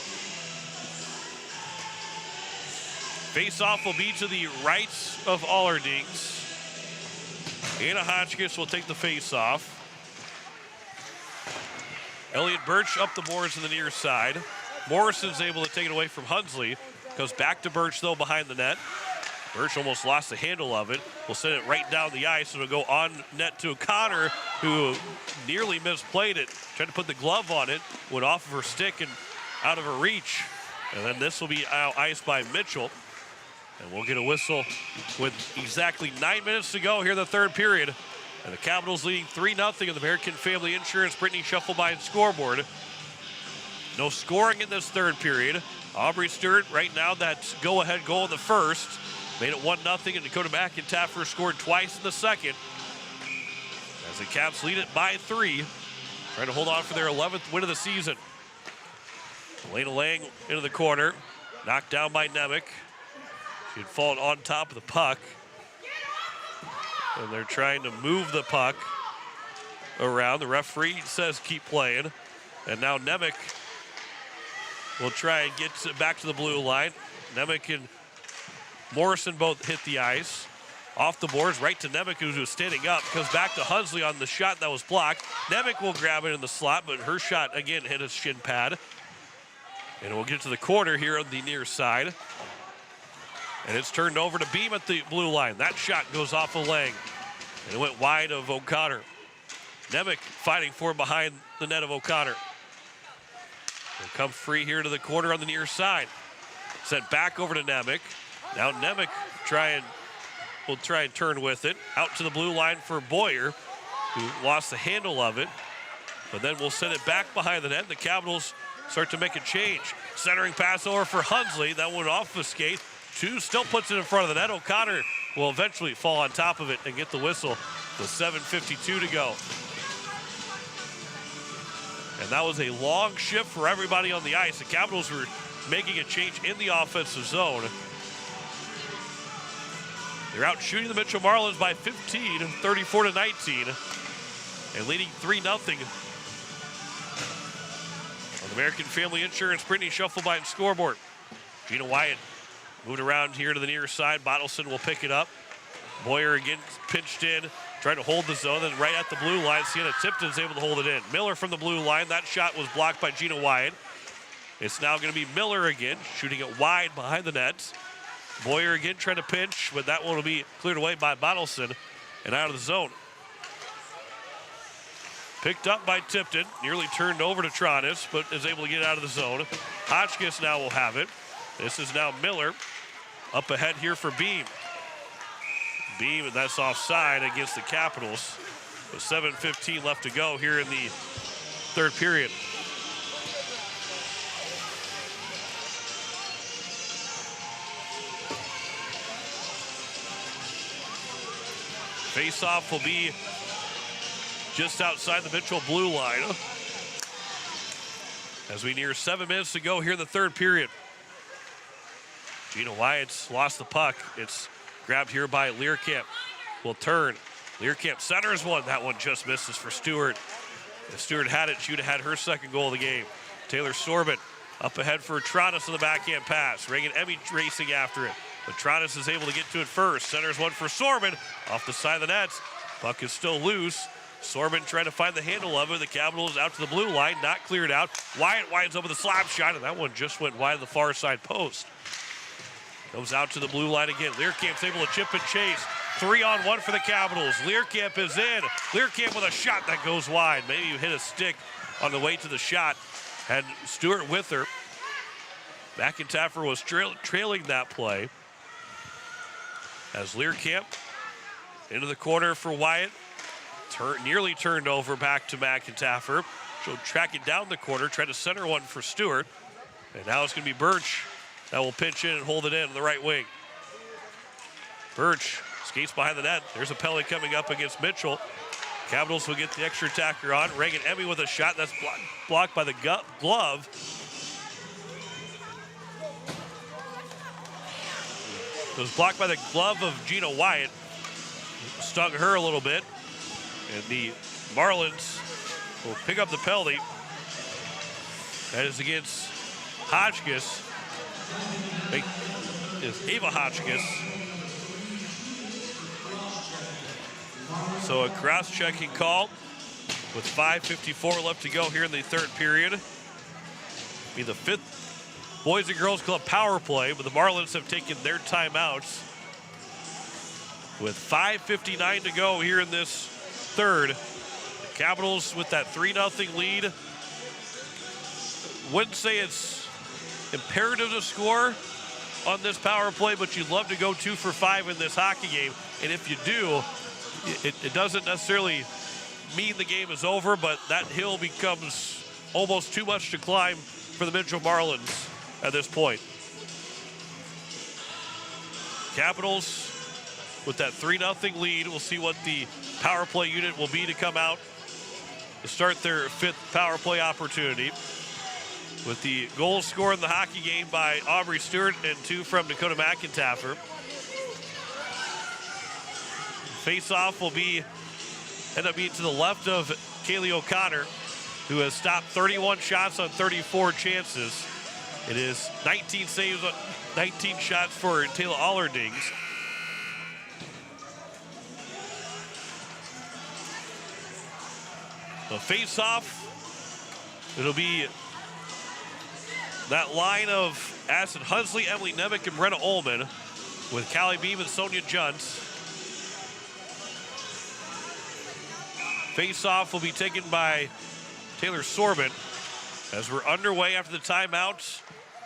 Face-off will be to the right of Allardings. Anna Hotchkiss will take the face-off. Elliott Birch up the boards to the near side. Morrison's able to take it away from Hunsley. Goes back to Birch, though, behind the net. Birch almost lost the handle of it. Will send it right down the ice, and it'll go on net to Connor, who nearly misplayed it. Tried to put the glove on it, went off of her stick and out of her reach. And then this will be iced by Mitchell. And we'll get a whistle with exactly 9 minutes to go here in the third period. And the Capitals leading 3-0 in the American Family Insurance Brittany Shufflebein scoreboard. No scoring in this third period. Aubrey Stewart right now that go-ahead goal in the first. Made it 1-0, and Dakota McIntyre scored twice in the second. As the Caps lead it by 3. Trying to hold on for their 11th win of the season. Elena Lang into the corner. Knocked down by Nemec. She had fallen on top of the puck. And they're trying to move the puck around. The referee says keep playing. And now Nemec will try and get back to the blue line. Nemec and Morrison both hit the ice. Off the boards, right to Nemec, who was standing up. Comes back to Hunsley on the shot that was blocked. Nemec will grab it in the slot, but her shot again hit his shin pad. And we'll get to the corner here on the near side. And it's turned over to Beam at the blue line. That shot goes off of Lang. And it went wide of O'Connor. Nemec fighting for behind the net of O'Connor. Will come free here to the corner on the near side. Sent back over to Nemec. Now Nemec will try and turn with it. Out to the blue line for Boyer, who lost the handle of it. But then we'll send it back behind the net. The Capitals start to make a change. Centering pass over for Hunsley. That one off the skate. Two still puts it in front of the net. O'Connor will eventually fall on top of it and get the whistle with 7:52 to go. And that was a long shift for everybody on the ice. The Capitals were making a change in the offensive zone. They're out shooting the Mitchell Marlins by 15, 34-19, and leading 3-0 on the American Family Insurance Brittany Shufflebein scoreboard. Gina Wyatt moved around here to the near side. Bottleson will pick it up. Boyer again pinched in, trying to hold the zone, then right at the blue line, Sienna Tipton's able to hold it in. Miller from the blue line. That shot was blocked by Gina Wyatt. It's now going to be Miller again, shooting it wide behind the net. Boyer again trying to pinch, but that one will be cleared away by Bottleson and out of the zone. Picked up by Tipton, nearly turned over to Tronis, but is able to get out of the zone. Hotchkiss now will have it. This is now Miller up ahead here for Beam. Beam, and that's offside against the Capitals. With 7:15 left to go here in the third period. Face-off will be just outside the Mitchell blue line. As we near 7 minutes to go here in the third period. Gina Wyatt's lost the puck. It's grabbed here by Learcamp. Will turn. Learcamp centers one. That one just misses for Stewart. If Stewart had it, she would have had her second goal of the game. Taylor Sorbet up ahead for Tronis on the backhand pass. Reagan Emmy racing after it. But Tronis is able to get to it first. Centers one for Sorbin off the side of the nets. Puck is still loose. Sorbin trying to find the handle of it. The Capitals out to the blue line, not cleared out. Wyatt winds up with a slap shot, and that one just went wide of the far side post. Goes out to the blue line again. Learcamp's able to chip and chase. 3-on-1 for the Capitals. Learcamp is in. Learcamp with a shot that goes wide. Maybe you hit a stick on the way to the shot. Had Stewart with her. McIntyre was trailing that play. As Learcamp into the corner for Wyatt. Nearly turned over back to McIntyre. She'll track it down the corner, try to center one for Stewart. And now it's going to be Birch that will pinch in and hold it in on the right wing. Birch skates behind the net. There's a penalty coming up against Mitchell. Capitals will get the extra attacker on. Reagan Emmy with a shot that's blocked by the glove. It was blocked by the glove of Gina Wyatt. Stung her a little bit. And the Marlins will pick up the penalty. That is against Hotchkiss. Is Ava Hotchkiss. So a cross-checking call with 5:54 left to go here in the third period. Be the fifth Boys and Girls Club power play, but the Marlins have taken their timeouts. With 5:59 to go here in this third, the Capitals with that 3-0 lead. Wouldn't say it's imperative to score, on this power play, but you'd love to go 2 for 5 in this hockey game. And if you do, it doesn't necessarily mean the game is over, but that hill becomes almost too much to climb for the Mitchell Marlins at this point. Capitals with that 3-0 lead. We'll see what the power play unit will be to come out to start their 5th power play opportunity. With the goals scored in the hockey game by Aubrey Stewart and 2 from Dakota McIntaffer. Face-off will end up being to the left of Kaylee O'Connor, who has stopped 31 shots on 34 chances. It is 19 saves on 19 shots for Taylor Allerdings. The face-off, it'll be that line of Addison Hunsley, Emily Nemec, and Brenna Ullman with Callie Beam and Sonia Junt. Face-off will be taken by Taylor Sorbin as we're underway after the timeout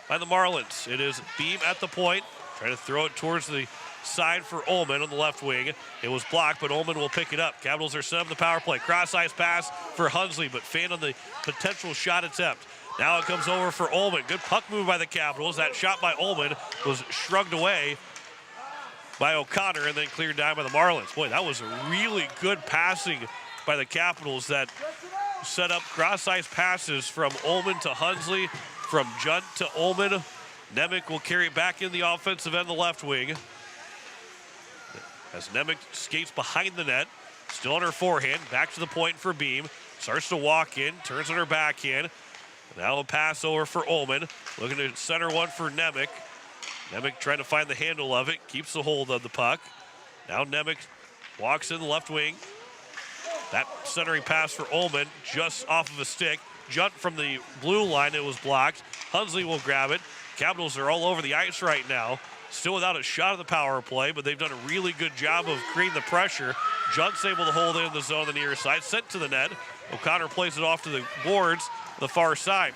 by the Marlins. It is Beam at the point, trying to throw it towards the side for Ullman on the left wing. It was blocked, but Ullman will pick it up. Capitals are set up the power play. Cross-ice pass for Hunsley, but fanned on the potential shot attempt. Now it comes over for Ullman. Good puck move by the Capitals. That shot by Ullman was shrugged away by O'Connor and then cleared down by the Marlins. Boy, that was a really good passing by the Capitals that set up cross-ice passes from Ullman to Hunsley, from Junt to Ullman. Nemec will carry it back in the offensive end, the left wing. As Nemec skates behind the net, still on her forehand, back to the point for Beam. Starts to walk in, turns on her backhand. Now a pass over for Ullman. Looking to center one for Nemec. Nemec trying to find the handle of it, keeps the hold of the puck. Now Nemec walks in the left wing. That centering pass for Ullman, just off of a stick. Junt from the blue line, it was blocked. Hunsley will grab it. Capitals are all over the ice right now. Still without a shot of the power play, but they've done a really good job of creating the pressure. Junt's able to hold in the zone on the near side, sent to the net. O'Connor plays it off to the boards, the far side.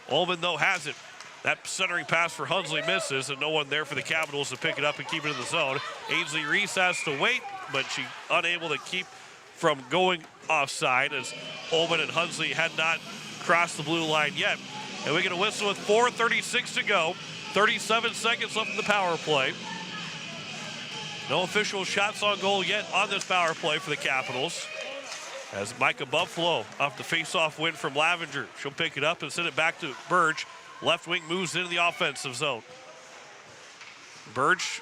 Ullman, though, has it. That centering pass for Hunsley misses, and no one there for the Capitals to pick it up and keep it in the zone. Ainsley Reese has to wait, but she unable to keep from going offside as Ullman and Hunsley had not crossed the blue line yet. And we get a whistle with 4:36 to go. 37 seconds left in the power play. No official shots on goal yet on this power play for the Capitals. As Micah Buffalo off the face-off win from Lavenger. She'll pick it up and send it back to Burge. Left wing moves into the offensive zone. Burge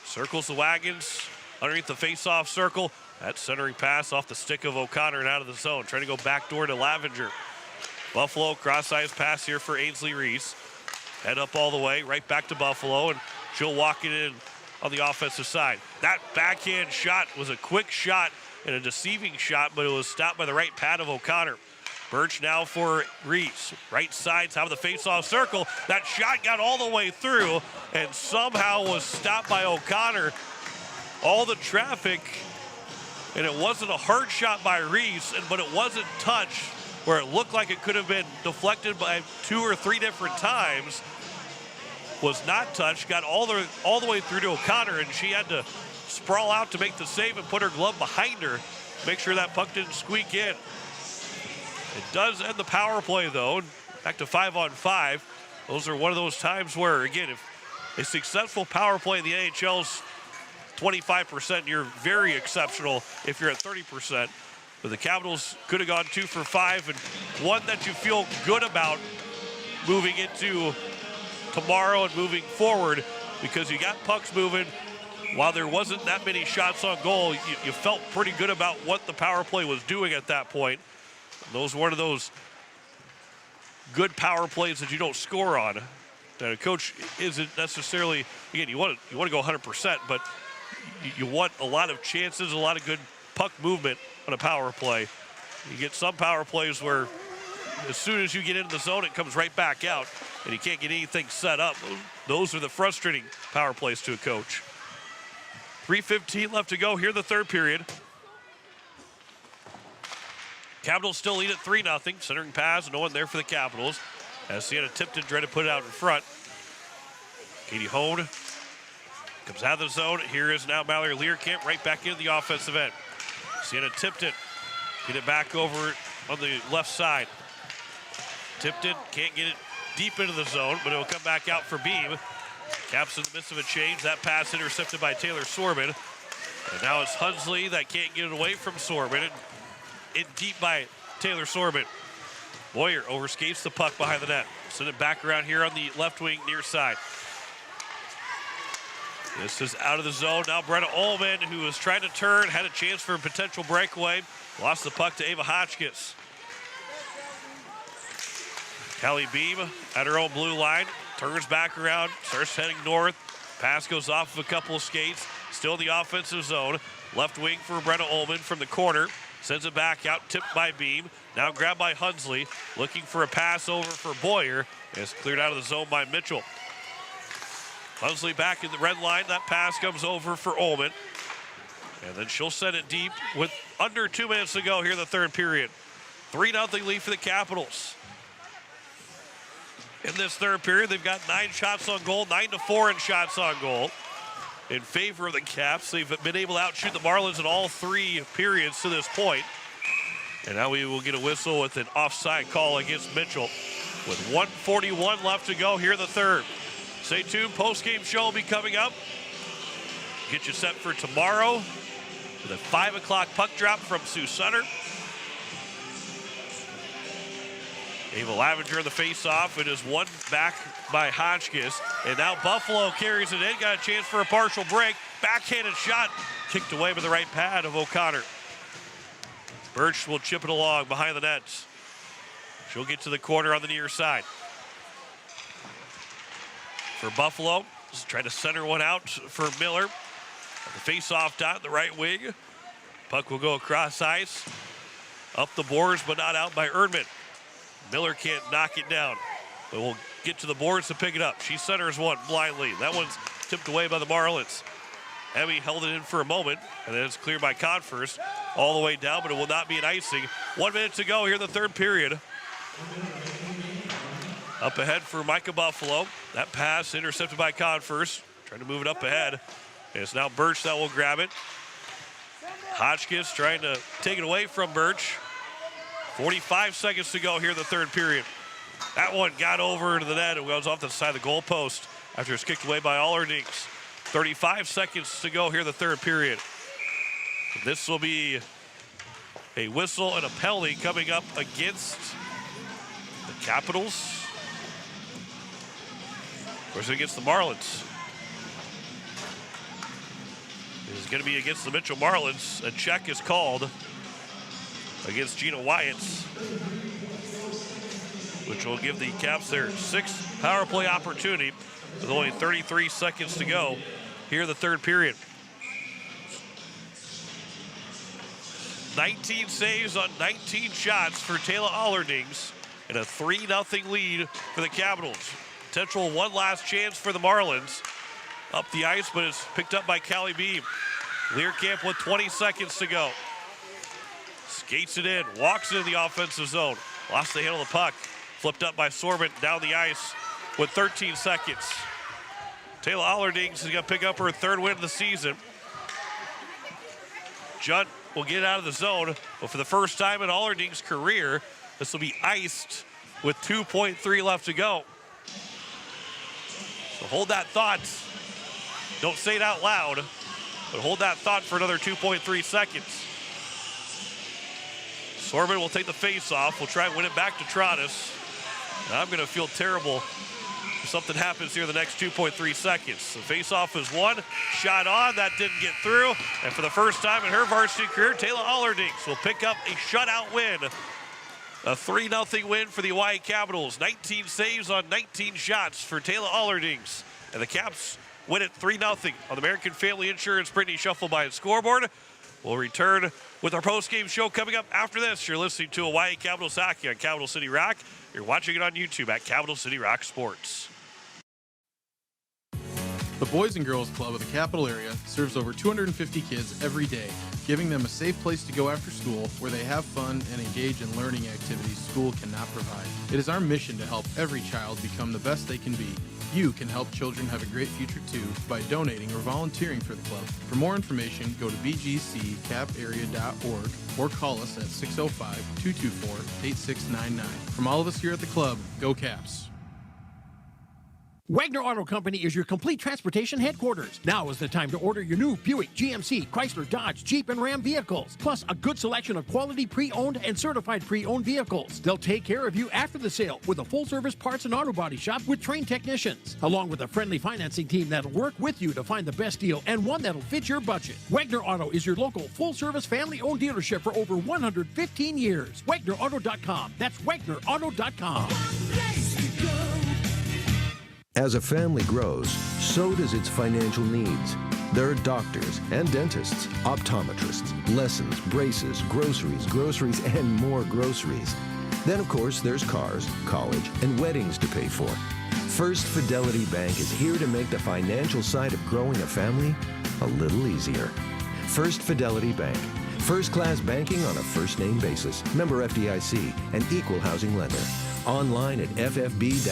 circles the wagons underneath the face-off circle. That centering pass off the stick of O'Connor and out of the zone. Trying to go backdoor to Lavenger. Buffalo cross-ice pass here for Ainsley Reese. Head up all the way, right back to Buffalo, and she'll walk it in on the offensive side. That backhand shot was a quick shot and a deceiving shot, but it was stopped by the right pad of O'Connor. Birch now for Reese. Right side, top of the face-off circle. That shot got all the way through and somehow was stopped by O'Connor. All the traffic, and it wasn't a hard shot by Reese, but it wasn't touched where it looked like it could have been deflected by 2 or 3 different times. Was not touched, got all the way through to O'Connor, and she had to sprawl out to make the save and put her glove behind her, make sure that puck didn't squeak in. It does end the power play, though. Back to 5-on-5. Those are one of those times where, again, if a successful power play in the NHL's 25%, you're very exceptional if you're at 30%. But the Capitals could have gone 2 for 5, and one that you feel good about moving into tomorrow and moving forward, because you got pucks moving. While there wasn't that many shots on goal, you felt pretty good about what the power play was doing at that point. Those were one of those good power plays that you don't score on. That a coach isn't necessarily, again, you want to go 100%, but you want a lot of chances, a lot of good puck movement on a power play. You get some power plays where as soon as you get into the zone, it comes right back out, and you can't get anything set up. Those are the frustrating power plays to a coach. 3:15 left to go here in the third period. Capitals still lead at 3-0. Centering pass, no one there for the Capitals. As Sienna Tipton tried to put it out in front. Katie Hone comes out of the zone. Here is now Mallory Learcamp right back into the offensive end. Sienna Tipton get it back over on the left side. Tipton can't get it deep into the zone, but it'll come back out for Beam. Caps in the midst of a change. That pass intercepted by Taylor Sorman. And now it's Hunsley that can't get it away from Sorman. And in deep by Taylor Sorman. Boyer overskates the puck behind the net. Send it back around here on the left wing near side. This is out of the zone. Now Brenna Ullman, who was trying to turn, had a chance for a potential breakaway. Lost the puck to Ava Hotchkiss. Callie Beam at her own blue line. Turns back around, starts heading north. Pass goes off of a couple of skates. Still in the offensive zone. Left wing for Brenna Ullman from the corner. Sends it back out, tipped by Beam. Now grabbed by Hunsley. Looking for a pass over for Boyer. It's cleared out of the zone by Mitchell. Hunsley back in the red line. That pass comes over for Ullman. And then she'll send it deep with under 2 minutes to go here in the third period. 3-0 lead for the Capitals. In this third period, they've got 9 shots on goal, 9-4 in shots on goal. In favor of the Caps, they've been able to outshoot the Marlins in all 3 periods to this point. And now we will get a whistle with an offside call against Mitchell with 1:41 left to go here in the third. Stay tuned, post-game show will be coming up. Get you set for tomorrow with a 5 o'clock puck drop from Sue Sutter. Ava Lavenger in the face-off. It is won back by Hotchkiss. And now Buffalo carries it in. Got a chance for a partial break. Backhanded shot. Kicked away by the right pad of O'Connor. Birch will chip it along behind the nets. She'll get to the corner on the near side. For Buffalo, just trying to center one out for Miller. The face-off dot in the right wing. Puck will go across ice. Up the boards, but not out by Erdman. Miller can't knock it down, but will get to the boards to pick it up. She centers one blindly. That one's tipped away by the Marlins. Emmy held it in for a moment, and then it's cleared by Converse all the way down, but it will not be an icing. 1 minute to go here in the third period. Up ahead for Micah Buffalo. That pass intercepted by Converse. Trying to move it up ahead. And it's now Birch that will grab it. Hotchkiss trying to take it away from Birch. 45 seconds to go here in the third period. That one got over to the net and goes off the side of the goal post after it's kicked away by Allerdings. 35 seconds to go here in the third period. This will be a whistle and a penalty coming up against the Capitals. Of course, against the Marlins. It is going to be against the Mitchell Marlins. A check is called against Gina Wyatts, which will give the Caps their 6th power play opportunity with only 33 seconds to go here in the third period. 19 saves on 19 shots for Taylor Allerdings and a 3-0 lead for the Capitals. Potential one last chance for the Marlins. Up the ice, but it's picked up by Callie Beam. Learcamp with 20 seconds to go. Skates it in, walks into the offensive zone. Lost the handle of the puck. Flipped up by Sorban down the ice with 13 seconds. Taylor Allerdings is going to pick up her 3rd win of the season. Judd will get out of the zone, but for the first time in Allerdings' career, this will be iced with 2.3 left to go. So hold that thought. Don't say it out loud, but hold that thought for another 2.3 seconds. Sorban will take the face-off. We'll try and win it back to Trottis. I'm going to feel terrible if something happens here in the next 2.3 seconds. The face-off is won. Shot on. That didn't get through. And for the first time in her varsity career, Taylor Allerdings will pick up a shutout win. A 3-0 win for the Hawaii Capitals. 19 saves on 19 shots for Taylor Allerdings. And the Caps win it 3-0 on the American Family Insurance Brittany Shufflebein scoreboard. We'll return with our post-game show coming up after this. You're listening to Hawaii Capitals Hockey on Capital City Rock. You're watching it on YouTube at Capital City Rock Sports. The Boys and Girls Club of the Capital Area serves over 250 kids every day, giving them a safe place to go after school where they have fun and engage in learning activities school cannot provide. It is our mission to help every child become the best they can be. You can help children have a great future too by donating or volunteering for the club. For more information, go to bgccaparea.org or call us at 605-224-8699. From all of us here at the club, go Caps! Wagner Auto Company is your complete transportation headquarters. Now is the time to order your new Buick, GMC, Chrysler, Dodge, Jeep, and Ram vehicles, plus a good selection of quality pre-owned and certified pre-owned vehicles. They'll take care of you after the sale with a full-service parts and auto body shop with trained technicians, along with a friendly financing team that'll work with you to find the best deal and one that'll fit your budget. Wagner Auto is your local full-service family-owned dealership for over 115 years. WagnerAuto.com. That's WagnerAuto.com. As a family grows, so does its financial needs. There are doctors and dentists, optometrists, lessons, braces, groceries, and more groceries. Then, of course, there's cars, college, and weddings to pay for. First Fidelity Bank is here to make the financial side of growing a family a little easier. First Fidelity Bank. First-class banking on a first-name basis. Member FDIC, an equal housing lender. Online at ffb-sd.com.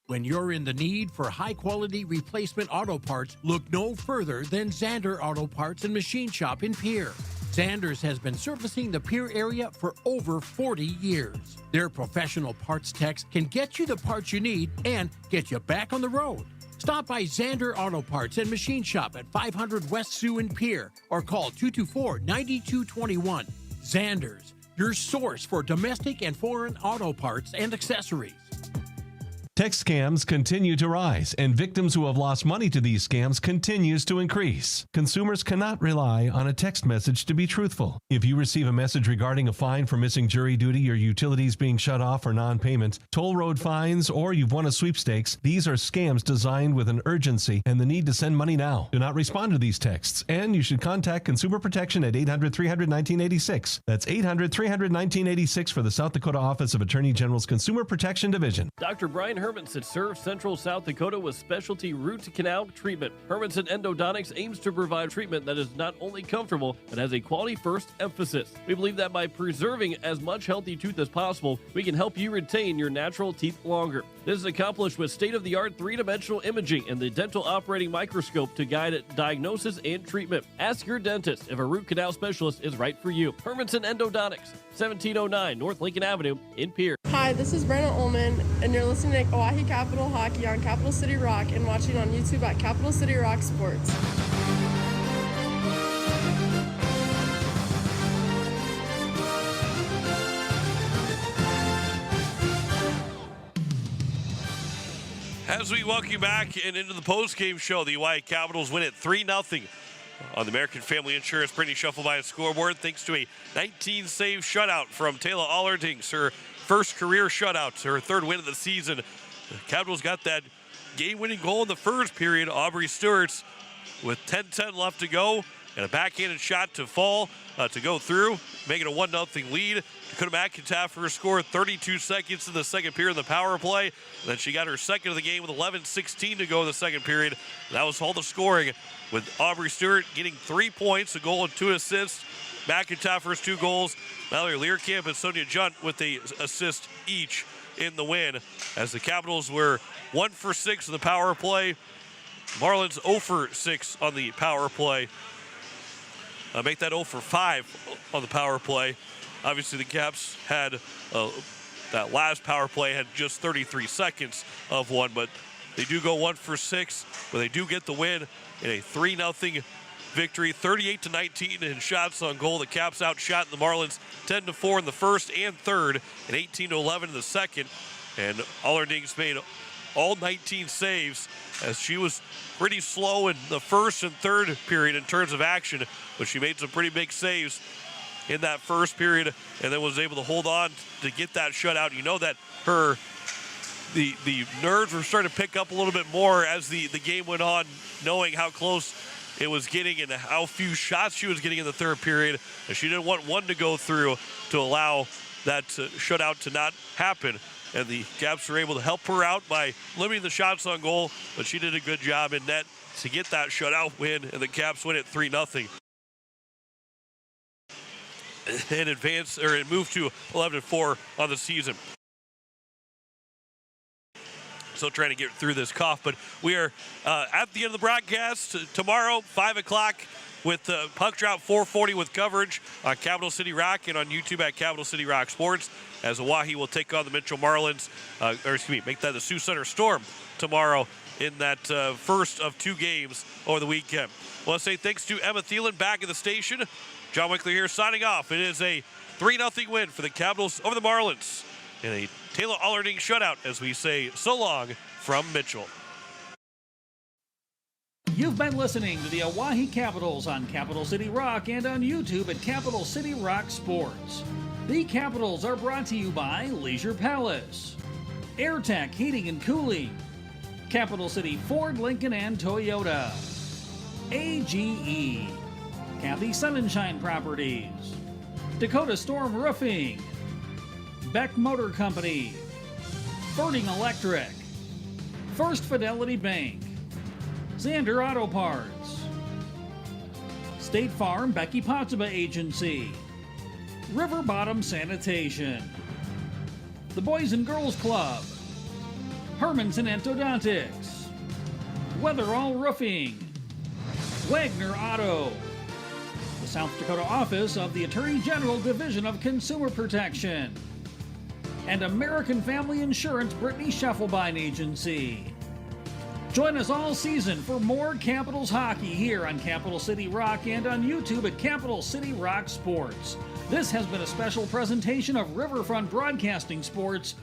When you're in the need for high-quality replacement auto parts, look no further than Zander Auto Parts and Machine Shop in Pierre. Zanders has been servicing the Pierre area for over 40 years. Their professional parts techs can get you the parts you need and get you back on the road. Stop by Zander Auto Parts and Machine Shop at 500 West Sioux in Pierre or call 224-9221. Zanders, your source for domestic and foreign auto parts and accessories. Text scams continue to rise, and victims who have lost money to these scams continues to increase. Consumers cannot rely on a text message to be truthful. If you receive a message regarding a fine for missing jury duty or utilities being shut off for non-payment, toll road fines, or you've won a sweepstakes, these are scams designed with an urgency and the need to send money now. Do not respond to these texts, and you should contact Consumer Protection at 800-300-1986. That's 800-300-1986 for the South Dakota Office of Attorney General's Consumer Protection Division. Dr. Brian Hermanson serves Central South Dakota with specialty root canal treatment. Hermanson Endodontics aims to provide treatment that is not only comfortable, but has a quality-first emphasis. We believe that by preserving as much healthy tooth as possible, we can help you retain your natural teeth longer. This is accomplished with state-of-the-art three-dimensional imaging and the dental operating microscope to guide diagnosis and treatment. Ask your dentist if a root canal specialist is right for you. Hermanson Endodontics, 1709 North Lincoln Avenue in Pierre. Hi, this is Brenna Ullman, and you're listening to Oahe Capital Hockey on Capital City Rock and watching on YouTube at Capital City Rock Sports. As we welcome you back and into the post-game show, the Oahe Capitals win it 3-0 on the American Family Insurance Brittany Shufflemeyer scoreboard, thanks to a 19-save shutout from Taylor Allerdings, her first career shutout, her third win of the season. The Capitals got that game-winning goal in the first period. Aubrey Stewart's with 10-10 left to go, and a backhanded shot to fall to go through, making a 1-0 lead. Dakota McIntyre scored 32 seconds in the second period of the power play. And then she got her second of the game with 11:16 to go in the second period. And that was all the scoring, with Aubrey Stewart getting 3 points, a goal and 2 assists. McIntyre's 2 goals. Mallory Learcamp and Sonia Junt with the assist each in the win, as the Capitals were 1 for 6 in the power play. Marlins 0 for 6 on the power play. Make that 0 for 5 on the power play. Obviously, the Caps had that last power play had just 33 seconds of one, but they do go 1 for 6, but they do get the win in a 3-0 victory, 38-19 in shots on goal. The Caps outshot the Marlins 10-4 in the first and third, and 18-11 in the second. And Allerdings made all 19 saves, as she was pretty slow in the first and third period in terms of action, but she made some pretty big saves in that first period and then was able to hold on to get that shutout. You know that the nerves were starting to pick up a little bit more as the game went on, knowing how close it was getting and how few shots she was getting in the third period, and she didn't want one to go through to allow that shutout to not happen. And the Caps were able to help her out by limiting the shots on goal, but she did a good job in net to get that shutout win, and the Caps win it 3-0. And advance, or it moved to 11-4 on the season. Still trying to get through this cough, but we are at the end of the broadcast tomorrow, 5 o'clock, with Puck Drop 440 with coverage on Capital City Rock and on YouTube at Capital City Rock Sports, as Oahe will take on the Mitchell Marlins, make that the Sioux Center Storm tomorrow in that first of 2 games over the weekend. I want to say thanks to Emma Thielen back at the station. John Winkler here signing off. It is a 3-0 win for the Capitals over the Marlins in a Taylor Allerding shutout, as we say so long from Mitchell. You've been listening to the Oahe Capitals on Capital City Rock and on YouTube at Capital City Rock Sports. The Capitals are brought to you by Leisure Palace, AirTech Heating and Cooling, Capital City Ford, Lincoln, and Toyota, AGE, Kathy Sunshine Properties, Dakota Storm Roofing, Beck Motor Company, Birding Electric, First Fidelity Bank, Xander Auto Parts, State Farm Becky Pottsba Agency, River Bottom Sanitation, the Boys and Girls Club, Hermanson Orthodontics, Weatherall Roofing, Wagner Auto, the South Dakota Office of the Attorney General Division of Consumer Protection, and American Family Insurance Brittany Scheffelbein Agency. Join us all season for more Capitals hockey here on Capital City Rock and on YouTube at Capital City Rock Sports. This has been a special presentation of Riverfront Broadcasting Sports